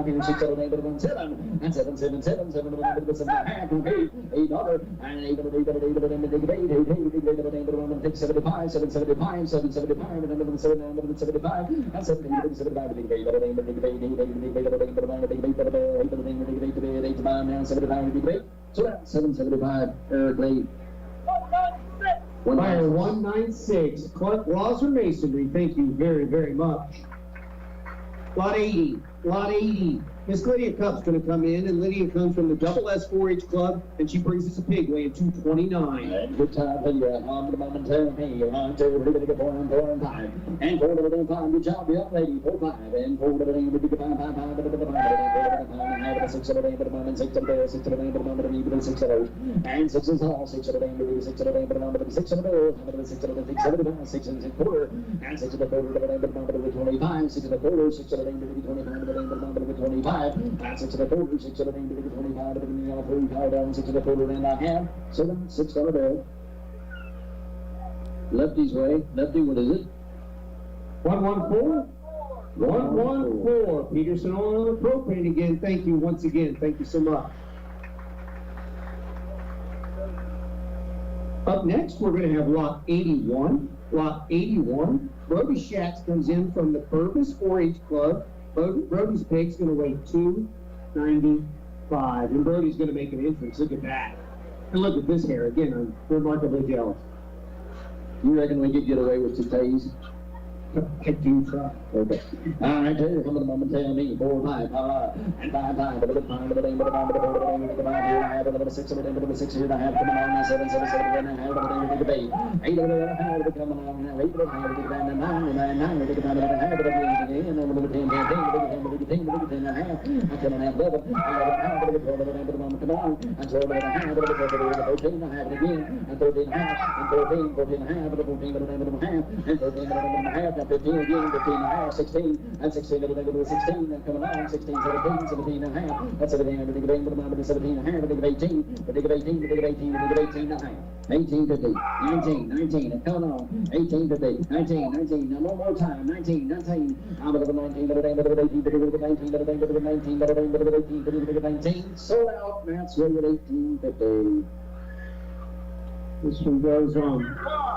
and 6 7 8 and 7 and 7 7 7 7 and 7 and a half and 8 $8 and 8 and 8 and 8 and 8 and 6 75 7 75 7 75 and 7 75 and 7 75 so that's 775, Eric Lee. Buyer 196, Clark Laws or Masonry, thank you very, very much. Lot 80, lot 80. Miss Lydia Cupp's going to come in, and Lydia comes from the Double S 4-H Club, and she brings us a pig weighing 229. And good time for you. On the moment, tell me. 1, 2, 3, 4, and 4, and 5. And 4, 5. Good job, young lady. 4, 5. And 4, 5, 5, 5, 5, 6 7 8 but moment 6 7 8 6 7 8 but moment even 6 7 and 6 is all 6 7 8 6 7 8 but moment 6 7 8 6 7 8 6 and 6 quarter and 6 and a quarter but moment 25 6 and a quarter 6 7 8 25 but moment 25 and 6 and a quarter 6 7 8 25 but you know 45 down 6 and a quarter and a half so that's $6 bill. Lefty's way. Lefty, what is it? 114. 114. Peterson Oil and Propane again. Thank you once again. Thank you so much. Up next, we're going to have lot 81. Lot 81. Brody Schatz comes in from the Purvis 4-H Club. Brody's pig's going to weigh 295. And Brody's going to make an entrance. Look at that. And look at this hair. Again, I'm remarkably jealous. You reckon we could get away with 2 days? I do try. Okay. All right, here, come on the moment, tell me. 4, 5, and 5, 5, but the 5, but the 5, but the 5, here, I have another 6, but the 6 here, I have coming on, 7, 7, 7, and I have the debate. 8 of the have to come on now, 8 of the have to come on, 9, 9, 9, to come on, I have to be again, and over the 10, 10, 10, I have, I come on, 11, I have to go to the moment, come on, and 12, I have to go to the 14, I have it again, and 13, and a half, and 14, 14, I have, and 14, but a half, and 13, and a half, 15 again, 15 and a half, 16, and 16, and 16, and coming on, 16, 17, 17 and a half, that's 17, and 17 and a half, and 18, and 18, and 18 and a half, 18, 50, 19, 19, and coming on, 18, 50, 19, 19, now one more time, 19, 19, I'm at the 19, 18, 19, 19, 19, 19, sold out, Matt's way at 18.50. This one goes on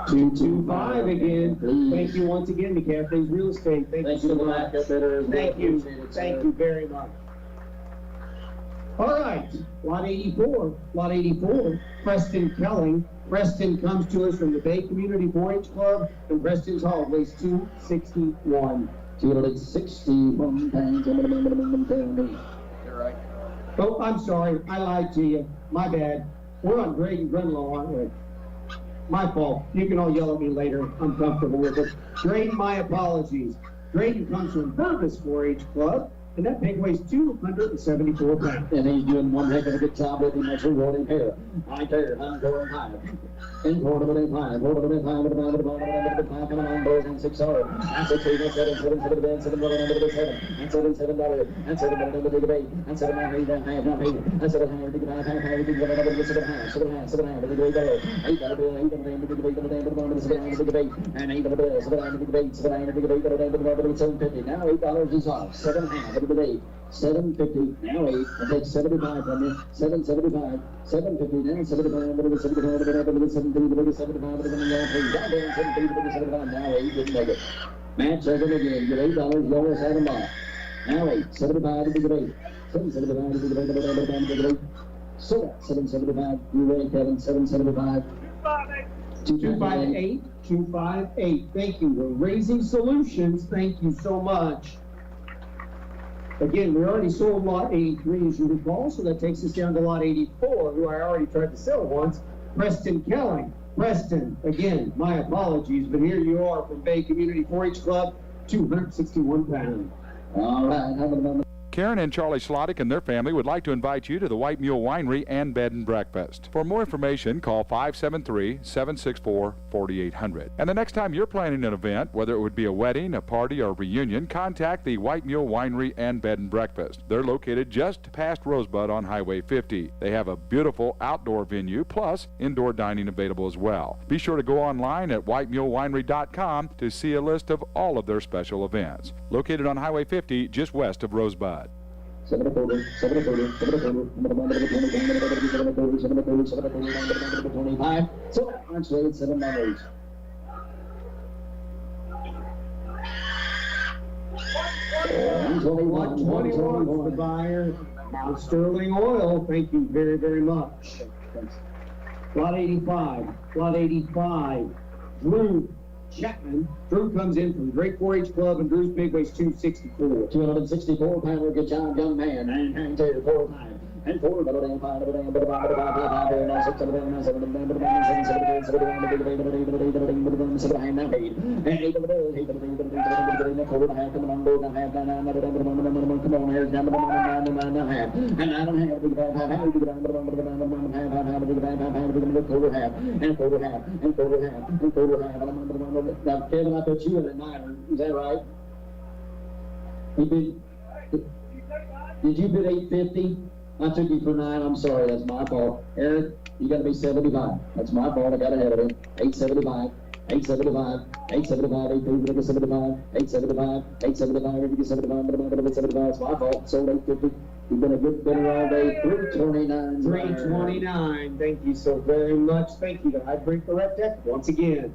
225 again. Thank you once again to Cafe's Real Estate. Thank you so much. Thank you. Thank you very much. All right, lot 84. Lot 84, Preston Kelling. Preston comes to us from the Bay Community 4-H Club, and Preston's hog weighs 261. 261 pounds. You're right. Oh, I'm sorry. I lied to you. My bad. We're on Grade and Grunlow, aren't we? My fault. You can all yell at me later. I'm comfortable with it. Drayton, my apologies. Drayton comes from Purvis 4-H Club, and that pig weighs 274 pounds. And he's doing one heck of a good job with him. That's rewarding here. I care. I'm going high. In quarter of an high. Quarter of an high. Coming on, boys, and 6 hours. And 6 8 7 7 7 7 7 7 and 7 7 dollars and 7 7 the debate and 7 9 8 9 5 and 7 high the high 7 high the debate 8 the debate and 8 the bill 7 the debate 7 the debate 750 now $8 is off 7 half of the debate 750 now 8 and take 75 from you 775 750 now 75 now 8 didn't make it. Match second again. Get $8 lower 7 off. Now 8 75 to the debate. 775 to the debate. So that's 775. You ready, Kevin? 775. 258. 258. Thank you. We're Raising Solutions. Thank you so much. Again, we already sold lot 83, as you recall, so that takes us down to lot 84, who I already tried to sell once. Preston Kelling. Preston, again, my apologies, but here you are from Bay Community 4-H Club, 261 pounds. All right, have a moment. Karen and Charlie Slottick and their family would like to invite you to the White Mule Winery and Bed and Breakfast. For more information, call 573-764-4800. And the next time you're planning an event, whether it would be a wedding, a party, or a reunion, contact the White Mule Winery and Bed and Breakfast. They're located just past Rosebud on Highway 50. They have a beautiful outdoor venue, plus indoor dining available as well. Be sure to go online at whitemulewinery.com to see a list of all of their special events. Located on Highway 50, just west of Rosebud. 7 25. So that much weight, $7. 121 for the buyer. Mount Sterling Oil. Thank you very, very much. Lot 85. Lot 85. Drew Chapman. Drew comes in from Drake 4-H Club, and Drew's big weighs 264. 264 pounder. Good job, young man. And 4 times. And 4 5 6 Now, Kevin, I put you in at 9. Is that right? Did you bid 850? I took you for 9. I'm sorry. That's my fault. Eric, you got to be 75. That's my fault. I got ahead of him. 875. 875. 875. 875. 875. 875. It's my fault. Sold 850. You've been a good bidder all day. 329. 329. Thank you so very much. Thank you to Hybrid Correct Tech once again.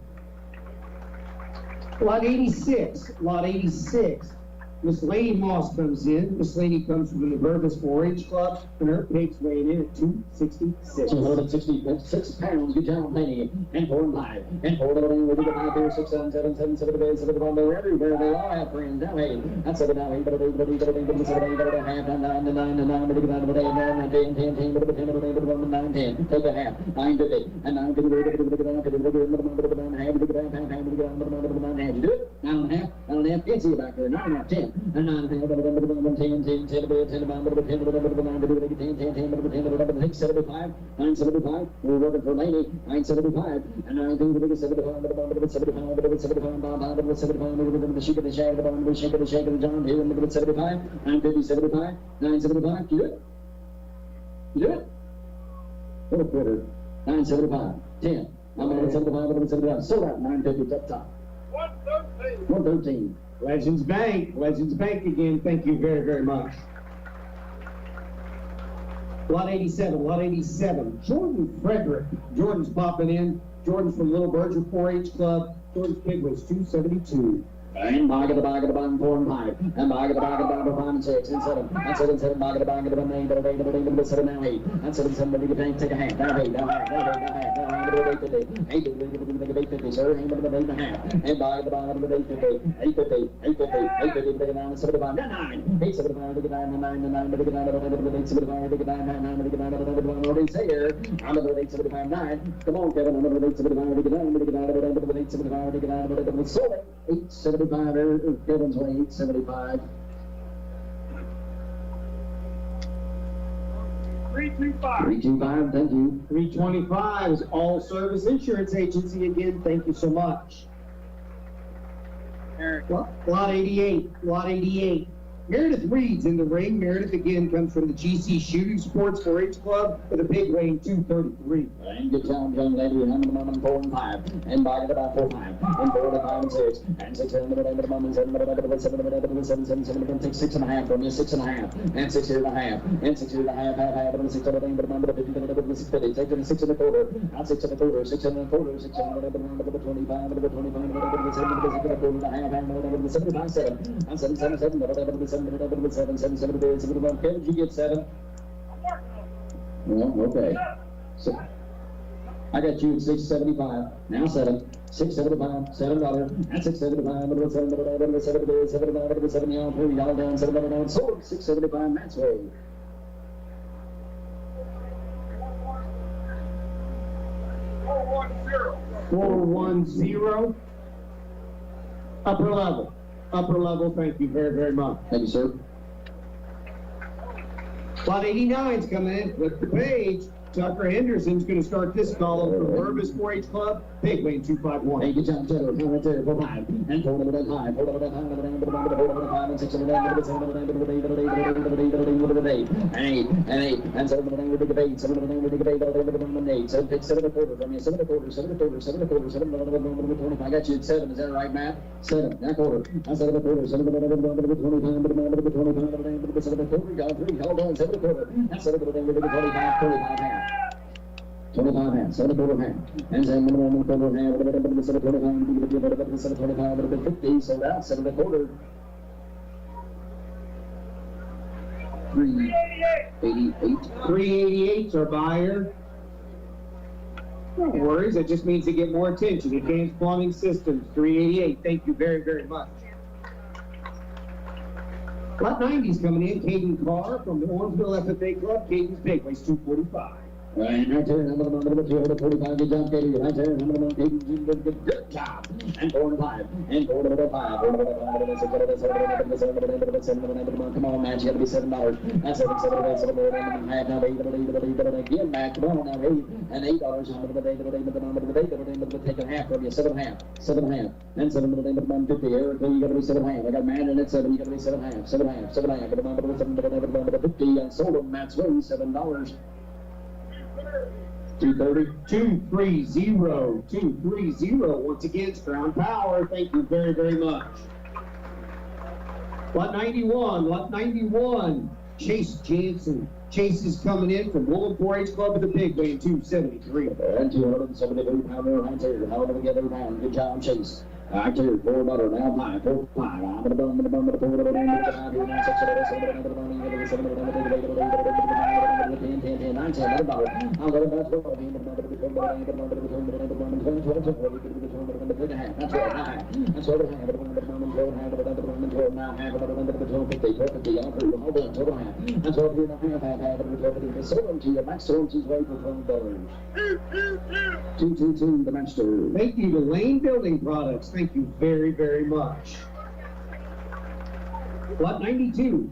Lot 86. Lot 86. Miss Lady Moss comes in. Miss Lady comes from the Purvis 4-H Club, and her pig's weighing in at 266. 266 pounds. Good job, lady. And 4 and 5. And 4 to the lane. We'll do the 5 here. 6, 7, 7, 7, 7 to bed, 7 to the they're everywhere. They all have friends. Now, hey. That's 7 now. 8 to the 8 to the 8 to the 8 to the 7 to the half. 9 to 9 to 9 to the 9 to the 9 to 10 10 10 to the 10 to the 10 to the 9 10. Take a half. 9 to 8. And 9 to the 8 to the 9 to the 9 to the 9 to the 9 half to the 9 half to the 9 to the 9 half. You do it? 9 and a half. 9 and a half. Can't see you back there. 9 and a half. 10. And 9 and a half. 10 10 10 10 10 10 10 10 75 975. We're working for lady 975 and 975 75 the shake of the shake of the shake of the shake of the John here in the 75 950 75 975. You do it? You do it? What a quitter. 975 10. I'm at 75 so that 950 up top. 113. Legends Bank again. Thank you very, very much. Lot 87. Jordan Frederick. Jordan's popping in. Jordan's from Little Berger 4-H Club. Jordan's big was 272. And bag of the 4 and 5. And bag of the 5 and 6 and 7. And 7, bag of the 8, but the 7 now 8. And 7, but you can take a half. Now 8, now half. 850, sir. 8 and a half. And bag of the 850. 850, down 75. 9. 875, 9, 9, 875, 9, 9, say here. I'm at 875, 9. Come on, Kevin. I'm at 875, 9, sold it. 875, Kevin's way, 875. 325, thank you. 325 is All Service Insurance Agency again. Thank you so much. Lot 88. Meredith Reed's in the ring. Meredith again comes from the GC Shooting Sports 4-H Club with a big weighing 233. And good time, young lady. And the moment 4 and 5. And by it about 4 5. And 4 and 5 and 6. And 6 and the moment 7 6 and a half from you 6 and a half. And 6 and a half. And 6 and a half, half, and 6 and a half, but remember 50, 50. Take it 6 and a quarter. Not 6 and a quarter, 6 and a quarter, 6 and a 25, 75, 7. And 7, Kevin, did you get 7? Well, okay. So, I got you at 675. Now 7. 675. $7. That's 675. 7 y'all through. Y'all down. 7 sold. 675. That's way. 410. Upper level, thank you very, very much. Thank you, sir. Lot 89's coming in with the page. Tucker Henderson's going to start this column for Burbus 4-H Club. Big weight 251. Thank you, John Taylor. 4 5. And 4 5. 4 5. And 6 and 8. And 8. And 7 with the debate. 7 with the debate. 8. 7 pick 7 a quarter from you. 7 a quarter. 7 a quarter. 7 a quarter. 7 25. I got you at 7. Is that right, Matt? 7. That quarter. That's 7 a quarter. 7 a quarter. 25. 7 a quarter. Got 3. Hold on. 7 a quarter. That's 7 a quarter. 25. 25 half. 25 half, 7 a quarter half, and 7 a quarter half, 7 a quarter half, 7 a 25, 50, sold out, 7 a quarter. 388. 388's our buyer. No worries, that just means to get more attention. Advanced Plumbing Systems, 388. Thank you very, very much. Lot 90's coming in. Caden Carr from the Orangeville FFA Club. Caden's big weighs 245. Right there, number 245, good job, Katie. Right there, number 1, good job. And 4 and 5, and 4 and 5. Come on, Matt, you got to be $7. That's 7 and a half. Now 8 again, Matt. Come on, now 8 and $8. Take a half from you, 7 and a half, 7 and a half, and 7 and 50. Eric, you got to be 7 and a half. I got Matt in at 7. You got to be 7 and a half, 7 and a half, 7 and a half. 50 and sold him. Matt's way $7. 230. 230. Once again, Crown Power. Thank you very, very much. Lot 91. Chase Jansen. Chase is coming in from Woolham 4-H Club with a big weighing 273. And 273 pounder right there. How to get it down. Good job, Chase. I clear 4 butter, now 5, 4 5. I'm going to bum, 4 10, 9, 10, $11. I'll go about 12. That's right, 9. That's what it had. 12, 9, half, 50, 50, all through, hold on, total half. That's what we're going to have. Sold to you, Max sold his way for $12. 222, the master. Thank you to Lane Building Products. Thank you very, very much. Lot 92.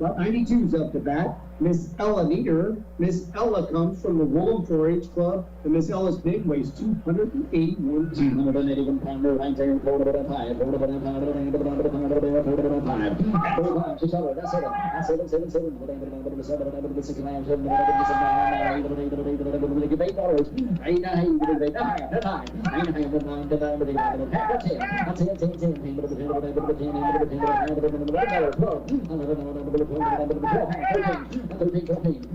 Lot 92's up to bat. Miss Ella Nieder. Miss Ella comes from the Woolham 4-H Club, and Miss Ella's big weighs 281 pounds. 281 pounder, right there, 4 5, 4 5, 5, 4 5, 600, that's 7, that's 7, 7, 7, 6 and a half, 7, give $8, 8 and a half, that's high, 8 and a half, 9, that's 10, that's 10, 10, 10, 10, 13, 14,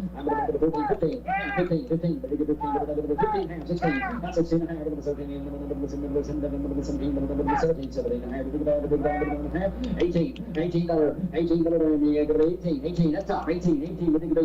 That's top, 18, with the 18 and a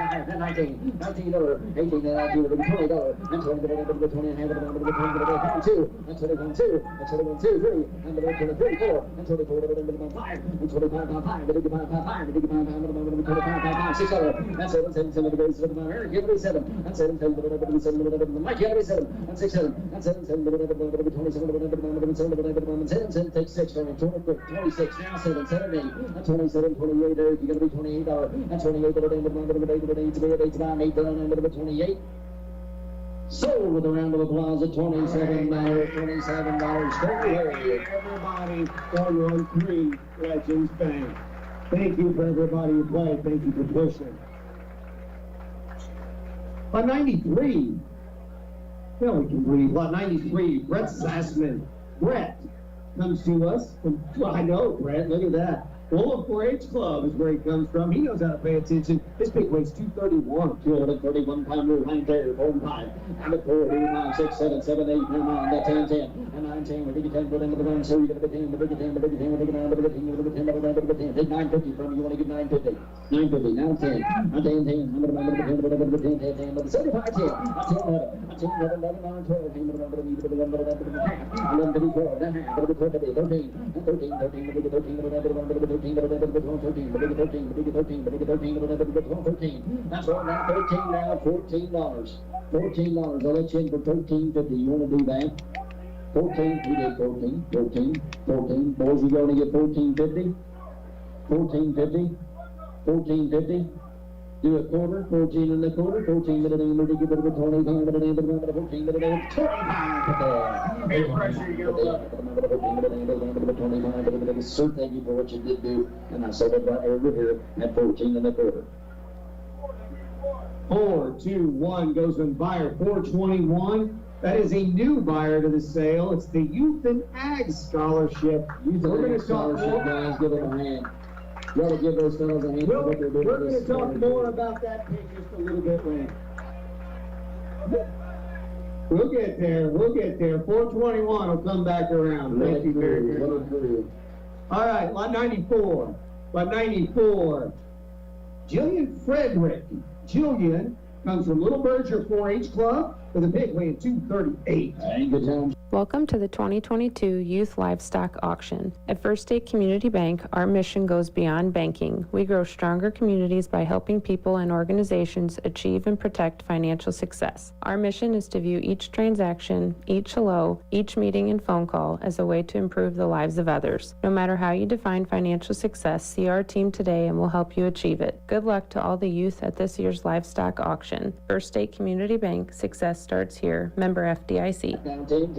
half, 19, $19, 18 with the $20, and 20 with the 20 and a half, with the 22, and 21, 2, and 21, 2, 3, and the 23, 4, and 24, with the 5, and 25, 5, with the 5, 5, with the 5, 5, with the 25, 5, $6, and 7, 7, 7, with the 7, Aaron, give it 7, and 7, 7, with the 7, with the Mike, give it 7, and 6, 7, and 7, 7, with the 27, with the 7, 7, take 6, 26, now 7, 7, 8, and 27, 28, Eric, you're going to be $28, and 28, with the 28. Sold with a round of applause at $27. Everybody on 3 Legends Bank. Thank you for everybody who played. Thank you for pushing. Lot 93. Now we can breathe. Lot 93, Brett Sassman. Brett comes to us from, well, I know, Brett, look at that. Full 4-H Club is where he comes from. He knows how to pay attention. This pig weighs 231. 231 pounder, line there, 4 and 5. And at 4, 5, 6, 7, 7, 8, 9, 9, that's 10, 10. And 9, 10, we're going to 10, put into the run. So you're going to be 10, we're going to 10, we're going to 10, we're going to 10, we're going to 10, we're going to 10. Take 950 from you. You want to give 950. 950, now 10. I'm 10, 10. I'm going to 10, we're going to 10, 10, 10, 10. 75, 10. I'm 10, 11. I'm 10, 11, 11, 9, 12. 10, 11, 11, 12. Then half. 11, 12, 13. 13, 13, 13, 13, 13. That's all now. 13 now. $14. $14. I'll let you in for $13.50. You want to do that? 14. We did 14. 14. 14. Boys, you going to get $14.50? $14.50. $14.50. Do a quarter. 14 and a quarter. 14 minute in. We're going to give it a 20. 14 minute in. 14 minute in. 25. Big pressure you go. So thank you for what you did do, and I sold it right over here at 14 and a quarter. 4, 2, 1 goes in buyer 421. That is a new buyer to the sale. It's the Youth and Ag Scholarship. We're going to talk more. Guys, give them a hand. You ought to give those fellows a hand. We're going to talk more about that pick just a little bit later. We'll get there. We'll get there. 421 will come back around. Thank you very much. All right, lot 94. Lot 94. Jillian Frederick. Jillian comes from Little Berger 4-H Club with a pig weighing 238. Welcome to the 2022 Youth Livestock Auction. At First State Community Bank, our mission goes beyond banking. We grow stronger communities by helping people and organizations achieve and protect financial success. Our mission is to view each transaction, each hello, each meeting and phone call as a way to improve the lives of others. No matter how you define financial success, see our team today and we'll help you achieve it. Good luck to all the youth at this year's Livestock Auction. First State Community Bank, success starts here. Member FDIC. Give me 10,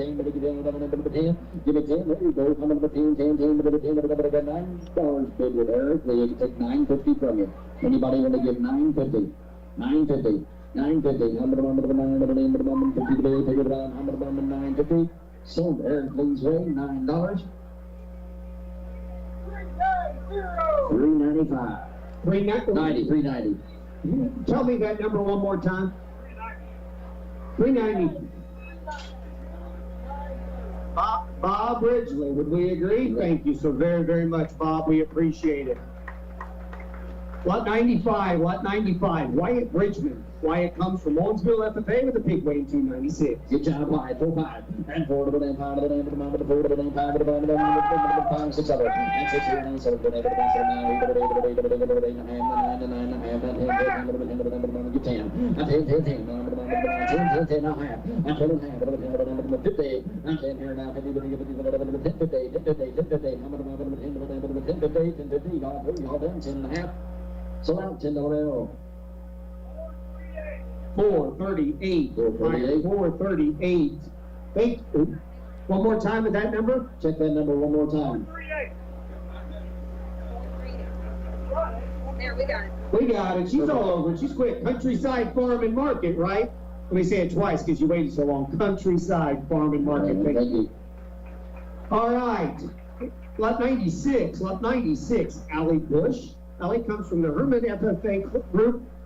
there you go. I'm going to 10, bid with Eric. They can take $9.50 from you. Anybody want to give $9.50? $9.50. $9.50. I'm going to $9.50. Sold Eric, please weigh $9. $3.95. $3.90. Tell me that number one more time. $3.90. Bob Ridgely, would we agree? Thank you so very, very much, Bob. We appreciate it. Lot 95, Wyatt Bridgman. Wyatt comes from Owensville FFA with a pig weighing 296. Good job, Wyatt. 4-5. And 4 to the 5 to the 5 to the 5 to the 5 to the 5 to the 5, 6 other. And 6 here and 7 to the 8 to the 7 to the 8 to the 8 to the 8 to the 8 and 9 and 9 and 10 to the 10 to the 10 to the 10 to the 10. And 10 to the 10. 10 10 and a half. And 10 and a half to the 10 to the 50. And 10 here now 50 to the 50 to the 10 to the 10 to the 10 to the 10 to the 10 to the 10 to the 10 to the 10 to y'all done 10 and a half. So out $10 bill. 438. 438. Thank you. One more time with that number? Check that number one more time. There, we got it. We got it. She's all over it. She's quick. Countryside Farm and Market, right? Let me say it twice because you waited so long. Countryside Farm and Market. Thank you. All right. Lot 96. Lot 96. Allie Bush. Allie comes from the Herman FFA group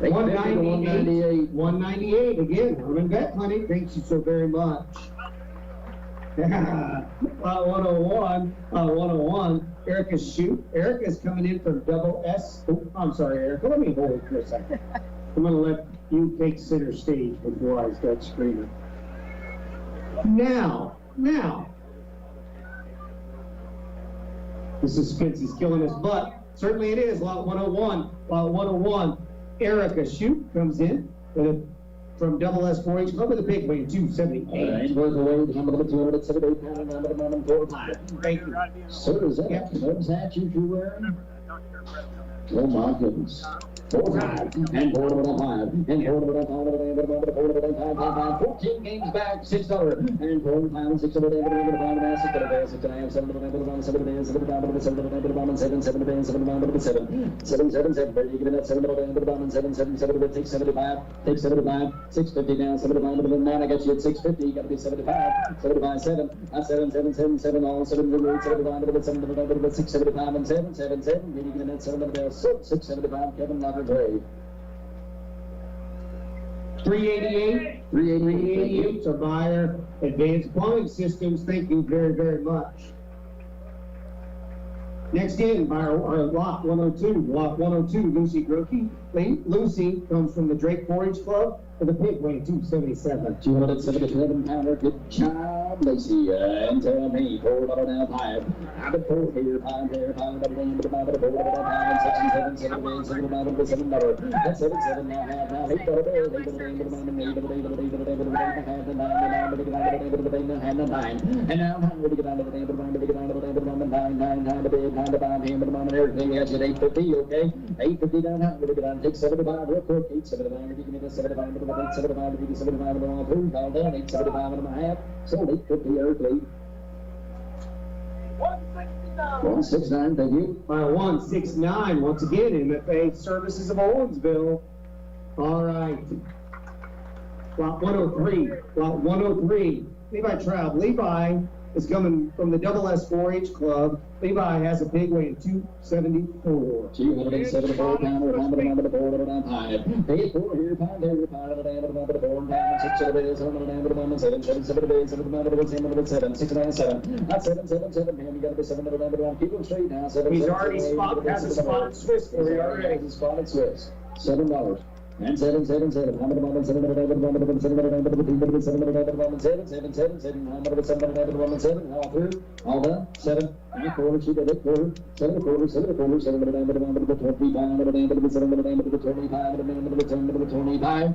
198. 198 again. Herman Vet Clinic. Thank you so very much. 101. Erica Shoot. Erica's coming in from Double S. Oh, I'm sorry, Erica. Let me hold it for a second. I'm going to let you take center stage before I start screaming. Now. The suspense is killing us, but certainly it is. Lot 101. Lot 101. Erica Shoot comes in from Double S 4-H Club with a big weight, 278. Thank you. So is that those hats you wearing? Oh my goodness. 4 times, and 4 to 5, and 4 to 5, 14 games back, $6, and 4 to 5, 6 to 5, 6 to 5, 6 to 5, 7 to 5, 7 to 5, 7 to 5, 7 to 5, 7 to 5, 7 to 5, 7 to 5, 7 to 5, 7 7 7 7, you give it that 7 to 5, 7 7 7 to 6 75, 6 75, 650 down, 7 to 5 to 9, I got you at 650, you got to be 75, 75 7, 7 7 7 7, all 7 to 8, 7 to 5 to 7 to 5 to 6 75 and 7 7 7, you give it that 7 to 6 75, Kevin Locker. 388 to Meyer Advanced Plumbing Systems. Thank you very, very much. Next in, Meyer, lot 102. Lot 102, Lucy Grokey. Lucy comes from the Drake 4-H Club with a pig weight 277. 277-pounder. Good job, Lucy. And tell me, $4 now, 5. I've been 4 here, 5 here, 5, 5, 6 and 7, 7, 8, 7, 5, $7. That's 7, 7, now, half, now, $8, $8, and now, how would you get out of the name, everything else at 850, okay? 850 down, how would you get out? Take 75 real quick, 875, if you give me the 75, 875, if you give me 75 and all through, all down, 875 and a half, sold 850 earthly. 169, thank you. 169, once again, MFA Services of Owensville. All right. Lot 103. Lot 103. Levi Traub. Levi is coming from the Double S 4-H Club. Levi has a pig weight of 274. 274-pounder, pound to the board of the 5. Pay 4 here, pound there, pound of the damn of the 4, pound 6 of the days, 7 of the damn of the 7, 7 of the days, 7 of the 7, 6 of the 7. Not 7, 7, 7, man, you got to be 7 of the damn of the 1. Keep them straight now. 7, he's already has a spotted Swiss for you already. Has a spotted Swiss. $7. And 7, 7, 7, how many moments, 7, 7, 7, 7, 7, 7, 7, 7, 7, all through, all done, 7, 8 quarters, she did it, quarter, 7 quarters, 7 quarters, 7 to the 25, 7 to the 25,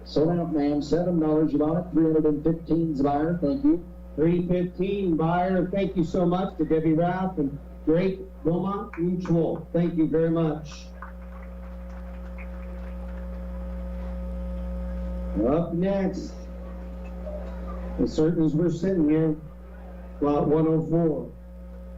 sold out, ma'am, $7, you bought it, 315's buyer, thank you. 315 buyer, thank you so much to Debbie Ralph and Drake Wilmot Mutual, thank you very much. Up next, as certain as we're sitting here, lot 104.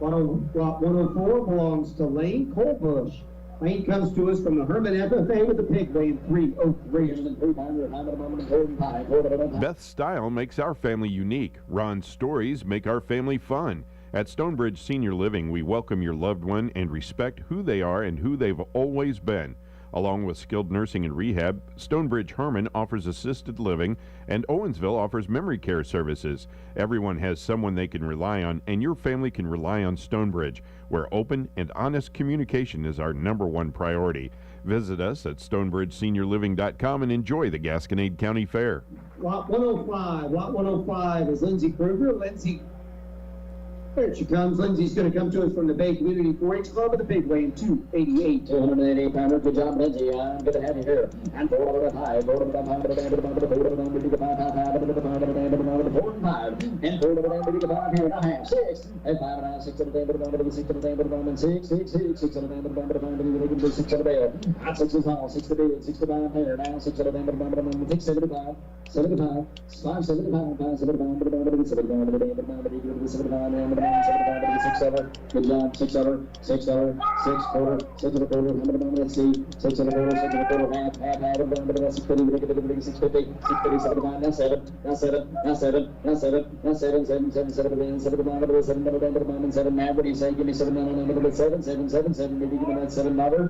Lot 104 belongs to Lane Colbush. Lane comes to us from the Herman FFA with the pig weight 303. Beth's style makes our family unique. Ron's stories make our family fun. At Stonebridge Senior Living, we welcome your loved one and respect who they are and who they've always been. Along with skilled nursing and rehab, Stonebridge Herman offers assisted living, and Owensville offers memory care services. Everyone has someone they can rely on, and your family can rely on Stonebridge, where open and honest communication is our #1 priority. Visit us at stonebridgeseniorliving.com and enjoy the Gasconade County Fair. Lot 105. Lot 105 is Lindsay Kruger. Lindsay, there she comes. Lindsay's going to come to us from the Bay Community 4-H Club with a big weight 288. 288-pounder. Good job, Lindsay. I'm good to have you here. And 4 to the 5. 4 to the 5. 4 to the 5. 4 to the 5. 4 to the 5. 4 to the 5. 4 to the 5. 4 to the 5. And 4 to the 5. 4 to the 5 here. And a half. 6. And 5 and a half. 6 to the 5. 6 to the 5. 6. 6. 6. 6 to the 5. 6 to the 5. At 6 is all. 6 to the 6 to 5 here. Now 6 to the 5. 6 75. 75. 5 75. 5 75. 75. 6 over, good job, 6 over, 6 over, 6 quarter, 6 and a quarter, let's see, 6 and a quarter, 6 and a quarter, half, 650, 650, 75, now 7, now 7, now 7, now 7, now 7, 7, 7, 7, 7, 7, 7, now, what do you say, give me 7, 7, 7, 7, 7, maybe give me that $7,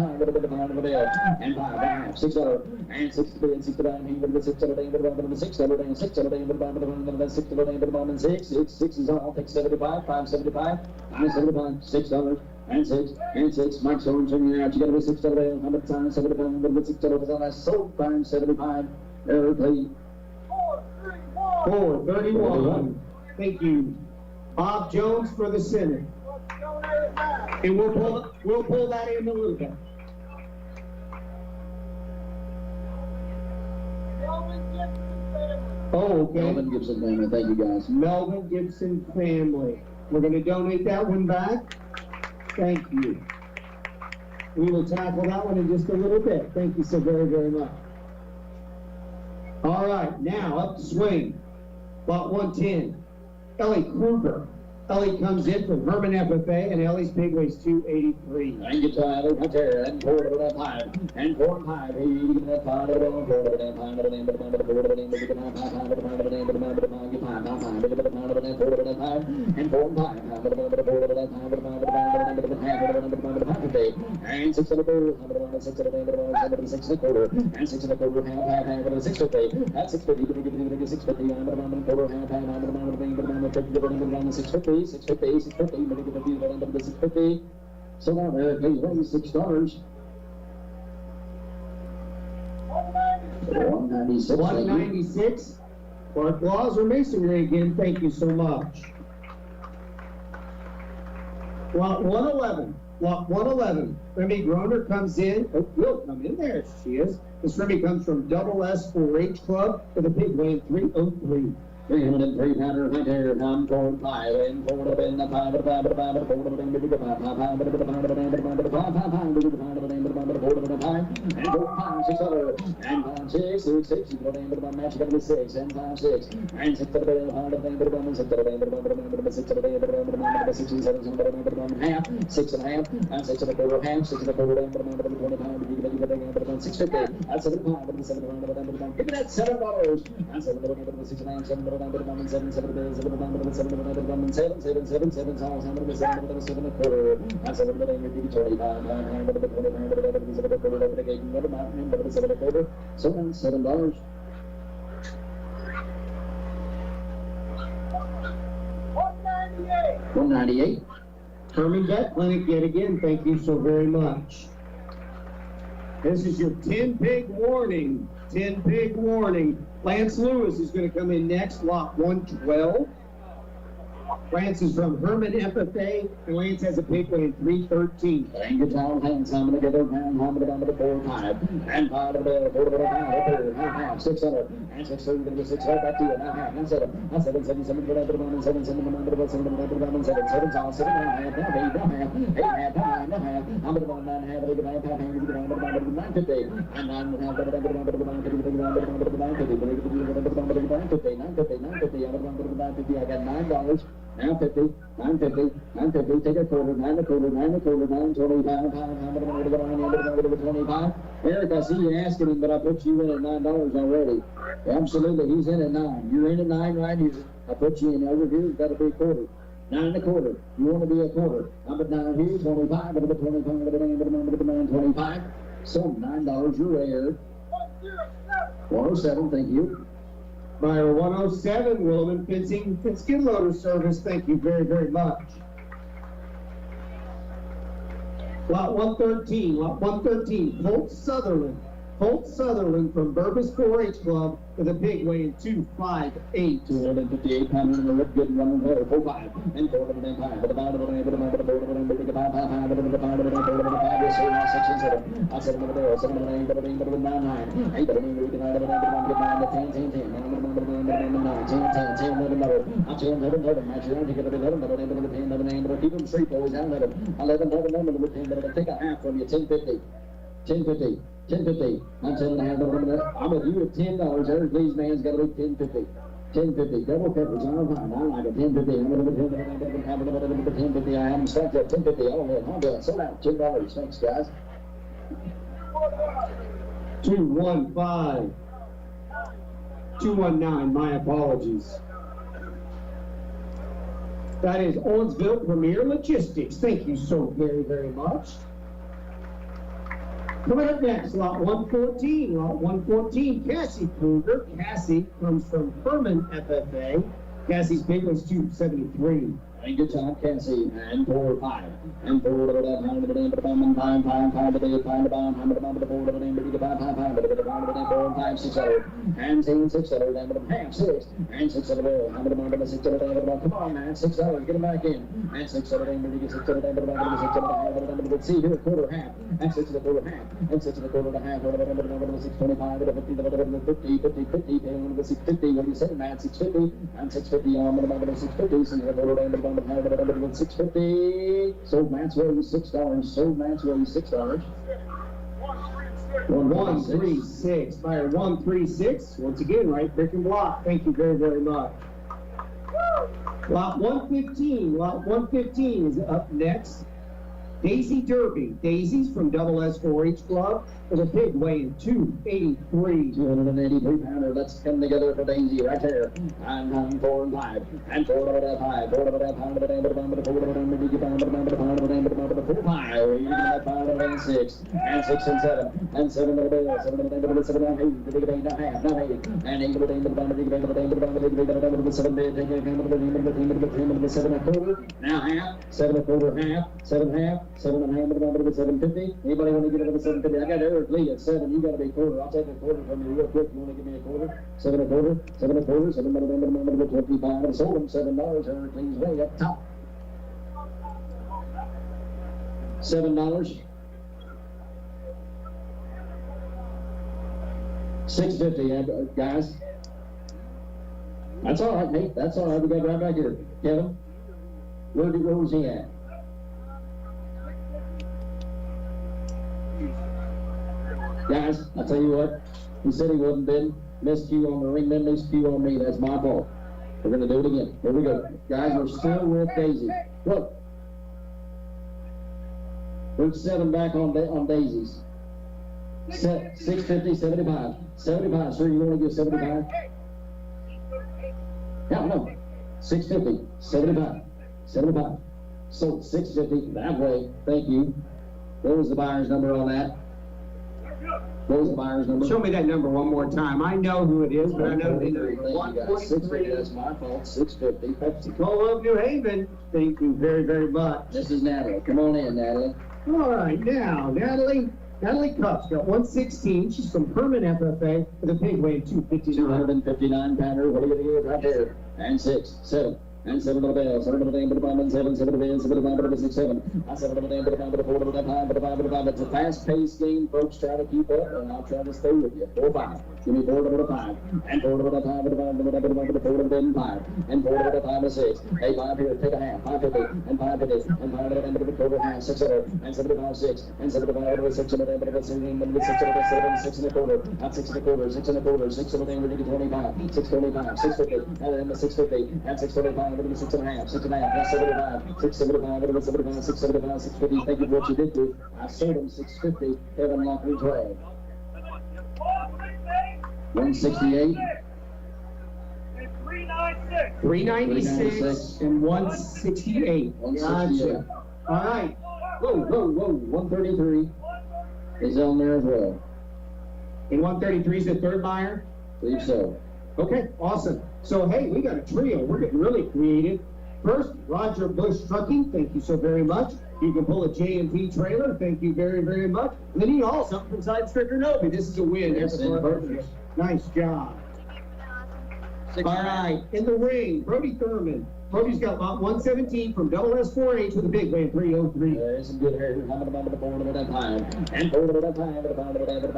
behind, with a bit behind the bill. And 5 and 600. And 60 and 60 down, he would have 600 and 600 and 600 and 600 and 6. 6 is all. Take 75, 575, 575, 600. And 6, and 6, Mike Sorensen, you're out. You got to be 600, 100 times, 75, 100, 600, on that sold time, 75. There, please. 431. Thank you. Bob Jones for the Senate. And we'll pull that in a little bit. Oh, okay. Melvin Gibson family, thank you guys. Melvin Gibson family. We're going to donate that one back. Thank you. We will tackle that one in just a little bit. Thank you so very, very much. All right, now up to swing. Lot 110, Ellie Kruger. Ellie comes in from Herman FFA, and Ellie's pig weighs 283. And get tired, right there, and forward of that time, and 4 and 5. Hey, you get that time, forward of that time, the name of the name, forward of the name, the name, the name, the name, the name, the name, get time, time, the name, forward of that time, and 4 and 5. The name, forward of that time, the name, the name, the name, the name, today, and 6 and a quarter, 6 and a name, 6 and a quarter, and 6 and a quarter, half, 6 50. That's 650, 650, I'm the quarter, half, I'm the name, the name, 650. 650, 650. So now there, please win $6. 196. 196. Clark Laws or Masonry again, thank you so much. Lot 111. Lot 111. Remy Groner comes in. Oh, will come in there. She is. This Remy comes from Double S 4-H Club with a pig weighing 303. 303 pounder right there, down 4 and 5, and forward up in the 5, forward up in the 5, and 4 5, 6 other, and 5, 6, 6, 6, you go down to the match, you got to be 6, and 5, 6, and 6 to the bell, 5 to the bell, 6 to the bell, 6 to the bell, 6 and 7, half, 6 and a half, and 6 and a quarter, half, 6 and a quarter, 25, 650, that's 75, 7, give me that $7, and 7, 6 and a half, 7, 7 and a quarter. That's so that's $7. $198. Herman Vet Clinic yet again, thank you so very much. This is your 10 pig warning. 10 pig warning. Lance Lewis is going to come in next, lot 112. Lance is from Herman FFA, and Lance has a pig weighing 313. Thank you, Tom. Hands, I'm going to get over and I'm going to 4 5. And 5 to the 4 to the 5, half, 600. And 600, going to 6 right back to you. Now, half, and 7. And 7, 7, 7, 7, 7, 7, 7, 7, 7, 7, 7, 7, 7, 7, half, now, 8, now, half, 8, half, 9, now, half. I'm going to 9, half, 8, half, half, 950. And 9, half, 950. I got $9. Now 50, 950, 950, take a quarter, 9 a quarter, 9 a quarter, 925, 25. Eric, I see you asking him, but I put you in at $9 already. Absolutely, he's in at 9. You're in at 9 right here. I put you in over here, you've got to be a quarter. 9 and a quarter. You want to be a quarter. I'm at 9 here, 25, but 25, 25. So $9, you're there. 107, thank you. Buyer 107, Williman Fencing and Skid Loader Service, thank you very, very much. Lot 113, Lot 113, Holt Sutherland. Holt Sutherland from Burbus 4-H Club with a pig weighing 258. 258 pounds in the rip, good running there, 4-5, and 4-5, but about 5, yes, sir, 6 and 7. I said over there, 7 and 8, 9, 9, 8, 9, 10, 10, 10, 9, 10, 10, 10, 11, I 10, 11, 11, match your own, take it 11, 11, 11, 11, 11, keep them straight, boys, down 11, 11, 11, 11, 10, but take a half from you, 1050, 1050. 1050. I'm telling you, I'm with you at $10. Every please man's got to be 1050. 1050. Double peppers. I like it. 1050. I'm going to be 1050. I haven't struck that 1050. Oh, man. I'm done. So now, $10. Thanks, guys. 215. 219. My apologies. That is Owensville Premier Logistics. Thank you so very, very much. Coming up next, lot 114. Lot 114, Cassie Kruger. Cassie comes from Herman FFA. Cassie's big was 273. And good job, Cassie. And 4 5. And 4 to the 5 to the 5 5 to the 5 to the 5 to the 4 to the 5 to the 5 5 to the 4 and 5 6 and 6 and half 6 and 6 and the 6 come on, man, $6, get him back in. And 6 and 6 and see here, quarter half, and 6 and a quarter half, and 6 and a quarter and a half, 625 to 50, 50, 50, 50, 650, what do you say, man, 650, and 650 on the 650, so you're $6.50. Sold Maxwell $6. Sold Maxwell $6. 136. Buyer 136. Once again, right pick and block. Thank you very, very much. Lot 115. Lot 115 is up next. Daisy Derby. Daisy's from Double S 4-H Club with a pig weighing 283. 283 pounder. Let's come together for Daisy right there. And 4 and 5. And 4 over that 5. 4 over that 5. 4 over that 5 and 6. And 6 and 7. And 7 over there. 7 over there. 7 and 8. 8 and a half. Not 8. And 8 over there. 7 and a quarter. Now half. 7 and a quarter half. 7 half. 7 and a half, 750. Anybody want to get it over 750? I got Eric Lee at 7. You got to be a quarter. I'll take a quarter from you real quick. You want to give me a quarter? 7 and a quarter, 7 and a quarter, 7 and a quarter, 25. I sold him $7. Eric Lee's way up top. $7. $6.50, guys. That's all right, Nate. That's all right. We got right back here. Kevin, where was he at? Guys, I tell you what, he said he wasn't bidding. Miscue on the ring, then miscue on me. That's my fault. We're going to do it again. Here we go. Guys, we're still with Daisy. Look. Put 7 back on Daisy's. 650, 75. 75. Sir, you want to give 75? No. 650, 75. 75. Sold 650 that way. Thank you. What was the buyer's number on that? What was the buyer's number? Show me that number one more time. I know who it is, but I know the number. 143. That's my fault. 650. Pepsi Cola of New Haven. Thank you very, very much. This is Natalie. Come on in, Natalie. All right, now, Natalie Cupp's got 116. She's from Herman FFA with a pig weighing 259. 259 pounder. What are you going to get right there? And 6, 7. And 7 of the bell, 7 of the damn, 7, 7 of the 7 of the 6, 7. I 7 of the damn, 4 of the 5. It's a fast-paced game, folks. Try to keep up, and I'll try to stay with you. 4 5. Give me 4 of the 5. And 4 of the 5 of the 5 of the 4 of the 5. And 4 of the 5 of 6. Hey, 5 here, take a half. 550. And 550. And 5 of the 4 half. 6 of it. And 75 6. And 75 of the 6 of the 6 of the 6 of the 7, 6 and a quarter. Not 6 and a quarter. 6 and a quarter. 6 of the 25. 625. 650. And then the 650. And 625. 6 and a half, 6 and a half, 675, 675, 675, 650. Thank you for what you did do. I sold him 650. Kevin Lockery 12. 168. 396 and 168. Gotcha. All right. Whoa. 133 is on there as well. And 133 is the third buyer? I believe so. Okay, awesome. So, hey, we got a trio. We're getting really creative. First, Roger Bush Trucking. Thank you so very much. You can pull a J&P trailer. Thank you very, very much. And then you all something from Side Stricker Novi. This is a win. Nice job. All right, in the ring, Brody Thurman. Brody's got about 117 from Double S 4-H with a big weight 303. There's some good hair. How about the 4 of that time? And 4 of that time, 4 of that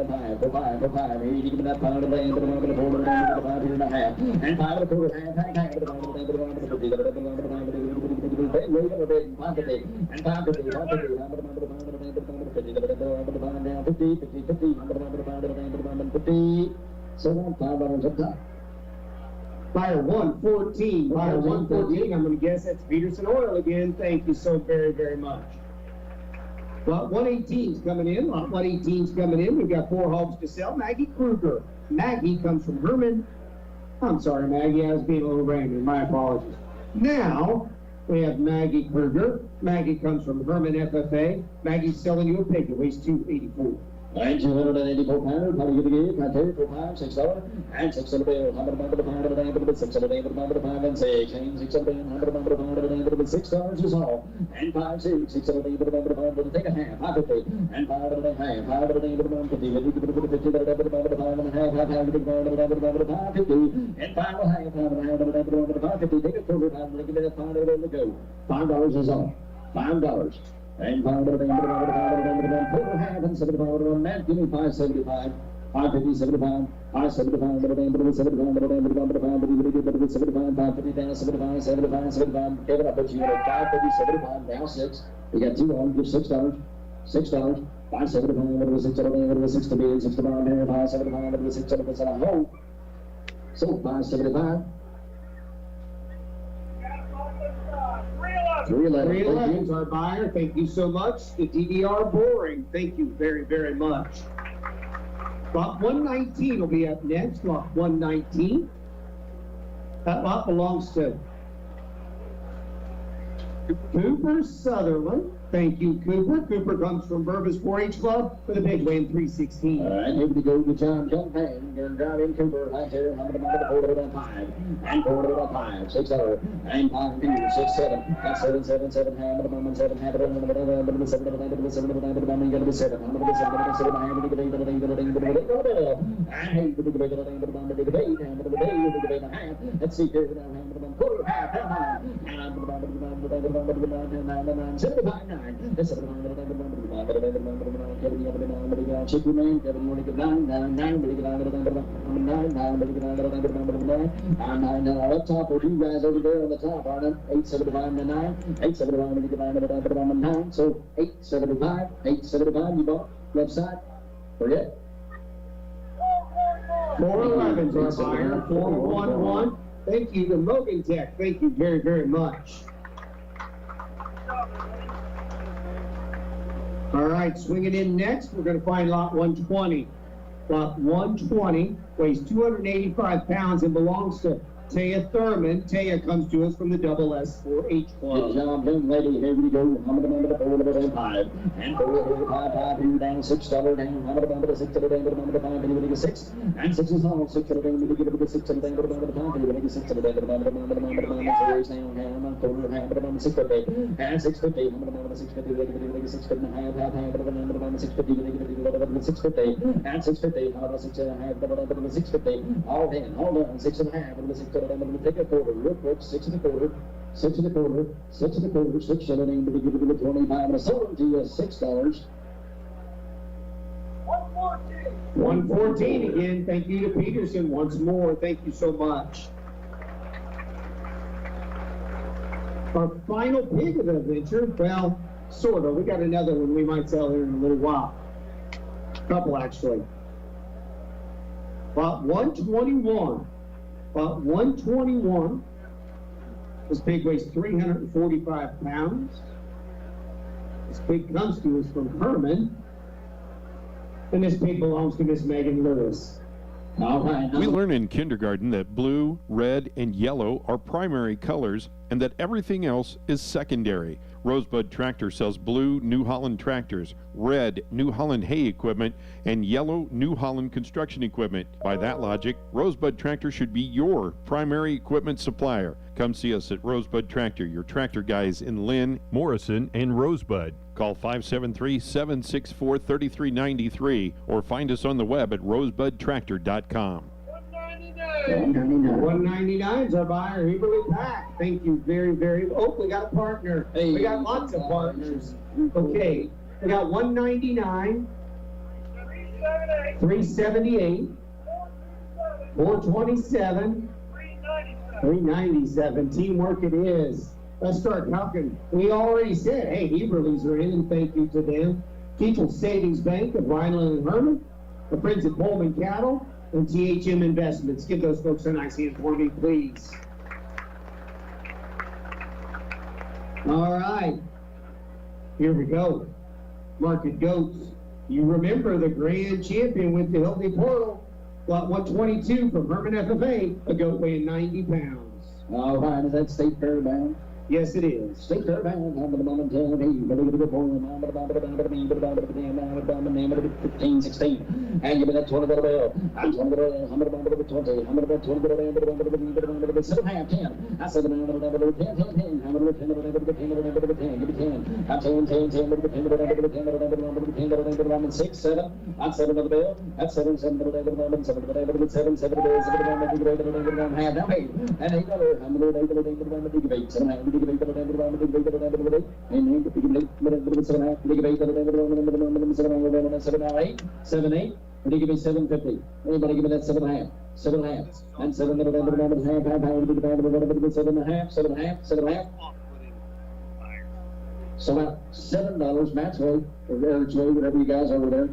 time, 4 5. Here you give me that pound of land, 4 of the 5 here and a half. And 5 of the quarter, half. And 5 so $5 up top. Buyer 114. Buyer 114. I'm going to guess that's Peterson Oil again. Thank you so very, very much. Lot 118's coming in. Lot 118's coming in. We've got 4 hogs to sell. Maggie Kruger. Maggie comes from Herman. I'm sorry, Maggie. I was being a little random. My apologies. Now, we have Maggie Kruger. Maggie comes from Herman FFA. Maggie's selling you a pig that weighs 284. And 284 pounder, how do you give? I tell you, $4, $6, and 6 on the bill. How about the pound of the name, 6 on the name, 5 and 6, and 6 on the name, $6 is all, and 5, 6, 6 on the name, take a half, 550, and 5 on the half, 5 on the name, 50, 50, 5 and a half, 5 and 550, and 5 and a half, 550, take a quarter, 5, give me that pound of it to go. $5 is all, $5. And 5 of the quarter half and 75 of the Matt, give me 575. 550, 75, I 75, but damn, but 75, but damn, but 75, but 75, 550 down, 75, 75, 75. Kevin, I put you at 550, 75, down 6. You got 2 on, give $6, $6. 575, what was 6, what was 6 to be, 6 to buy, 575, what was 6, what was I hope. So 575. 311 is our buyer. Thank you so much. The DDR boring. Thank you very, very much. Lot 119 will be up next. Lot 119. That lot belongs to Cooper Sutherland. Thank you, Cooper. Cooper comes from Burbus 4-H Club with a big win, 316. All right, here we go to John Campaign. Gonna drive in Cooper right here. I'm going to hold it on 5. And hold it on 5. 6 over. And 5 2, 6 7. That's 7 7 7. Hand the moment 7. Hand the moment 7. Hand the moment 7. Hand the moment 7. Hand the moment 7. Hand the moment 7. Hand the moment 7. Hand the moment 7. Hand the moment 7. Hand the moment 7. Let's see here now. Hand the moment quarter half. And the moment 75 9. That's 7. Chicken man, Kevin, you want to get 9, 9, 9, but you get 9, 9, but you get 9, up top, or 2 guys over there on the top, aren't them? 875 to 9, 875, but you get 9, so 875, 875, you bought, left side, forget. 411's our buyer, 411. Thank you to Mogan Tech. Thank you very, very much. All right, swinging in next, we're going to find lot 120. Lot 120 weighs 285 pounds and belongs to Taya Thurman. Taya comes to us from the Double S4H Club. Good job, young lady. Here we go. I'm going to number 5. And 5, here down, $6 down. I'm going to number 6 down, number 5, and you get 6. And 6 is on, 6 down, you get it 6 down, number 5, and you get 6 down, number 6 50. And 650, I'm going to number 650, you get 6 and a half, number 650, you get 650, and 650, I'm going to 6 and a half, number 650, all in, all done, 6 and a half, number 650. I'm going to take a quarter, real quick, 6 and a quarter, 6 and a quarter, 6 and a quarter, 6 shilling, but give it to 25, I'm going to sell them to you $6. 114 again. Thank you to Peterson once more. Thank you so much. Our final pig of the adventure, well, sort of. We got another one we might sell here in a little while. Couple, actually. Lot 121. Lot 121. This pig weighs 345 pounds. This pig comes to us from Herman. And this pig belongs to Miss Megan Lewis. All right. We learn in kindergarten that blue, red, and yellow are primary colors and that everything else is secondary. Rosebud Tractor sells blue New Holland tractors, red New Holland hay equipment, and yellow New Holland construction equipment. By that logic, Rosebud Tractor should be your primary equipment supplier. Come see us at Rosebud Tractor, your tractor guys in Lynn, Morrison, and Rosebud. Call 573-764-3393 or find us on the web at rosebudtractor.com. 199 is our buyer, Heberly Pack. Thank you very, very. Oh, we got a partner. Hey, we got lots of partners. Okay, we got 199, 378, 427, 397. Teamwork it is. Let's start talking. We already said, hey, Heberly's are in, and thank you to them. Keetle Savings Bank of Rhineland and Herman, the friends at Pullman Cattle, and THM Investments. Give those folks a nice hand for me, please. All right. Here we go. Market Goats. You remember the grand champion with the healthy portal. Lot 122 from Herman FFA, a goat weighing 90 pounds. All right, is that state fair bound? Yes, it is. State fair bound. I'm the moment telling me, but look at the portal. I'm the 15, 16. And give me that $20 bill. I'm $20 bill. I'm the 20. I'm the 20 bill. 7 half 10. I said the 10, 10, 10. I'm the 10, 10. Give me 10. I'm 10, 10, 10. I'm 6, 7. I'm 7 another bill. That's 7, 7, 7, 7, 7, 7, 7, half now 8. And $8. I'm the 8, 7 half. And 7 8. Anybody give me 750? Anybody give me that 7.5? 7.5. And 7 and a half, 7.5, 7.5. So about $7, Matt's way, or Eric's way, whatever you guys over there.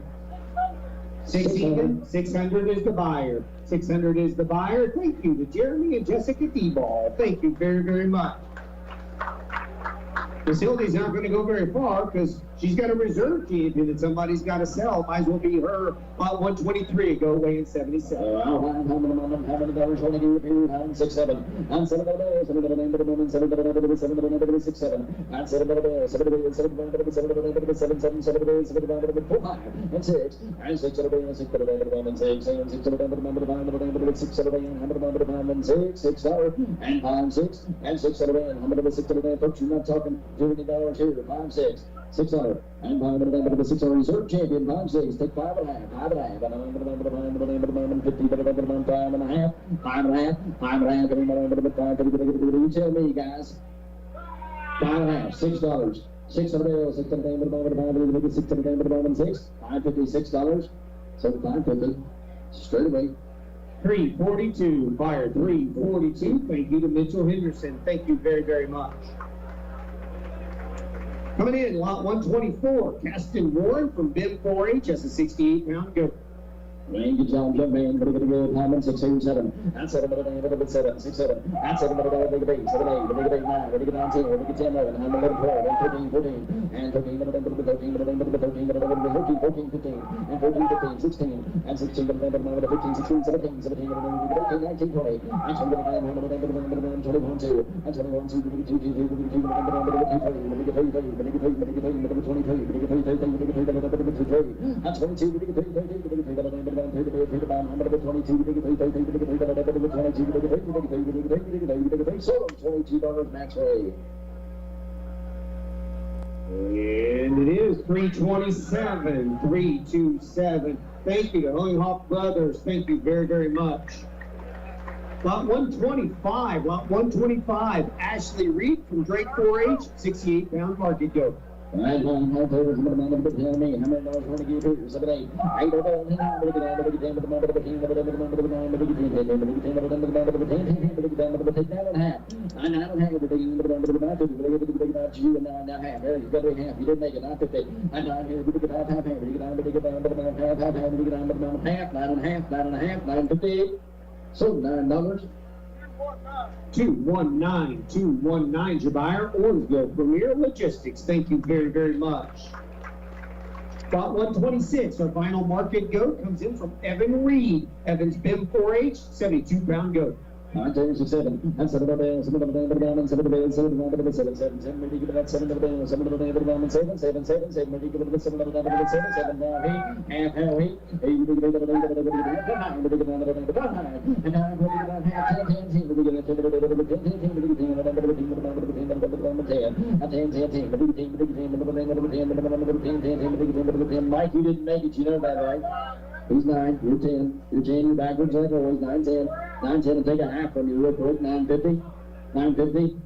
600 is the buyer. 600 is the buyer. Thank you to Jeremy and Jessica D-Ball. Thank you very, very much. Miss Hildy's not going to go very far because she's got a reserve champion that somebody's got to sell. Might as well be her. About 123 go away in 77. How many dollars want to give you? 6-7. And 7 dollars. 7 dollars. 7 dollars. 7 dollars. 6-7. And 7 dollars. 7 dollars. 7 dollars. 7 dollars. 7 7 7 dollars. 7 dollars. 4 and 6 and 6 dollars. 6 dollars. 6 and 6 dollars. 6 dollars. And 6 dollars. And 5 6 and 6 dollars. How much 6 dollars? Folks, you're not talking $20 here. 5 6 600 and 5 600 reserve champion. 5 6 take 5.5 5.5 and 50 5.5 5.5. You tell me, guys. 5.5 $6 6 dollars. 6 $5.50 $6 so $5.50 straight away. 342 buyer 342. Thank you to Mitchell Henderson. Thank you very, very much. Coming in, lot 124, Caston Warren from BIM 4H. That's a 68-pound goat. Good job, young man. Very good. Hammond 6 7. And 7 7 6 7. And 7 7 8 7 8 9 10 10 11 and 11 12 and 13 14 and 13 13 14 15 and 14 15 16 and 16 15 16 17 17 18 19 20 and 21 2 and 21 2 $22 max rate. And it is 327, 327. Thank you to Hollinghoff Brothers. Thank you very, very much. Lot 125, Ashley Reed from Drake 4H, 68-pound market goat. All right, how many dollars want to give you? 7 8 8 so $9. 219 your buyer. Orangeville Premier Logistics. Thank you very, very much. Spot 126, our final market goat comes in from Evan Reed. Evan's BIM 4H, 72-pound goat. 9 7 and 7 and 7 and 7 and 7 and 7 and 7 7 maybe give it that 7 and 7 and 7 7 7 7 maybe give it 7 and 7 7 now he and how he and now we give it half 10 10 we give it 10 Mike, you didn't make it, you know that, right? He's 9, you're 10. You're 10, you're backwards like always. 9 10. 9 10 and take a half from you real quick. 950. 950.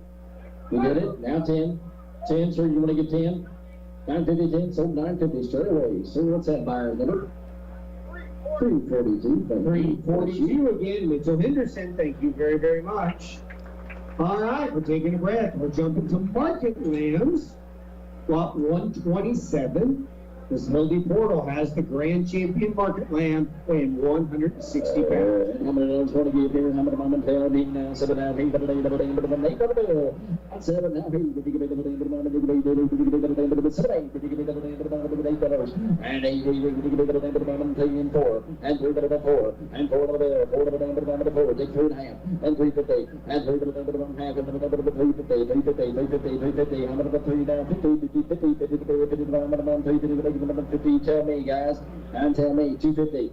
We get it. Now 10. 10, sir, you want to get 10? 950, 10, sold 950 straight away. So what's that buyer's number? 342. 342 again. Mitchell Henderson, thank you very, very much. All right, we're taking a breath. We're jumping to market lambs. Lot 127. This Hildy Portal has the grand champion market lamb weighing 160 pounds. How many dollars want to give here? How many moment there? 7 now, 8 7 now, 8 and 8 and 4 and 3 4 and 4 4 take 3 and a half and 350 and 3 half and 350 how much about 3 now 50 tell me guys and tell me 250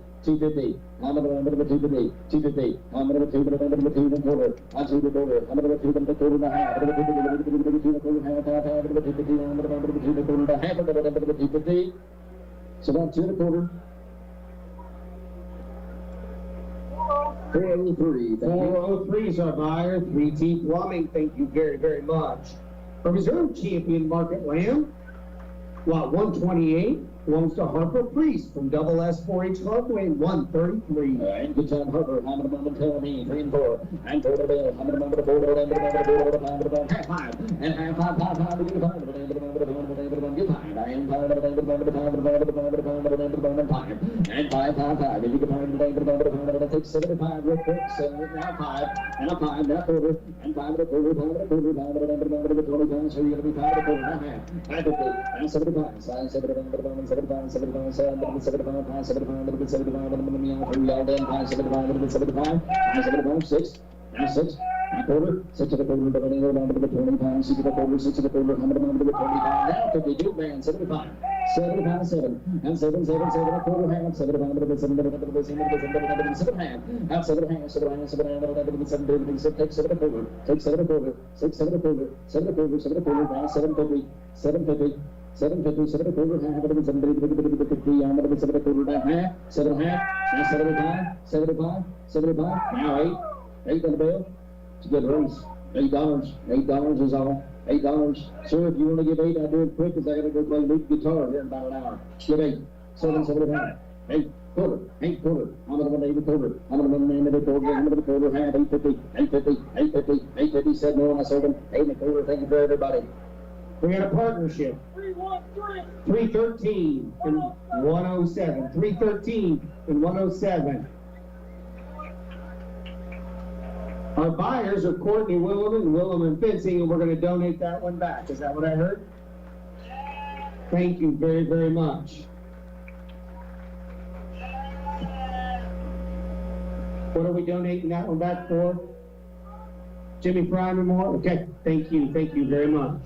how much about 250 how much about 2 and a quarter I'm 2 and a quarter how much about 2 and a quarter and a half 2 and a quarter half so about 2 and a quarter 403 403 is our buyer. 3T Plumbing, thank you very, very much. A reserve champion market lamb Lot 128 belongs to Harper Priest from Double S 4-H Club, weighing 133. And good time, Harper. How many moment tell me? 3 and 4. And 4 to Bill. How many moment 4 to Bill? Half 5. And half 5, 5, 5. Get 5. Get 5. I am 5. And 5, 5, 5. If you can find the 6, 75 real quick. So now 5. And a 5. Now quarter. And 5 and a quarter. 5 and a quarter. 5 and a quarter. 25. So you're going to be 5 and a quarter. Now half. 5 and 75. 75. 75, 75, 75, 75, 75, 75, 6, now 6, and a quarter, 6 and a quarter, 25, 6 and a quarter, 6 and a quarter, 25, now 52, man, 75, 75, 7, and 7, 7, 7, a quarter, half, 75, 7, 7, 7, 7, half, 7, half, 7, 7, 7, 7, 6, 7 a quarter, 6, 7 a quarter, 6, 7 a quarter, 7 a quarter, 7 a quarter, now 750, 750, 750, 7 a quarter, half, 7 a quarter, half, 7 half, now 75, 75, 75, now 8 on the bill. It's a good race. $8. $8 is all. $8. Sir, if you want to give 8, I'll do it quick because I got to go play lead guitar here in about an hour. Give 8. 775. 8 quarter. 8 quarter. I'm going to 8 quarter. I'm going to name it a quarter. I'm going to quarter half. 850. 850. 850. 850. Said no, I sold them. 8 and a quarter. Thank you for everybody. We got a partnership. 313 and 107. 313 and 107. Our buyers are Courtney Williman and Williman Fencing, and we're going to donate that one back. Is that what I heard? Thank you very, very much. What are we donating that one back for? Jimmy Fry Memorial? Okay, thank you very much.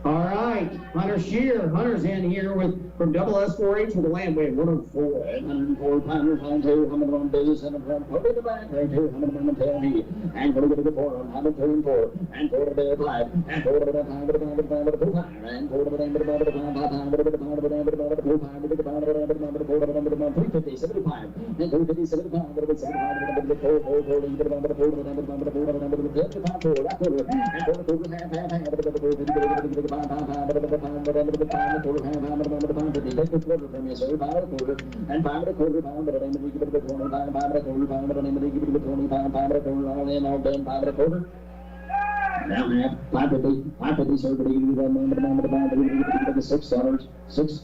All right, Hunter Shear. Hunter's in here from Double S 4-H with a land weight 104. 104 pounders on 2, 101 days, and a put in the back, 2, 101 tail me, and go to the 4, 103 and 4, and 4 to the 5, and 4 to the 5, and 4 to the 5, and 4 to the 5, and 4 to the 5, and 4 to the 5, 350, 75, and 350, 75, 5 and a quarter from you, sir. 5 and a quarter, and 5 and a quarter, 5 and a quarter, 5 and a quarter, 5 and a quarter, 5 and a quarter, 5 and a quarter, all in, all done, 5 and a quarter. Now half, 550, 550, sir, but you can do the $6, 6,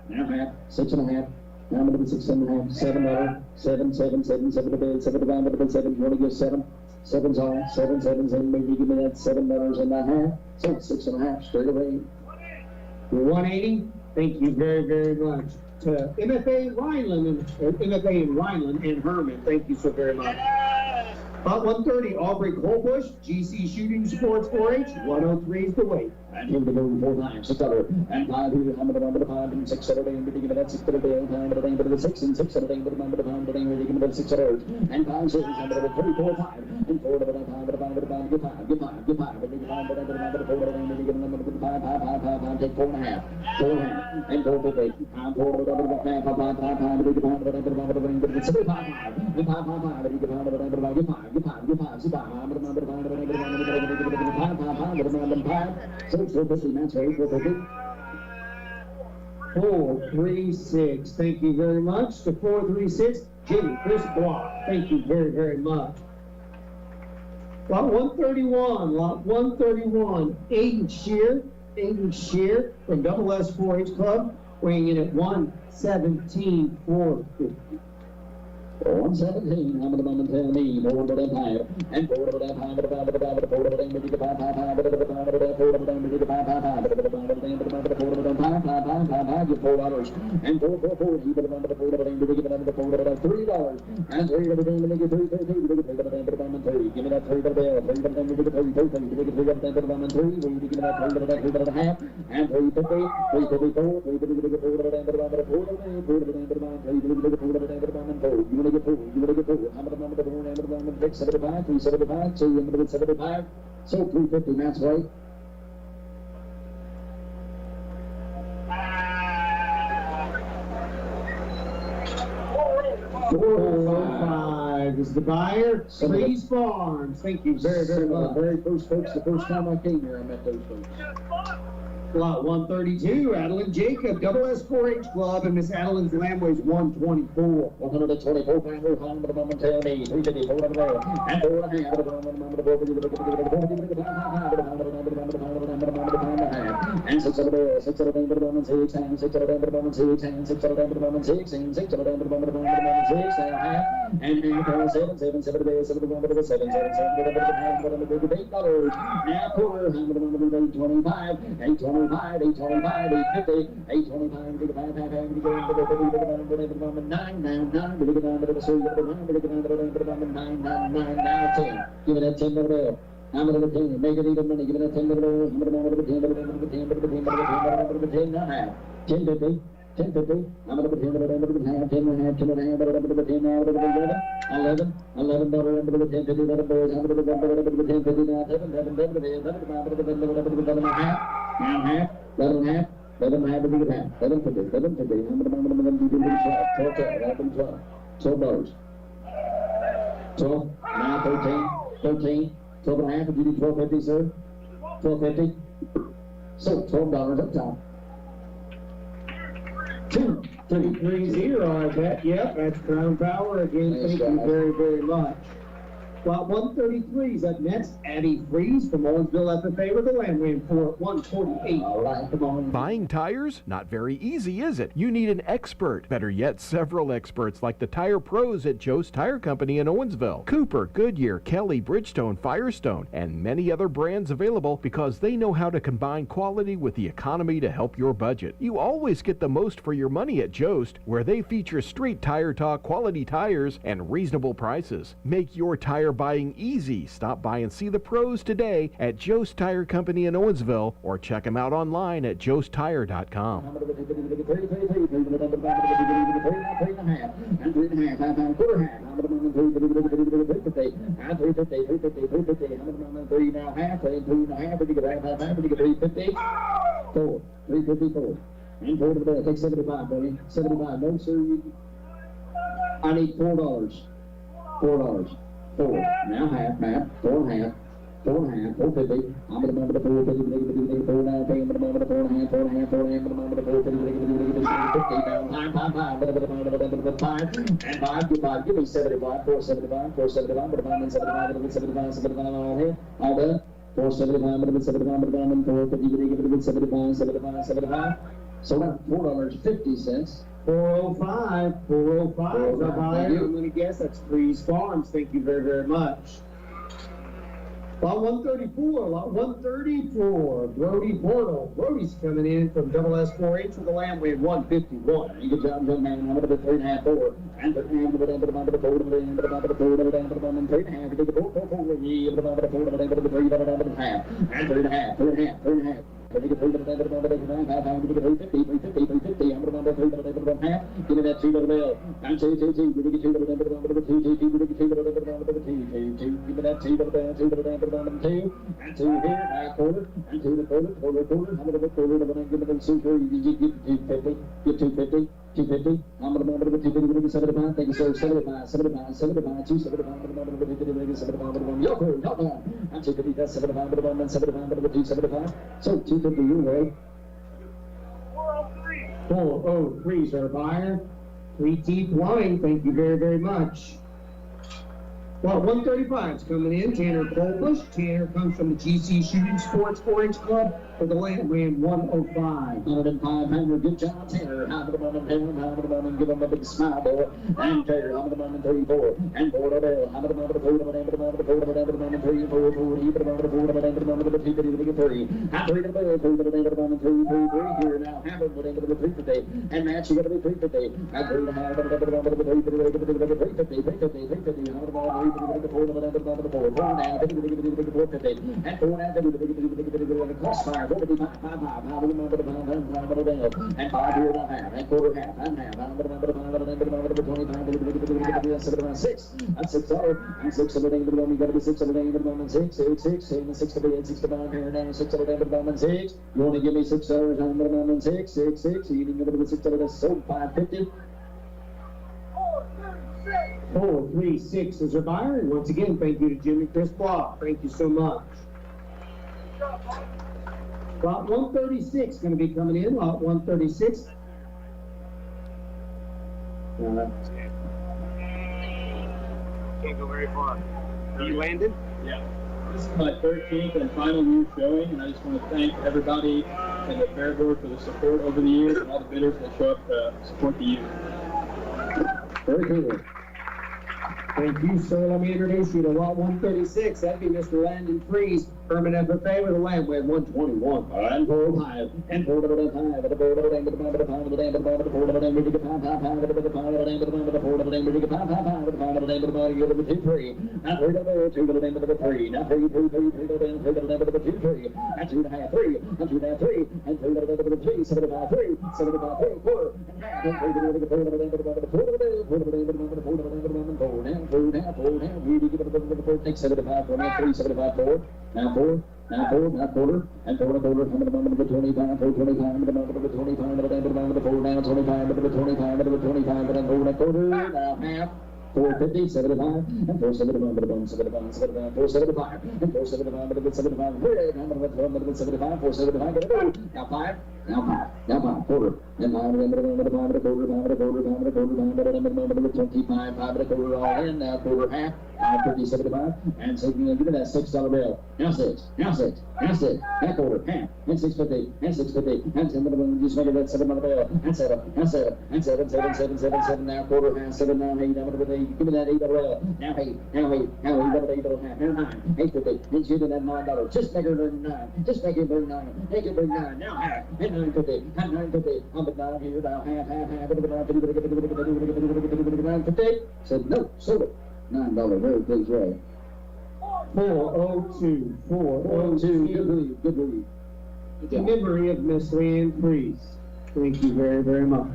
now half, 6 and a half. Now I'm going to be 6 and a half, $7, 7, 7, 7, 7 to bed, 7 to 5, 7, you want to give 7? 7's all, 7, 7, 7, maybe you give me that $7 and a half, so 6 and a half, straight away. 180, thank you very, very much. To MFA Rhineland and Herman, thank you so very much. About 130, Aubrey Colbush, GC Shooting Sports 4-H, 103 is the weight. And here we go 4 times, 6 other, and 5 here, I'm going to 5, and 6 other, and give me that 6 other, and 5 other, and 6, and 6 other, and 5 other, and give me that 6 other, and 5, 6, and 3, 4, 5, and 4 other, 5 other, 5 other, 5, get 5, get 5, get 5, and give 5 other, 4 other, and give them 5, 5, 5, 5, take 4 and a half, 4 and a half, and 4 50, and 4 other, 5, 5, 5, 5, 5, and give 5 other, 5 other, and give 75, 5, and 5, 5, 5, and give 5 other, 5, get 5, get 5, get 5, see 5, 5, 5, 5, so 450, that's right, 450. 436, thank you very much. To 436, Jimmy Chris Block, thank you very, very much. Lot 131, Aiden Shear from Double S 4-H Club, weighing in at 117,450. 117, I'm going to tell me, 4 to the 5, and 4 to the 5, 4 to the 5, 4 to the 5, 4 to the 5, 4 to the 5, 4 to the 5, 4 to the 5, 4 to the 5, 4 to the 5, 5, 5, give $4, and 4, 4, 4, you put it under the 4 to the 5, give it under the 4 to the 3, and 3 to the 5, give 3, 3, 3, give it under the 3, give me that 3 to the bill, 3 to the 5, give it 3, 3, 3, give it 3 to the 5, 3, will you give me that 3 to the 3 to the half, and 350, 354, 3 to the 4 to the 5, 4 to the 5, 4 to the 5, 3 to the 5, 3 to the 4 to the 5, 4, you want to get 4, you want to get 4, I'm going to 75, 375, so you're going to get 75, so 350, that's right. 405, $75 is the buyer. Freeze Farms. Thank you very, very much. The very first folks, the first time I came here, I met those folks. Lot 132, Adeline Jacob, Double S 4-H Club, and Miss Adeline's lamb weighs 124. 124 pounder, home to the moment, tell me, 354 of the rail, and 4.5 of the moment, and 6 of the rail, 6 of the moment, 6, and 6 of the moment, 6, and 6 of the moment, 6, and 6 of the moment, 6, and half, and 7, 7, 7 of the 7 of the moment, 7, 7, 7 of the $8. Now quarter, 100 of the 25, 825, 825, 850, 825, to the 5, 5, 5, to go into the moment, 9, 9, 9, to get under the circle, to get under the moment, 9, 9, 9, now 10. Give it that 10 over there. I'm going to 10, make it even money, give it a 10 over there. I'm going to 10, 10, 10, 10, 10, now half. 10, 50. 10.50. I'm going to put 10 over the 10, 10 and a half, 10 and a half, over the 10 now, over the 11, $11 over the 10, 50, over the boys, over the 10, 50 now, 7, 7, 7, 11, 5, over the 11 and a half, now half, 11 and a half, 11 and a half, over the half, 11.50, 11.50. I'm going to do 12, $12, $12, now 13, 12 and a half, if you do 12.50, sir, 12.50, so $12 up top. 2, 3, 3, 0, I bet. Yep, that's Crown Power again. Thank you very, very much. Lot 133 is up next. Addie Freeze from Owensville FFA with the land win for 148. All right, come on. Buying tires? Not very easy, is it? You need an expert. Better yet, several experts like the tire pros at Joe's Tire Company in Owensville. Cooper, Goodyear, Kelly, Bridgestone, Firestone, and many other brands available because they know how to combine quality with the economy to help your budget. You always get the most for your money at Joe's, where they feature straight tire talk, quality tires, and reasonable prices. Make your tire buying easy. Stop by and see the pros today at Joe's Tire Company in Owensville, or check them out online at joestire.com. And 4 to the bell. Take 75, buddy. 75. No, sir. I need $4. $4. 4. Now half. 4 and a half. 4 and a half. 450. I'm going to remember the 450. 4 now. Pay him the moment of 4 and a half. 4 and a half. 4 and a half. The moment of 450. 50 down. 5. And 5. Give me 75. 475. 475. But I'm in 75. 75. All here. All done. 475. 75. 450. 75. So that's $4.50. 405. 405. The buyer. I'm going to guess that's Freeze Farms. Thank you very, very much. Lot 134. Brody Portal. Brody's coming in from Double S 4-H with a lamb weight 151. You good job, young man. I'm going to be 3.5, 4. And 3.5 to the end of the month of the 4 to the end of the month of the 4 to the end of the month and 3.5 to the 4 to the month of the 4 to the end of the 3 to the end of the half. And 3.5. Give me the 3 to the end of the month of the 5. I'm going to get 350. I'm going to remember 3 to the end of the half. Give me that 2 to the bill. And 2. Give me 2 to the end of the month of the 2. Give me 2 to the end of the month of the 2. Give me that 2 to the bill. 2 to the end of the month of the 2. And 2 here, back quarter, and 2 to quarter. I'm going to quarter to the give me the super. You get 250. Get 250. 250. I'm going to remember the 250. 75. Thank you, sir. 75. 275. I'm going to 75. Your crew, not bad. And 250. That's 75. 75. 275. So 250 your way. 403 is our buyer. 3T Plumbing. Thank you very, very much. Well, 135 is coming in. Tanner Colbush. Tanner comes from the GC Shooting Sports 4-H Club for the land win 105. 105. Good job, Tanner. How the moment, give him a big smile, boy. And Tanner, how the moment, 3, 4. And 4 to the how the moment, 4 to the moment, 4 to the moment, 3, 4, 4. He put the moment, 4 to the moment, 2, 3, 3. And 3 to the moment, 3 to the moment, 3, 3. Here now, have it, but into the 350. And Matt, you got to be 350. And 3 to have it, 350. How the ball, 4 to the 4 now, 4 now, 450. And 4 now, crossfire. 45, 5, and 5 here and a half, and quarter half, and half, and 25, 6, and 6 over, and 6 over the moment, you got to be 6 over the moment, 6, and 6 to be 6 to 5 here now, 6 over the moment, 6. You want to give me 6 over the moment, 6, you need to be 6 over the so 550. 436 is our buyer, and once again, thank you to Jim and Chris Block. Thank you so much. Lot 136 going to be coming in. Lot 136. Can't go very far. Are you landed? Yeah. This is my 13th and final year showing, and I just want to thank everybody in the fair board for the support over the years and all the bidders that show up to support the youth. Very cool. Thank you, sir. Let me introduce you to lot 136. That'd be Mr. Landon Freeze, permanent FFA with a land way 121. And 405. And 405. And 75 for me, 375 forward. Now forward, now quarter, and forward, coming to the moment of the 25, 425, to the moment of the 25, to the moment of the 4, down 25, to the 25, to the 25, and then forward a quarter, now half. 450, 75, and 475, 75, 75, 475, and 475, 75, 75, 475, now 5, now 5, quarter, and 5, and a quarter, 5, and a quarter, 5, and a quarter, 5, and a quarter, 5, and a 25, 5 and a quarter, all in, now quarter, half, 50, 75, and so give me that $6 bill, now 6, that quarter, half, and 650, and 650, and 7, just make it that $7 bill, and 7, and 7, and 7, 7, 7, 7, 7, now quarter, half, 7, now 8, now with 8, give me that $8 bill, now 8, now 8, now 8, half, now 9, 850, and shoot it at $9, just make it 9, just make it 9, make it 9, now half, and 950, and 950, I'm at 9 here, now half, 950, said no, sold it. $9, very pleased, right? 402, 402, good read. In memory of Miss Leanne Freeze. Thank you very, very much.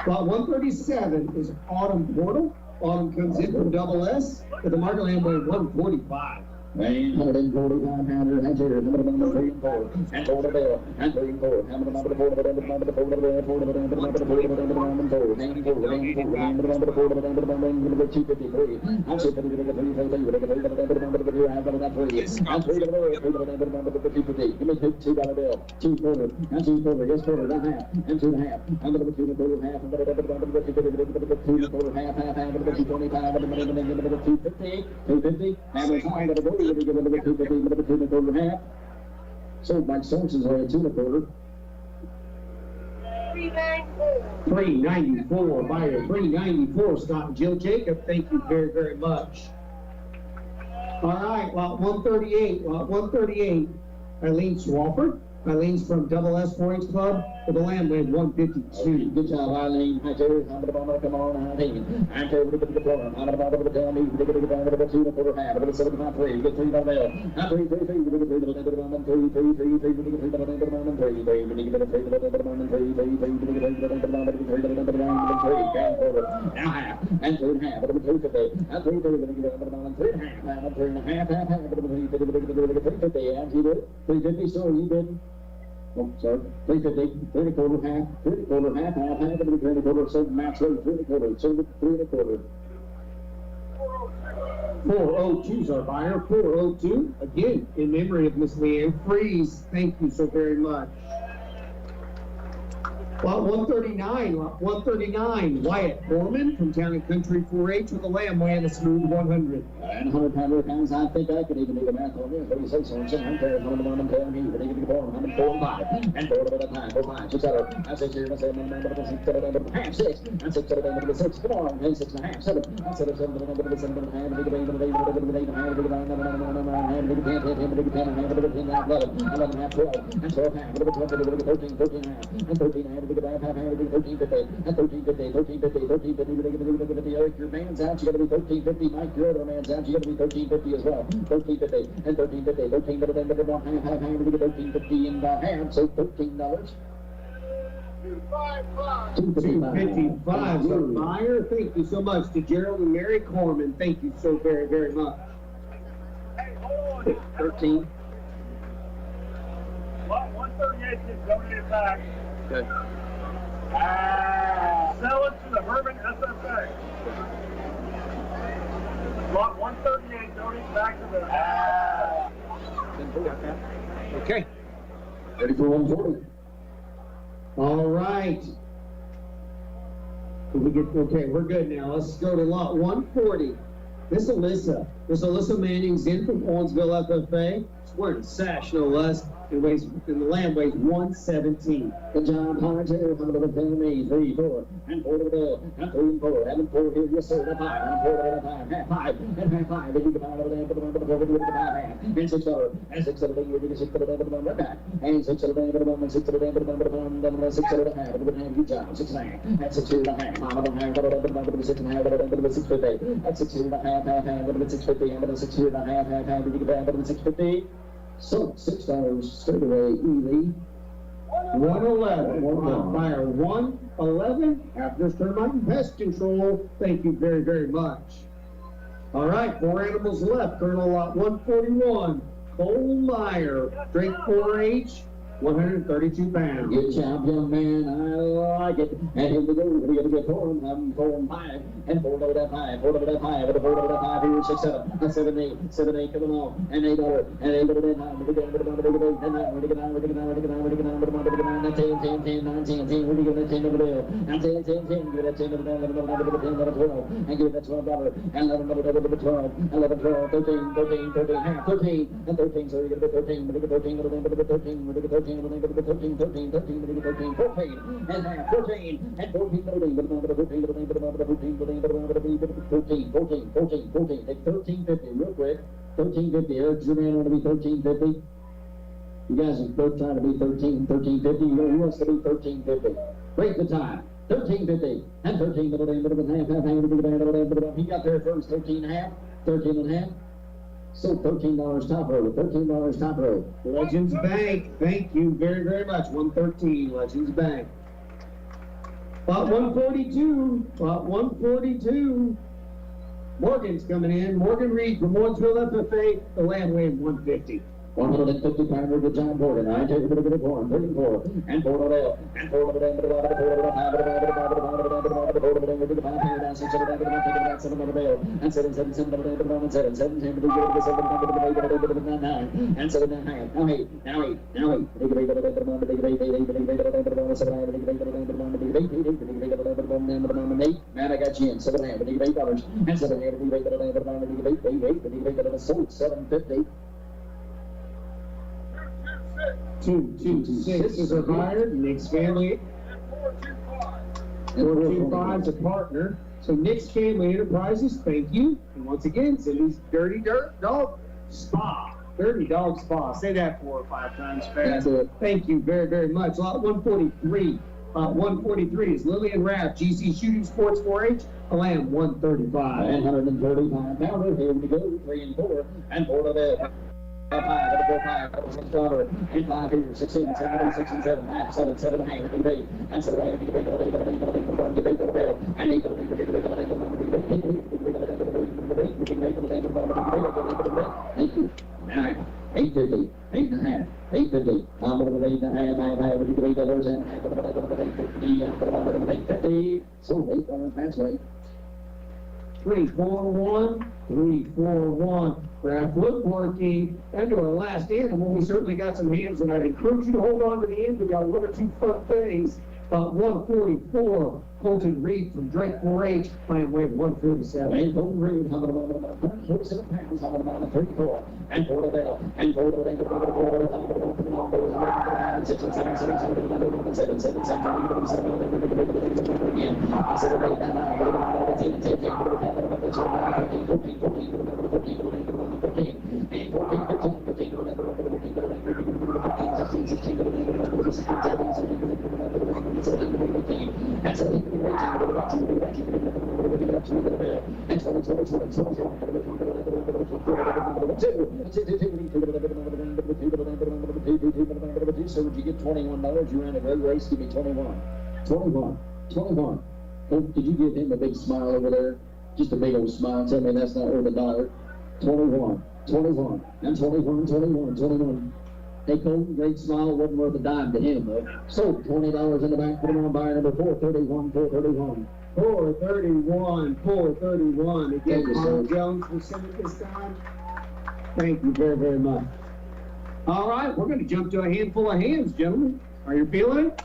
Lot 137 is Autumn Portal. Autumn comes in from Double S with the market land way 145. 145 pounder, and 3 and 4, and 4 to bill, and 3 and 4, and 4 to 4 to 4 to 4 to 4 to 4 to 4 to 4 to 4 to 4 sold by sources are at 2 and a quarter. 394, buyer 394, Scott and Jill Jacob. Thank you very, very much. All right, lot 138, Eileen Swafford. Eileen's from Double S 4-H Club for the land lane 152. Good job, Eileen. Hi, Terry. Come on, Eileen. I'm Terry with the program. I'm about to tell me, we're going to get down to the 2 and a quarter half. We're going to 7.3. We get 3 down there. Now 3, 3, 3. We're going to 3 to the end of the moment. 3, 3, 3, 3. We're going to 3 to the end of the moment. 3, 3. We're going to get 3 to the end of the moment. 3, 3, 3. We're going to get 3 to the end of the moment. 3 to the end of the moment. 3, down quarter. Now half. And 3 and a half. We're going to 3 50. Now 3, 3. We're going to get 3 to the moment. 3 and a half. And 3 and a half. Half. We're going to 350. And you did 350. So you did. Oh, sorry. 350, 3 and a quarter, half, 3 and a quarter, half, 3 and a quarter, so match rate, 3 and a quarter, so 3 and a quarter. 402's our buyer, 402, again, in memory of Miss Leanne Freeze. Thank you so very much. Lot 139, Wyatt Foreman from Town and Country 4-H with a lamb weighing a smooth 100. And 100 pounds, I think I could even do the math on this. What do you say, so? I'm telling you, I'm telling you, but even before, I'm 4 and 5. And 4 at a time, 4, 5, 6, 7. I 6 here, I say, half, 6. And 6 at a time, 6. Come on, and 6 and a half, 7. I said, 7 and a half, 7 and a half, 8 and a half, 8 and a half, 8 and a half, 8 and a half, 11 and a half, 12, and 12 and a half, 13, 13 and a half, and 13 and a half. 1350, Eric, your man's out, you gotta be 1350, Mike, your other man's out, you gotta be 1350 as well. 1350, and 1350, 13, but then half, we get 1350 and half, so $13. 255 is our buyer. Thank you so much to Gerald and Mary Corman. Thank you so very, very much. 13. 138 is donated back. Good. Sell 1 to the Herman SFA. Lot 138, Tony, back to the... Okay. Ready for 140. All right. Okay, we're good now. Let's go to lot 140. Miss Alyssa Manning's in from Owensville FFA. She's wearing a sash, no less. And the lamb weighs 117. The John Hunter, one of the family, 3, 4, and 4 to the bell, and 3 and 4, and 4 here, yes sir, and 5, and 4 to the 5, half 5, and half 5, and you can find over there, but the 4 to the 5 half, and 6 over, and 6 over there, you can 6 to the bell, but the right back, and 6 to the bell, but the 1, 6 to the bell, but the 1, then 6 to the half, but the half, good job, 6 and a half, and 6 to the half, mama don't have, but the 6 and a half, but the 650, and 6 to the half, but the 650, and the 6 to the half, and you can find over the 650. So $6 straight away, Ely. 111. Fire 111. After Termite and Pest Control. Thank you very, very much. All right, 4 animals left. Colonel lot 141. Cole Meyer. Drake 4H. 132 pounds. Good job, young man. I like it. And here we go. We're going to get 4 and 4 and 5. And 4 over that 5. 4 over that 5. And 4 over that 5. Here, 6, 7. And 7, 8. 7, 8 coming on. And 8 over. And 8 over that 9. We're going to get 9. We're going to get 9. We're going to get 9. We're going to get 9. We're going to get 9. We're going to get 9. 10, 10, 10, 9, 10, 10. We're going to get 10 over there. And 10, 10, 10. Give that 10 over there. 11 over there. 10 over 12. And give that $12. And 11 over there. 12. 11, 12. 13, 13, 13. Half. 13. And 13. So we're going to get 13. We're going to get 13 over there. We're going to get 13. We're going to get 13. We're going to get 13. 13, 13, 13, 13, 14, and half, 14, and 14, 14, 14, take 1350 real quick, 1350, Eric German want to be 1350, you guys are both trying to be 1350, who wants to be 1350, break the time, 1350, and 13, half, he got there first, 13 and a half, 13 and a half, so $13 top row, $13 top row. Legends Bank, thank you very, very much. 113, Legends Bank. Lot 142. Morgan's coming in. Morgan Reed from Owensville FFA. The land weighing 150. 150 pounder to John Morgan. I take a bit of corn, 34, and 4 over there, and 4 over there, and 4 over there, 4 over there, 5 down, 6 over there, 7 over there, and 7 over there, and 7, 7, 10, 9, and 7 and a half, now 8, man, I got you in, 7 and a half, and 7 $750. 226 is retired. Nick's family. 425's a partner. So Nick's Family Enterprises, thank you. And once again, Cindy's Dirty Dog Spa. Dirty Dog Spa. Say that 4 or 5 times fast. Thank you very, very much. Lot 143. 143 is Lillian Rapp, GC Shooting Sports 4H, a lamb 135. 135 pounder. Here we go. 3 and 4, and 4 to the 5, 6 over, and 5 here, 6 in, 7, 8, 6 and 7, half, 7, 7 and 8, and 8, and 7, 8, and 8, thank you. 850, 8 and a half, 850. I'm over the 8 and a half, $8, so 8 pathway. 341. Graph woodworking. And to our last animal, we certainly got some hands, and I'd encourage you to hold on to the end. We got 1 or 2 fun things. 144. Colton Reed from Drake 4H, playing weight 137. Colton Reed, 147 pounds, 34, and 4 to bell, and 4 to bell, 6 and 7, 7, 7, 7, 7, So would you get $21? You ran a great race, give me 21. 21. Oh, did you give him a big smile over there? Just a big old smile. Tell me that's not worth $1. 21, and 21. Hey, Colton, great smile, wasn't worth a dime to him, though. So, $20 in the bank, put him on buyer number 431, 431. 431, 431. Again, Carl Jones will send it this time. Thank you very, very much. All right, we're going to jump to a handful of hands, gentlemen. Are you feeling it?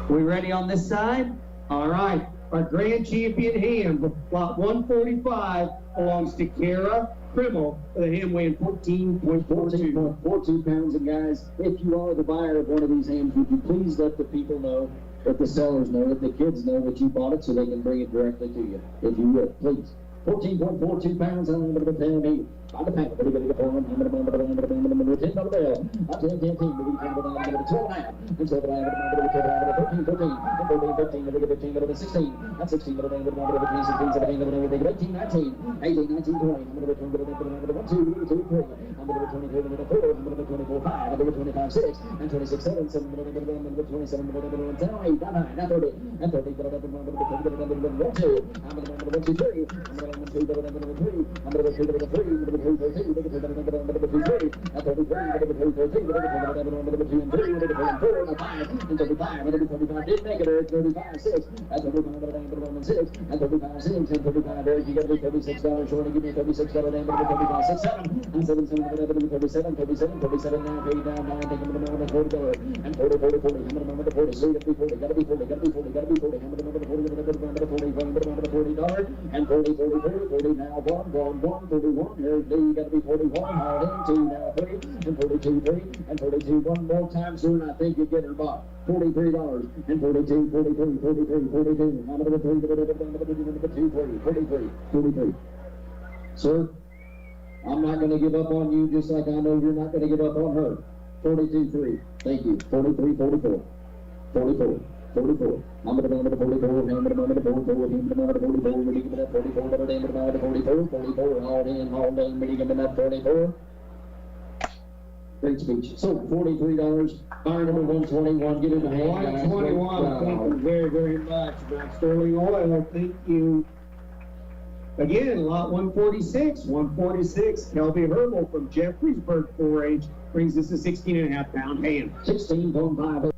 We ready on this side? All right. Our grand champion ham, lot 145, belongs to Kara Krimmel with a ham weighing 14.42 pounds. And guys, if you are the buyer of one of these hams, would you please let the people know, let the sellers know, let the kids know that you bought it so they can bring it directly to you, if you would, please. 14.42 pounds, I'm going to tell me. On the pack, I'm going to go on. I'm going to $10 bell. I'm 10, 10, 10, maybe 12 and a half. And so I'm going to 13, 14, and 14, 15, and 15, and 16. That's 16, but I'm going to 16, 17, 18, 19, 18, 19, 20. I'm going to 1, 2, 3. I'm going to 22, I'm going to 4. I'm going to 24, 5. I'm going to 25, 6. And 26, 7. 7. I'm going to 27, 10, 8, 9, 30. And 30, but I'm going to 1, 2. I'm going to 1, 2, 3. I'm going to 1, 2, 3. I'm going to 2, 3. 2, 13, 2, 3, 2, 3, 5, 2, 35, didn't make it, Eric, 35, 6, that's 35, 6, and 35, 6, and 35, Eric, you got to be $36 short, and give me a $36 name, 35, 6, 7, and 7, 37, 37, now, paid down, 9, take them to the moment, $40, and 40, 40, 40, I'm going to number 40, so you got to be 40, got to be 40, got to be 40, got to be 40, I'm going to number 40, $40, and 40, 40, 40, 40, now, 1, 41, Eric, you got to be 41, hard in, 2, now 3, and 42, 3, and 42, one more time soon, I think you get her bought. $43, and 42, 43, 43, 42, number 3, number 2, 43, 43. Sir, I'm not going to give up on you just like I know you're not going to give up on her. 42, 3, thank you. 43, 44, 44. 44. I'm going to go to 44, I'm going to go to 44, I'm going to go to 44, we're going to get 44, I'm going to go to 44, 44, all in, we're going to get 44. Great speech. So $43, buyer number 121, get in the hand. 121, thank you very, very much. Matt Sterling Oil, thank you. Again, lot 146, Kelby Herbal from Jeffreysburg 4-H brings us a 16.5 pound ham. 16.5.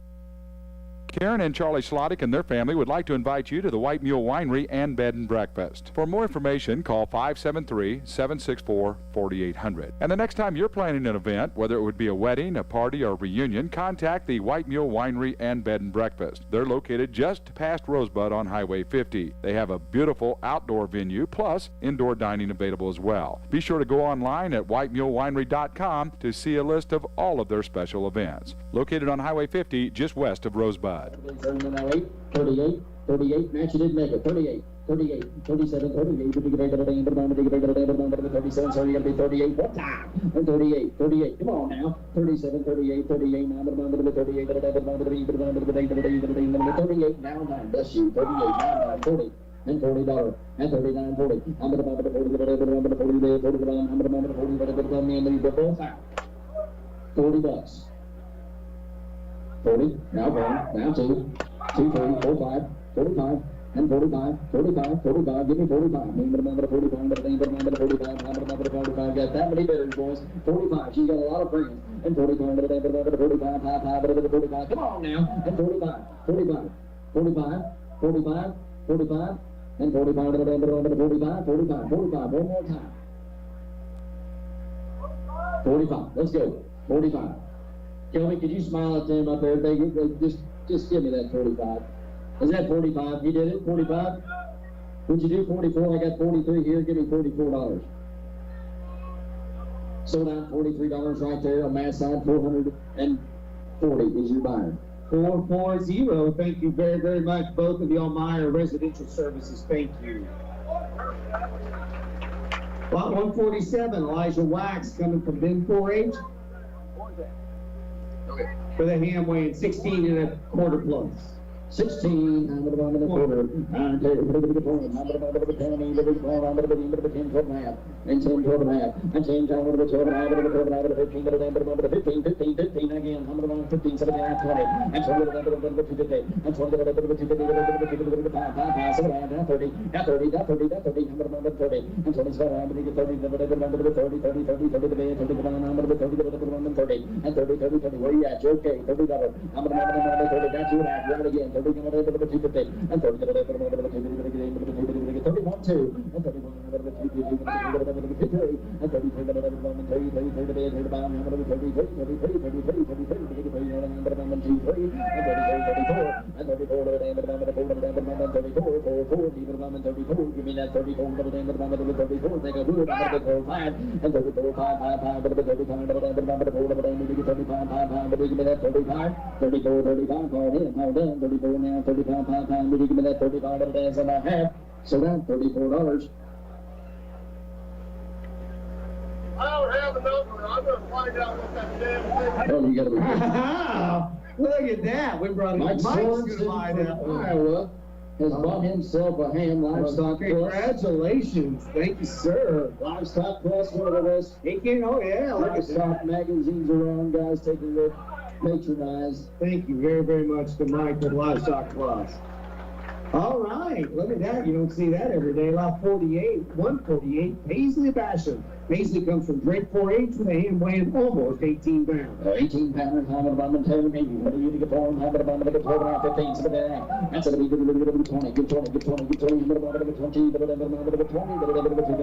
Karen and Charlie Slottick and their family would like to invite you to the White Mule Winery and Bed and Breakfast. For more information, call 573-764-4800. And the next time you're planning an event, whether it would be a wedding, a party, or a reunion, contact the White Mule Winery and Bed and Breakfast. They're located just past Rosebud on Highway 50. They have a beautiful outdoor venue, plus indoor dining available as well. Be sure to go online at whitemulewinery.com to see a list of all of their special events. Located on Highway 50, just west of Rosebud. 38, 38, match, you didn't make it, 38, 37, 38, 37, so you're going to be 38, one time, and 38, come on now, 37, 38, 38, now, 38, 38, now, 9, bless you, 38, now, 9, 40. And $40, and 39, 40. I'm going to $40, $40, 40, now going, now 2, 2, 3, 4, 5, 45, and 45, 45, 45, give me 45. Name of the 45, name of the 45, got that many bidders, boys. 45, she got a lot of friends. And 45, 45, 45, come on now. And 45, 45, 45, 45, 45, and 45, 45, 45, 45, one more time. 45, let's go, 45. Kelly, could you smile at them up there? They just give me that 45. Is that 45? You did it? 45? Would you do 44? I got 43 here. Give me $44. Sold out $43 right there on my side. 440 is your buyer. 440. Thank you very, very much, both of y'all. Meyer Residential Services. Thank you. Lot 147, Elijah Wax coming from Ben 4-H. For the ham weighing 16 1/4 plus. 16, I'm the one in the quarter. I'm the point. I'm the 10, I'm the 12, I'm the 10, 12 and a half. And 10, 12 and a half. And 10, I'm the 12 and a half, I'm the 12 and a half, 15, I'm the 15, 15, 15 again. I'm the 15, 17, 20. And 20, I'm the 250. And 20, I'm the 250, 5, 5, 7, 8, 30, 30, 30, 30, I'm the 30. And 27, I'm the 30, 30, 30, 30, 30, 30, 30, I'm the 30, 30, and 30, 30, 30. Where you at? You're okay. $30. I'm the 30. That's you and a half. Right again. 30, and 30, 250. And 30, 30, 30, 31, 2. And 31, 250. And 33, give me that 34, take a good, I'm going to go 5, and 34, 5, 5, 5, 35, give me that 35, 34, 35, call in, hold on, 34 now, 35, 5, 5, give me that 35, and a half, so that's $34. I don't have a number. I'm going to find out what that damn thing is. Oh, you got to be. Look at that. We brought Mike Sorensen from Iowa has bought himself a ham livestock plus. Congratulations. Thank you, sir. Livestock plus, one of us. He can, oh yeah. Look at Livestock that. magazines around, guys. Take a look. Patronize. Thank you very, very much to Mike with Livestock Plus. All right, look at that. You don't see that every day. Lot 48, 148, Paisley Basham. Paisley comes from Drake 4H with a ham weighing almost 18 pounds. 18 pounds, how about the 10 maybe? What do you get for him? How about the 12 15, something like that? That's going to be good 20, good 20, good 20, good 20, good 20, good 20, good 20,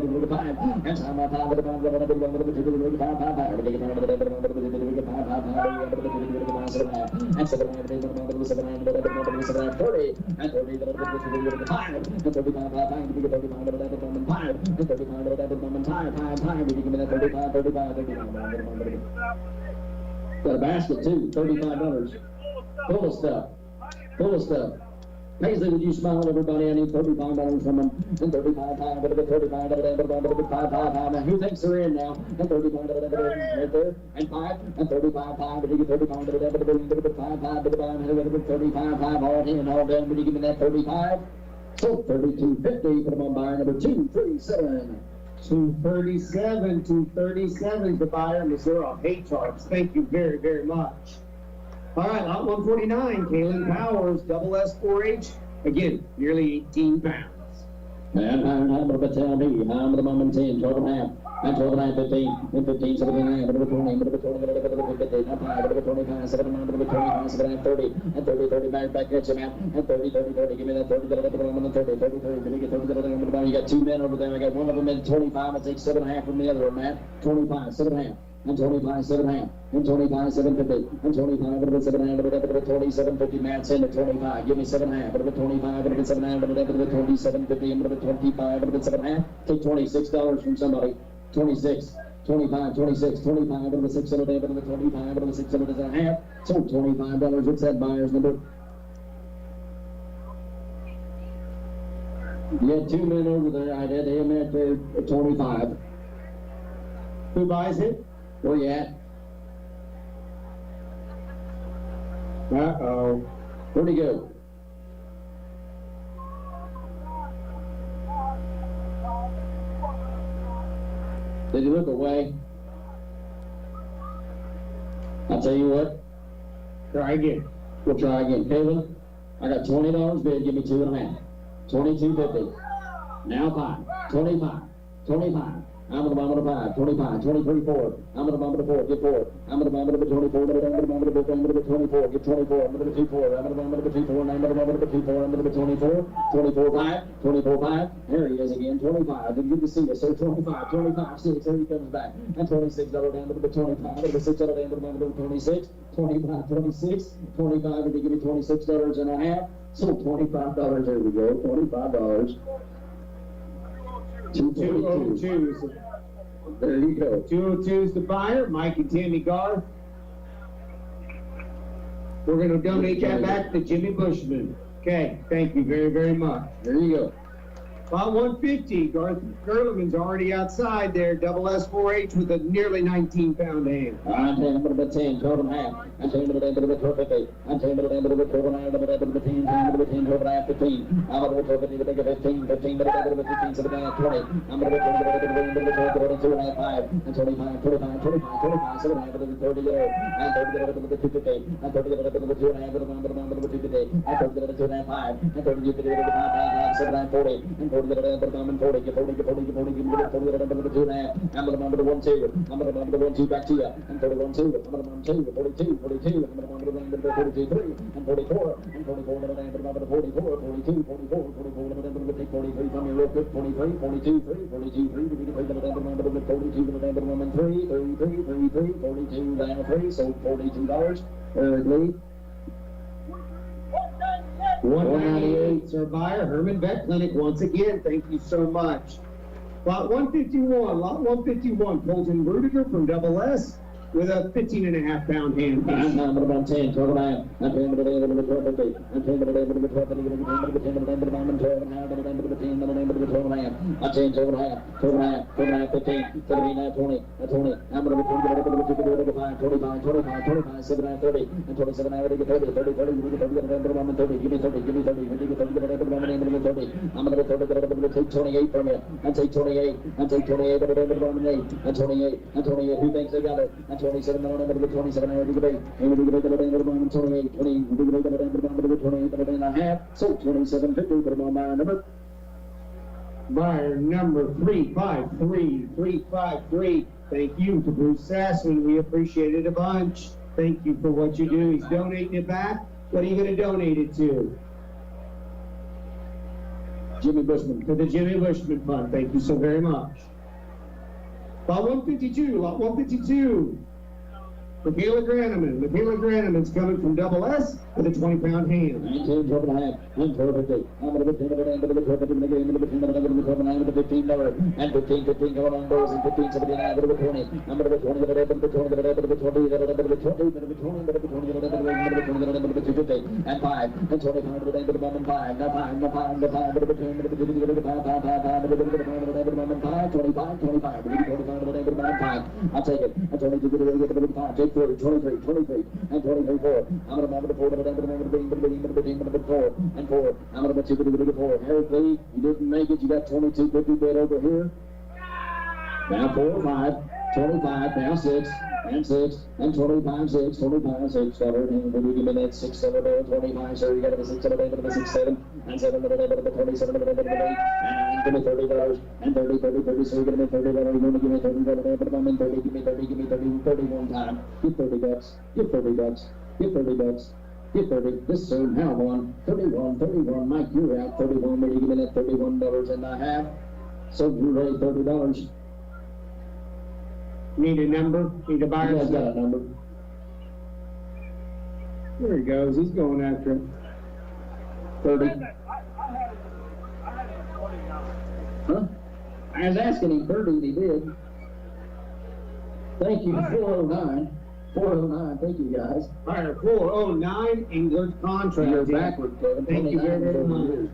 good 5. That's how my 5, good 5, good 5, good 5, 5, 5, good 5, good 5, good 5, and 7, 30, and 30, and 35, 35. Got a basket too, $35. Full of stuff. Full of stuff. Paisley, would you smile at everybody? I need $35 from them. And 35, 5, but 35, 5. Now, who thinks they're in now? And 35, right there. And 5, and 35, 5, but you get 35, 35, 5, all in, all done. Would you give me that 35? So 32.50, put them on buyer number 237. 237, 237 the buyer, Missouri hay charts. Thank you very, very much. All right, lot 149, Kaylin Powers, double S4H. Again, nearly 18 pounds. And I'm going to tell me, I'm the moment 10, 12 and a half. And 12 and a half, 15, and 15, 17 and a half, and 20, 25, 7, 25, 7, 30, and 30, 30, back at you, man. And 30, 30, 30, give me that 30, 30, 30, 30, 30, you got two men over there. I got one of them in 25. I'll take 7 and a half from the other one, Matt. 25, 7 and a half. And 25, 7 and a half. And 25, 750. And 25, 7 and a half. 20, 750. Matt's in at 25. Give me 7 and a half. 25, 7 and a half. 20, 750. And 25, 7 and a half. Take $26 from somebody. 26, 25, 26, 25, and the 600, and the 25, and the 600 and a half. So $25. What's that buyer's number? You had two men over there. I had him at 25. Who buys it? Where you at? Uh-oh. Where'd he go? Did he look away? I'll tell you what. Try again. We'll try again. Caleb, I got $20 bid. Give me 2 and a half. 22.50. Now 5. 25. 25. I'm going to bomb it to 5. 25. 23, 4. I'm going to bomb it to 4. Get 4. I'm going to bomb it to 24. I'm going to bomb it to 24. Get 24. I'm going to 24. I'm going to bomb it to 24. And I'm going to bomb it to 24. I'm going to 24. 24, 5. 24, 5. There he is again. 25. Didn't get to see us. So 25. 25, 6. There he comes back. And $26 down to the 25. And the $6 down to the 26. 25, 26. 25. And they give me $26 and a half. So $25. There we go. $25. 202. There you go. 202 is the buyer, Mike and Tammy Garth. We're going to donate that back to Jimmy Bushman. Okay, thank you very, very much. There you go. About 150, Garth Gerleman's already outside there. Double S 4H with a nearly 19-pound hand. I'm taking a little bit 10, 12 and a half. I'm taking a little bit 12, 50. I'm taking a little bit 12 and a half, a little bit 10, a little bit 10, 12 and a half, 15. I'm a little bit 50, a little bit 15, 15, a little bit 15, 17, 20. I'm a little bit 20, a little bit 22 and a half, 5, and 25, 25, 25, 25, 7 and a half, a little bit 30, and 30, a little bit 250, and 30, a little bit 2 and a half, a little bit 250, and 30, a little 2 and a half, 5, and 30, a little bit 5, 7 and 40, and 40, a little 40, give me the 40, give me the 2 and a half. I'm going to remember the 1, 2. I'm going to remember the 1, 2 back to you. And 41, 2. I'm going to remember 2, 42, 42. I'm going to remember the 42, 3. And 44. And 44, I'm going to remember the 44, 42, 44, 44. I'm going to remember the 43 from your real quick. 43, 42, 3, 42, 3. We're going to remember the 42, the remember 1 and 3, 33, 33, 42, down 3. So $42. Thirdly. 198, Sir Buyer, Herman Vet Clinic once again. Thank you so much. Lot 151, Colton Rudiger from Double S with a 15.5-pound hand. I'm about 10, 12 and a half. I'm taking the day of the 12 and a half. I'm taking the day of the 12 and a half. I'm taking the day of the 12 and a half. I'm taking the day of the 12 and a half. I'm taking 12 and a half, 12 and a half, 12 and a half, 15, 17, 20, 20. I'm going to be 25, 25, 25, 25, 7 and 30, and 27, I get 30, 30, 30, you get 30, get 30, give me 30, give me 30, when you get 30, get 30, I'm going to get 30. I'm going to take 28 from you, and take 28, and take 28, and 28, and 28, and 28, who thinks they got it? And 27, I'm going to get 27, I get 28, and we get 28, 20, we get 28 and a half, so 27, 50, put them on my number. Buyer number 353, 353. Thank you to Bruce Sassman. We appreciate it a bunch. Thank you for what you do. He's donating it back. What are you going to donate it to? Jimmy Bushman. To the Jimmy Bushman Fund. Thank you so very much. Lot 152. Lot 152. Michaela Granaman. Michaela Granaman's coming from Double S with a 20-pound hand. 19, 12 and a half, and 12, 50. I'm going to put 10, I'm going to put 12, I'm going to put 10, I'm going to put 12, I'm going to put $15, and 15, 15, going on those, and 15, 17, I'm going to put 20. I'm going to put 20, I'm going to put 20, I'm going to put 20, I'm going to put 20, I'm going to put 20, I'm going to put 20, I'm going to put 20, and 5, and 25, I'm going to put 5, now 5, now 5, now 5, I'm going to put 10, I'm going to put 5, 5, 5, 5, I'm going to put 5, 25, 25, I'm going to put 5, I'll take it. I'm 22, I'm going to put 5, take 40, 23, 23, and 23, 4. I'm going to remember the 4, I'm going to put 4, and 4. I'm going to put 2, 4. Harry Lee, you didn't make it. You got 22, 50 bid over here. Now 4, 5, 25, now 6, and 6, and 25, 6, 25, 6, 7, and when you give me that 6, 7, 25, so you got the 6, 7, 8, 6, 7, and 7, 27, 8, and give me $30, and 30, 30, 30, so you're going to make $30, you're going to give me $30, but I'm in 30, give me 30, give me 30, 30 one time, give $30, give $30, give $30, give 30, this soon, how one, 31, 31, Mike, you're out, 31, maybe give me that $31 and a half, so you raise $30. Need a number? Need a buyer? He's got a number. There he goes. He's going after it. 30. Huh? I was asking him 30 and he did. Thank you. 409. 409. Thank you, guys. Buyer 409, English contract. You're backward, Kevin. Thank you very much.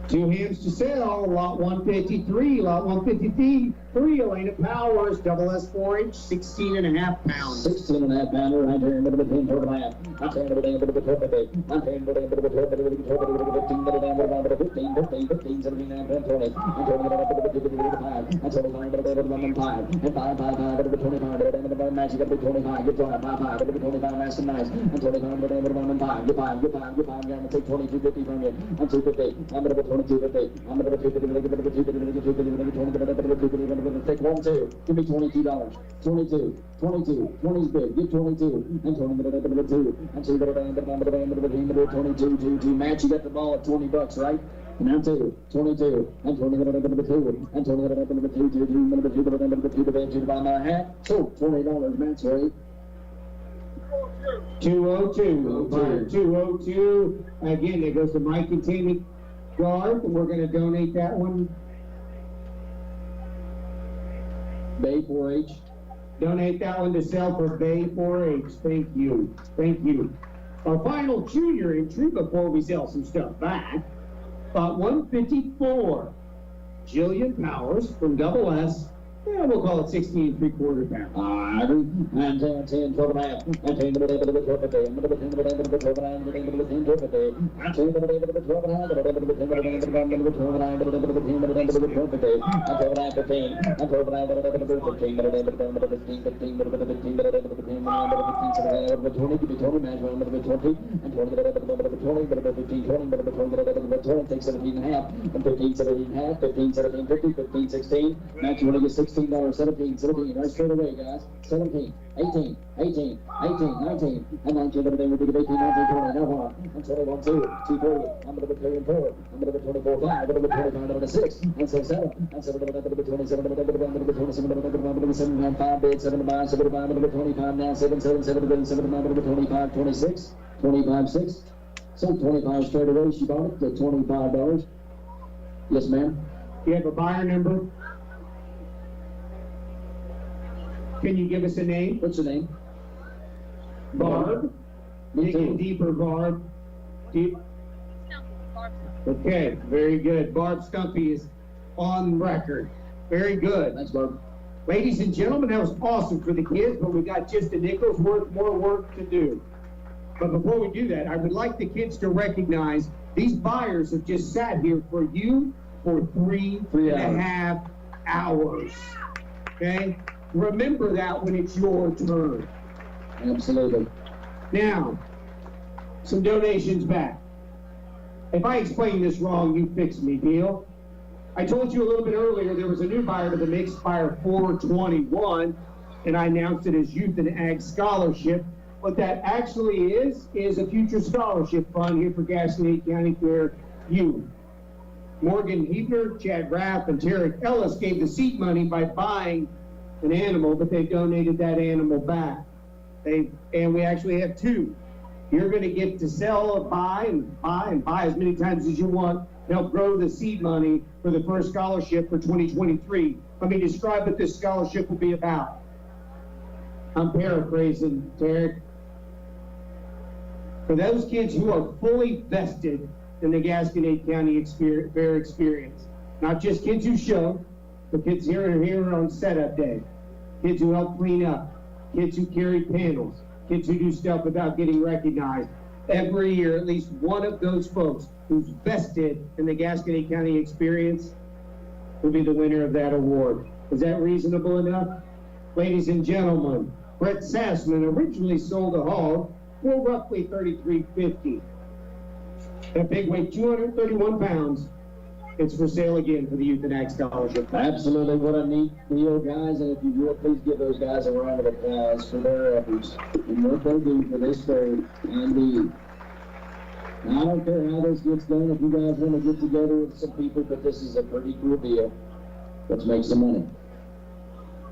2 hands to sell, lot 153, lot 153, Elena Powers, Double S 4H, 16.5 pounds. 16.5 pounder, I'm turning to the 10, 12 and a half. I'm turning to the 10, 12 and a half. I'm turning to the 10, 12 and a half. 15, 15, 15, 17, 19, 20. I'm turning to the 5. I'm turning to the 5. And 5, 5, 5, to the 25. The match, you got to be 25. Get 5, 5, 5, to the 25, nice and nice. And 25, to the 5. Get 5, get 5, get 5. I'm going to take 22.50 from you. I'm 250. I'm going to put 22.50. I'm going to put 250. Take 1, 2. Give me $22. 22. 22. 20's big. Give 22. And 20 minutes 2. And 2 22. 2. Match, you got the ball at $20, right? And now 2. 22. And 20 minutes 2. And 20 minutes 2. 2 minutes 2 to buy my hat. So $20 match rate. 202. 202. Again, it goes to Mike and Tammy Garth, and we're going to donate that one. Bay 4-H. Donate that one to sell for Bay 4-H. Thank you. Thank you. Our final junior entry before we sell some stuff back. About 154. Jillian Powers from Double S. Yeah, we'll call it 16 3/4 pounds. I agree. And 10, 12 and a half. And 10 to the 12 a day. And 10 to the 12 and a half. And 10 to the 12 a day. And 10 to the 12 and a half. And 10 to the 12 and a half. And 10 to the 12 and a half. And 10 to the 12 and a half. And 10 to the 12 and a half. And 10 to the 12 and a half. 15. And 12 and a half. 15. 20 to be 20 match. 20 and 20 to the 20. 15, 20 to the 20. Take 17 and a half. And 15, 17 and a half. 15, 17, 50. 15, 16. Max, you want to get $16, 17, right straight away, guys. 17, 18, 18, 18, 19, and 19, everything will be 18, 19, 20, now what? And 21, 2, 240, I'm going to be 3 and 4, I'm going to be 24, 5, I'm going to be 25, I'm going to 6, and 7, and 7, I'm going to be 27, I'm going to be 27, I'm going to be 7, and 5, 8, 7, 5, 7, 5, I'm going to be 25 now, 7, 7, 7, 7, I'm going to be 25, 26, 25, 6, so 25 straight away, she bought it to $25. Yes, ma'am. You have a buyer number? Can you give us a name? What's the name? Barb. Digging deeper, Barb. Deep. Okay, very good. Barb Stumpy is on record. Very good. Thanks, Barb. Ladies and gentlemen, that was awesome for the kids, but we got just a nickel's worth more work to do. But before we do that, I would like the kids to recognize these buyers have just sat here for you for three and a half hours. Okay? Remember that when it's your turn. Absolutely. Now, some donations back. If I explain this wrong, you fix me, deal? I told you a little bit earlier there was a new buyer to the mix, buyer 421, and I announced it as Youth and Ag Scholarship. What that actually is a future scholarship fund here for Gaston County for youth. Morgan Hebner, Chad Raff, and Tarek Ellis gave the seed money by buying an animal, but they donated that animal back. And we actually have two. You're going to get to sell or buy as many times as you want to help grow the seed money for the first scholarship for 2023. Let me describe what this scholarship will be about. I'm paraphrasing, Tarek. For those kids who are fully vested in the Gaston County Fair experience, not just kids who show, but kids here on setup day, kids who help clean up, kids who carry panels, kids who do stuff without getting recognized. Every year, at least one of those folks who's vested in the Gaston County experience will be the winner of that award. Is that reasonable enough? Ladies and gentlemen, Brett Sassman originally sold a hog for roughly $33.50. That big weight, 231 pounds. It's for sale again for the Youth and Ag Scholarship. Absolutely, what a neat deal, guys. And if you would, please give those guys a round of applause for their efforts and what they do for this fair. Indeed. Now, I don't care how this gets done. If you guys want to get together with some people, but this is a pretty cool deal. Let's make some money.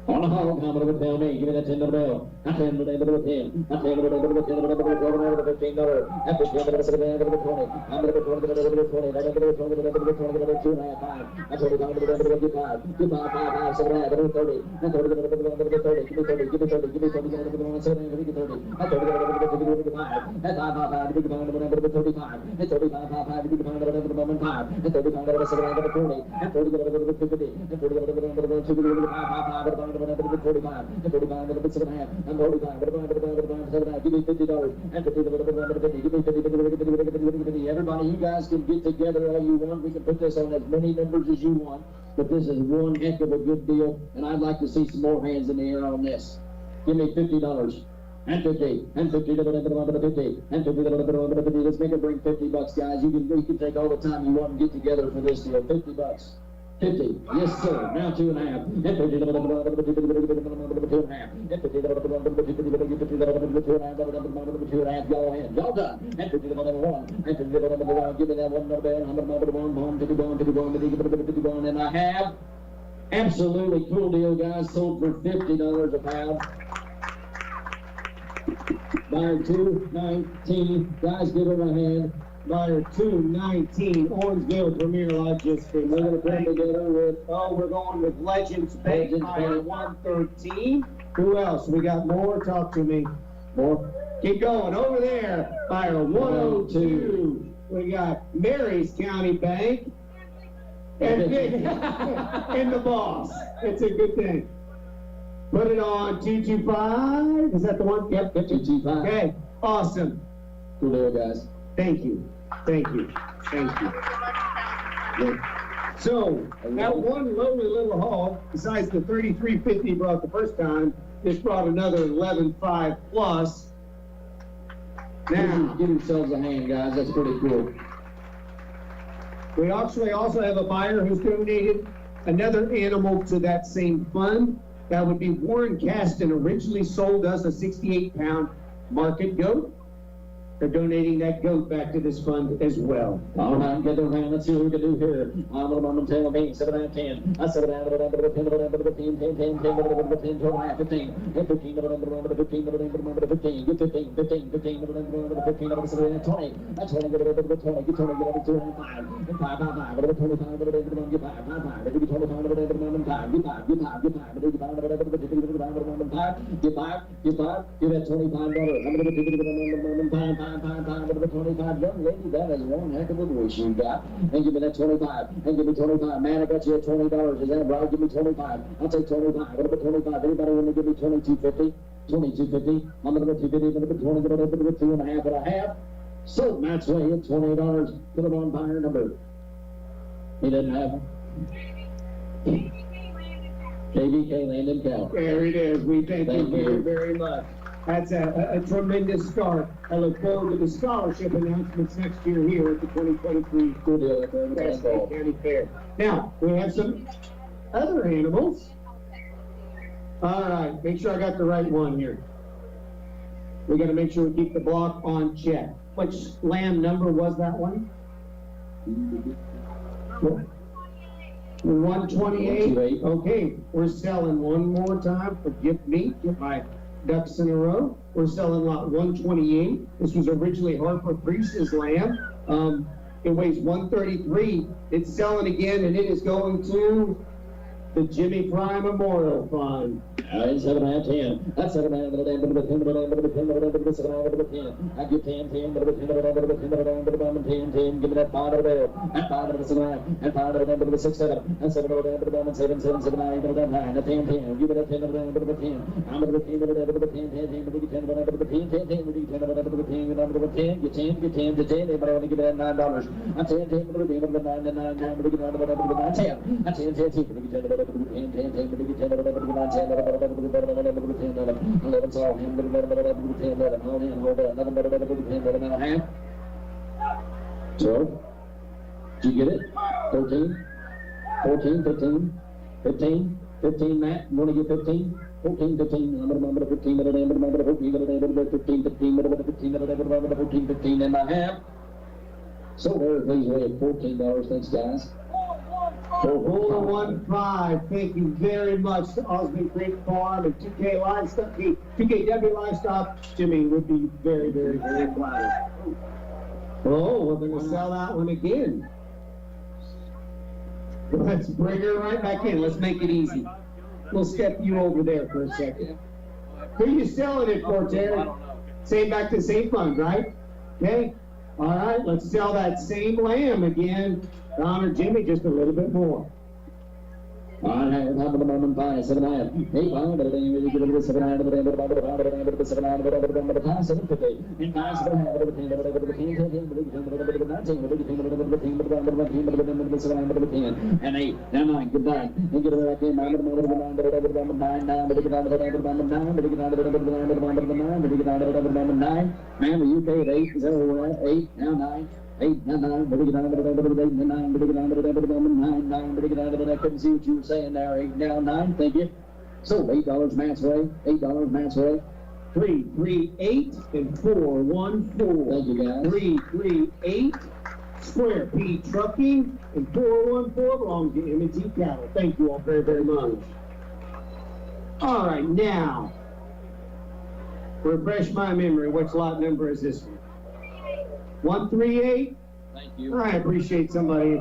On a hog, how much would tell me? Give me that $10 bill. I $10 with $10. I $10 with $10. $15. After $10 with $20. I'm going to $20 with $20. I'm going to $20 with $2.5. I $25 with $5. $5, 5, 7, 8, $30. I $30 with $30. Give me $30. Give me $30. Give me $30. Give me $30. $7, 8, $30. I $30 with $5. At 5, 5, 5. You can find $35. At 35, 5, 5. You can find $5. At 35, 7, 8, $40. At 40, $50. At 40, $5, 5. 45, and 45, and 6.5, and 45, give me $50, and 50, give me 50. Everybody, you guys can get together all you want. We can put this on as many numbers as you want, but this is one heck of a good deal, and I'd like to see some more hands in the air on this. Give me $50. And 50, and 50, and 50, and 50. Let's make it bring $50, guys. You can take all the time you want and get together for this deal. $50. 50, yes sir, now 2.5, and 50, 2.5, and 50, 2.5, y'all in, y'all done, and 50, 1, and 50, give me that $1, and I have absolutely cool deal, guys, sold for $50 a pound. Buyer 219, guys, give him a hand. Buyer 219, Owensville Premier Logistics. We're going to put together with, we're going with Legends Bank, buyer 113. Who else? We got more? Talk to me. More? Keep going. Over there, buyer 102. we got Mary's County Bank and Vicky and the boss. It's a good thing. Put it on 225. Is that the one? Yep, 225. Okay, awesome. Cool deal, guys. Thank you. Thank you. Thank you. So, that one lowly little haul, besides the 3350 brought the first time, this brought another 11.5 plus. Now, give yourselves a hand, guys. That's pretty cool. We actually also have a buyer who's donated another animal to that same fund. That would be Warren Caston, originally sold us a 68-pound market goat. They're donating that goat back to this fund as well. All right, get their hand. Let's see what we can do here. I'm going to run them tail of 8, 7 out of 10. I 7 out of 10, 10, 10, 10, 10, 10, 10, 10, 10, 12, 15, 15, 15, 15, 15, 15, 15, 20. That's 20, get over to 20, get 20, get over to 5, and 5, 5, 5, get over 25, get over to 5, 5, 5, get 25, get over to 5, get 5, get 5, get 5, get 5, get 5, get 5, get 5, give that $25. I'm going to give it 5, 5, with the 25. Young lady, that is one heck of a voice you got. And give me that 25. And give me 25. Man, I got you at $20. Is that right? Give me 25. I'll take 25. What about 25? Anybody want to give me 22.50? 22.50. I'm going to go 250. I'm going to put 20. I'm going to put 2.5 and a half. So Matt's way at $20. Put him on buyer number. He doesn't have him. KBK Landon Cow. There it is. We thank you very, very much. That's a tremendous start. I look forward to the scholarship announcements next year here at the 2023 State County Fair. Now, we have some other animals. All right, make sure I got the right one here. We got to make sure we keep the block on check. Which lamb number was that one? 128. Okay, we're selling one more time for gift meat. Get my ducks in a row. We're selling lot 128. This was originally Harper Priest's lamb. It weighs 133. It's selling again, and it is going to the Jimmy Fry Memorial Fund. 7 out of 10. That's 7 out of 10. I give 10, 10, 10, 10, 10, 10, 10. Give me that 5 over there. That 5 over the 7, and 5 over the 6, 7. And 7 over there, 7, 7, 7, 9, over that 9, 10, 10. Give me that 10 over there, 10. I'm going to 10 over there, 10, 10, 10, 10, 10 over there, 10, 10, 10, 10 over there, 10, 10, get 10, get 10, get 10. Anybody want to give me that $9? I'm 10, 10, over there, 9, 9, 9, 9, 10. I'm 10, 10, 10, 10, 11, so all him, 11, all in, hold on, 11 and a half. 12. Did you get it? 13, 14, 15, 15, 15, Matt, you want to get 15? 14, 15, I'm going to 15, 15, 15 and a half. So there, please weigh at $14. Thanks, guys. Hold 1.5. Thank you very much to Osmond Creek Farm and 2K Livestock, 2KW Livestock. Jimmy would be very, very, very glad. Oh, we're going to sell that one again. Let's bring her right back in. Let's make it easy. We'll step you over there for a second. Who are you selling it for, Terry? Same back to the same fund, right? Okay. All right, let's sell that same lamb again. Honor Jimmy just a little bit more. I have a moment by 7 I have 8 pound, but then you give it 7 I have 7 I have 7 I have 750. In 5 7 I have 10 and 8. Now 9. Good night. And get it back in. 9 Man, the UK at 8. Is that where we're at? 8. Now 9. 8, 9, 9, but get out of it, 8, 9, 9, but get out of it, 9, 9, but get out of it. I couldn't see what you were saying there. 8 down, 9, thank you. So $8 Matt's way, $8 Matt's way. 3, 3, 8, and 4, 1, 4. Thank you, guys. 3, 3, 8. Square P Trucking and 414 belongs to M&T Cattle. Thank you all very, very much. All right, now, refresh my memory. Which lot number is this one? 138? Thank you. I appreciate somebody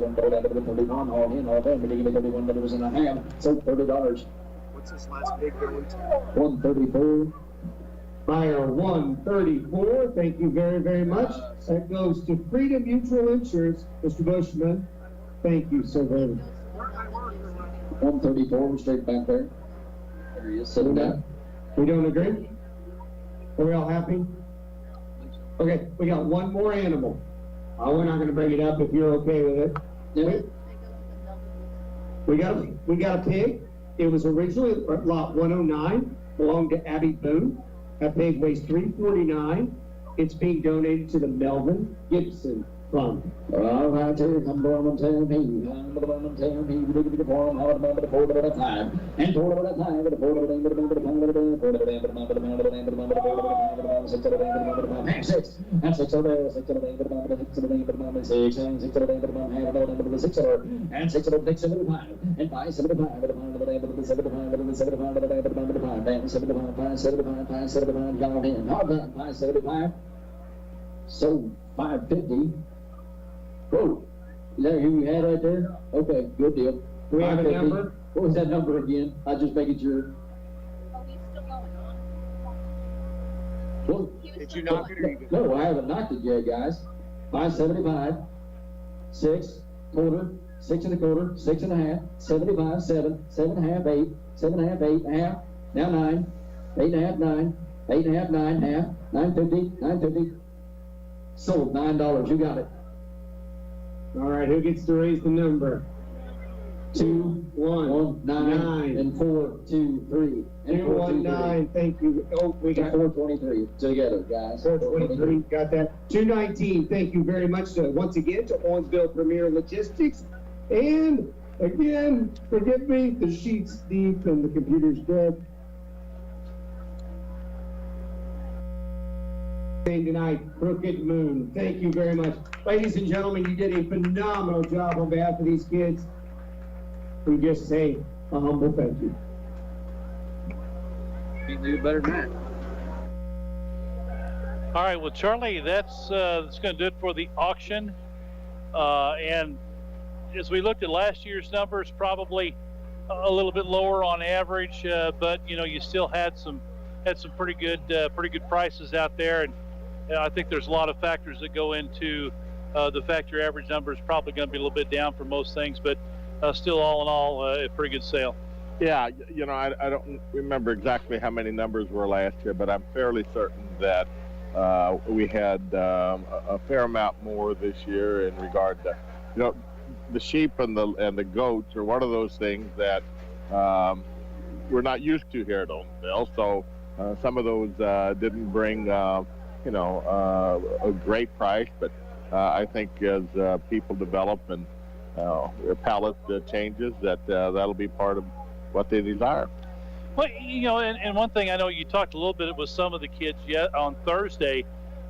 $31, all in, all done, but you give me $31 and a half, so $30. What's this last big going to? 134. Buyer 134, thank you very, very much. That goes to Freedom Mutual Insurance, Mr. Bushman. Thank you so very much. 134, straight back there. There he is, sitting down. We don't agree? Are we all happy? Okay, we got one more animal. We're not gonna bring it up if you're okay with it. Yeah. We got a pig. It was originally lot 109, belonged to Abby Boone. That pig weighs 349. It's being donated to the Melvin Gibson Fund. All right, I'm going to tell me, I'm going to tell me, we look at the form, how about the port at a time, and port at a time, with the port at a time, 6 to the bank, but the bomb, half 6, and 6 to the bell, 6 to the bank, but the bomb, 6 to the bank, but the bomb, 6, and 6 to the bank, but the bomb, half, number the 6 over, and 6 to the 75, and 5, 75, but the bomb, but the 75, but the 75, but the bank, but the bomb, but the bomb, bang, 75, 5, 75, 5, 75, y'all in, hard done, 5, 75, so 550, whoa, is that who you had right there? Okay, good deal. We have a number? What was that number again? I was just making sure. Oh, he's still going on. Well, Did you knock it or you did? no, I haven't knocked it yet, guys. 575, 6, quarter, 6 and a quarter, 6 and a half, 75, 7, 7 and a half, 8, 7 and a half, 8 and a half, now 9, 8 and a half, 9, 8 and a half, 9, half, 950, 950. Sold, $9, you got it. All right, who gets to raise the number? 2, 1, 9, and 4, 2, 3, and 2, 4, 1, 2, 3. 9, thank you. Oh, we got 423 together, guys. 423, got that. 219, thank you very much once again to Owensville Premier Logistics. And again, forgive me, the sheet's deep and the computer's dead. Tonight, Crooked Moon, thank you very much. Ladies and gentlemen, you did a phenomenal job on behalf of these kids. We just say a humble thank you. Can't do better than that. All right, well, Charlie, that's going to do it for the auction. And as we looked at last year's numbers, probably a little bit lower on average, but you know, you still had some pretty good prices out there, and I think there's a lot of factors that go into the fact your average number is probably going to be a little bit down for most things, but still, all in all, a pretty good sale. Yeah, you know, I don't remember exactly how many numbers were last year, but I'm fairly certain that we had a fair amount more this year in regard to, you know, the sheep and the goats are one of those things that we're not used to here at Owensville. So some of those didn't bring, you know, a great price, but I think as people develop and their palate changes, that'll be part of what they desire. Well, you know, and one thing I know you talked a little bit with some of the kids yet on Thursday.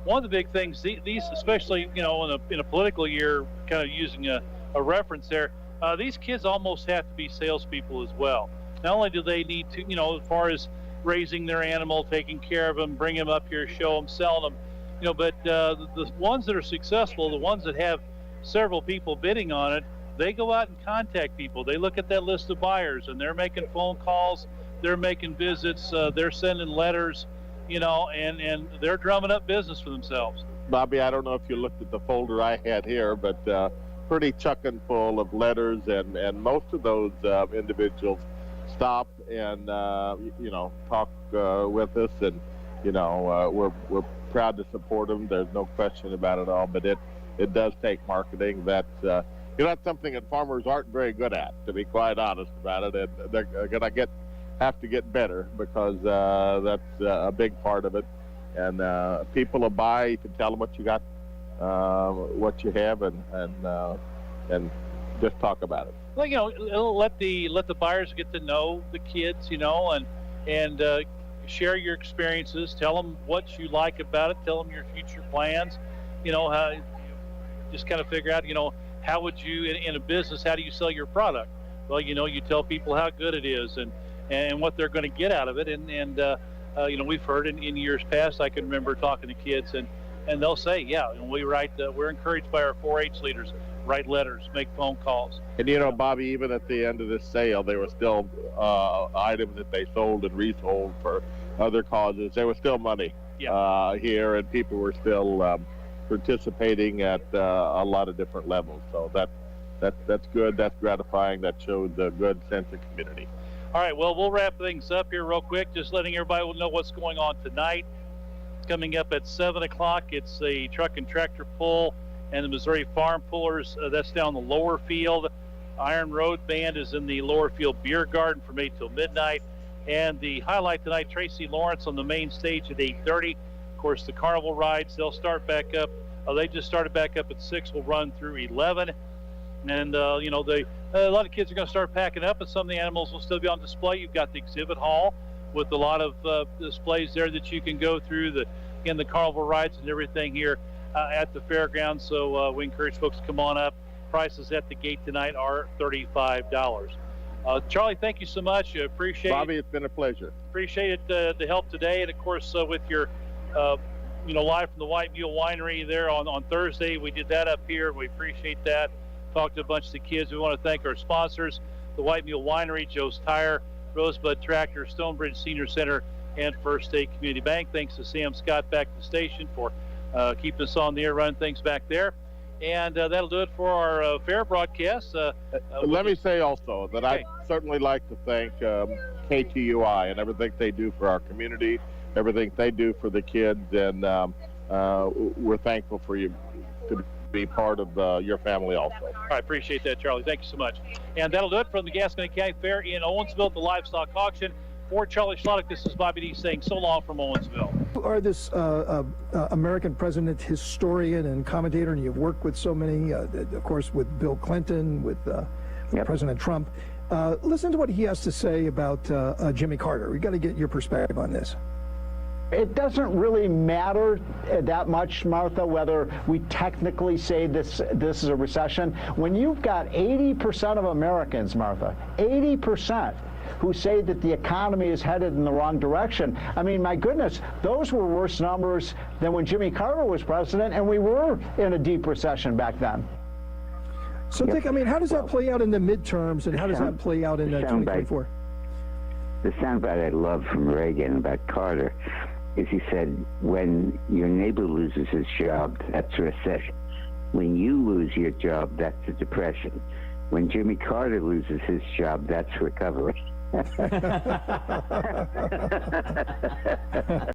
One of the big things, these especially, you know, in a political year, kind of using a reference there, these kids almost have to be salespeople as well. Not only do they need to, you know, as far as raising their animal, taking care of them, bring them up here, show them, selling them, you know, but the ones that are successful, the ones that have several people bidding on it, they go out and contact people. They look at that list of buyers, and they're making phone calls, they're making visits, they're sending letters, you know, and they're drumming up business for themselves. Bobby, I don't know if you looked at the folder I had here, but pretty chucking full of letters, and most of those individuals stop and you know, talk with us, and you know, we're proud to support them. There's no question about it all, but it does take marketing. That's you know, that's something that farmers aren't very good at, to be quite honest about it, and they're gonna have to get better, because that's a big part of it. And people will buy. You can tell them what you got, what you have, and just talk about it. Well, you know, let the buyers get to know the kids, you know, and share your experiences. Tell them what you like about it. Tell them your future plans. You know, how, just kind of figure out, you know, how would you in a business? How do you sell your product? Well, you know, you tell people how good it is and what they're going to get out of it. And you know, we've heard in years past, I can remember talking to kids, and they'll say, yeah, and we write, we're encouraged by our 4-H leaders, write letters, make phone calls. And you know, Bobby, even at the end of this sale, there were still items that they sold and resold for other causes. There was still money here, and people were still participating at a lot of different levels. So that's good. That's gratifying. That shows a good sense of community. All right, well, we'll wrap things up here real quick, just letting everybody know what's going on tonight. Coming up at 7 o'clock, it's the truck and tractor pull and the Missouri Farm Pullers. That's down the lower field. Iron Road Band is in the lower field beer garden from 8 till midnight. And the highlight tonight, Tracy Lawrence on the main stage at 8:30. Of course, the carnival rides, they'll start back up. They just started back up at 6, will run through 11. And, you know, a lot of kids are going to start packing up, and some of the animals will still be on display. You've got the exhibit hall with a lot of displays there that you can go through. in the carnival rides and everything here at the fairgrounds. So we encourage folks to come on up. Prices at the gate tonight are $35. Charlie, thank you so much. Appreciate it. Bobby, it's been a pleasure. Appreciate it, the help today, and of course with your live from the White Mule Winery there on Thursday. We did that up here. We appreciate that. Talked to a bunch of the kids. We want to thank our sponsors, the White Mule Winery, Joe's Tire, Rosebud Tractor, Stonebridge Senior Center, and First State Community Bank. Thanks to Sam Scott back at the station for keeping us on the air, running things back there. And that'll do it for our fair broadcast. Let me say also that I'd certainly like to thank KTUI and everything they do for our community, everything they do for the kids, and we're thankful for you to be part of your family also. I appreciate that, Charlie. Thank you so much. And that'll do it from the Gascony County Fair in Owensville, the livestock auction. For Charlie Schlottick, this is Bobby D saying so long from Owensville. You are this American president historian and commentator, and you've worked with so many, of course, with Bill Clinton, with President Trump. Listen to what he has to say about Jimmy Carter. We've got to get your perspective on this. It doesn't really matter that much, Martha, whether we technically say this is a recession. When you've got 80% of Americans, Martha, 80%, who say that the economy is headed in the wrong direction. I mean, my goodness, those were worse numbers than when Jimmy Carter was president, and we were in a deep recession back then. So, Dick, I mean, how does that play out in the midterms, and how does that play out in 2024? The soundbite I love from Reagan about Carter is he said, when your neighbor loses his job, that's a recession. When you lose your job, that's a depression. When Jimmy Carter loses his job, that's recovery.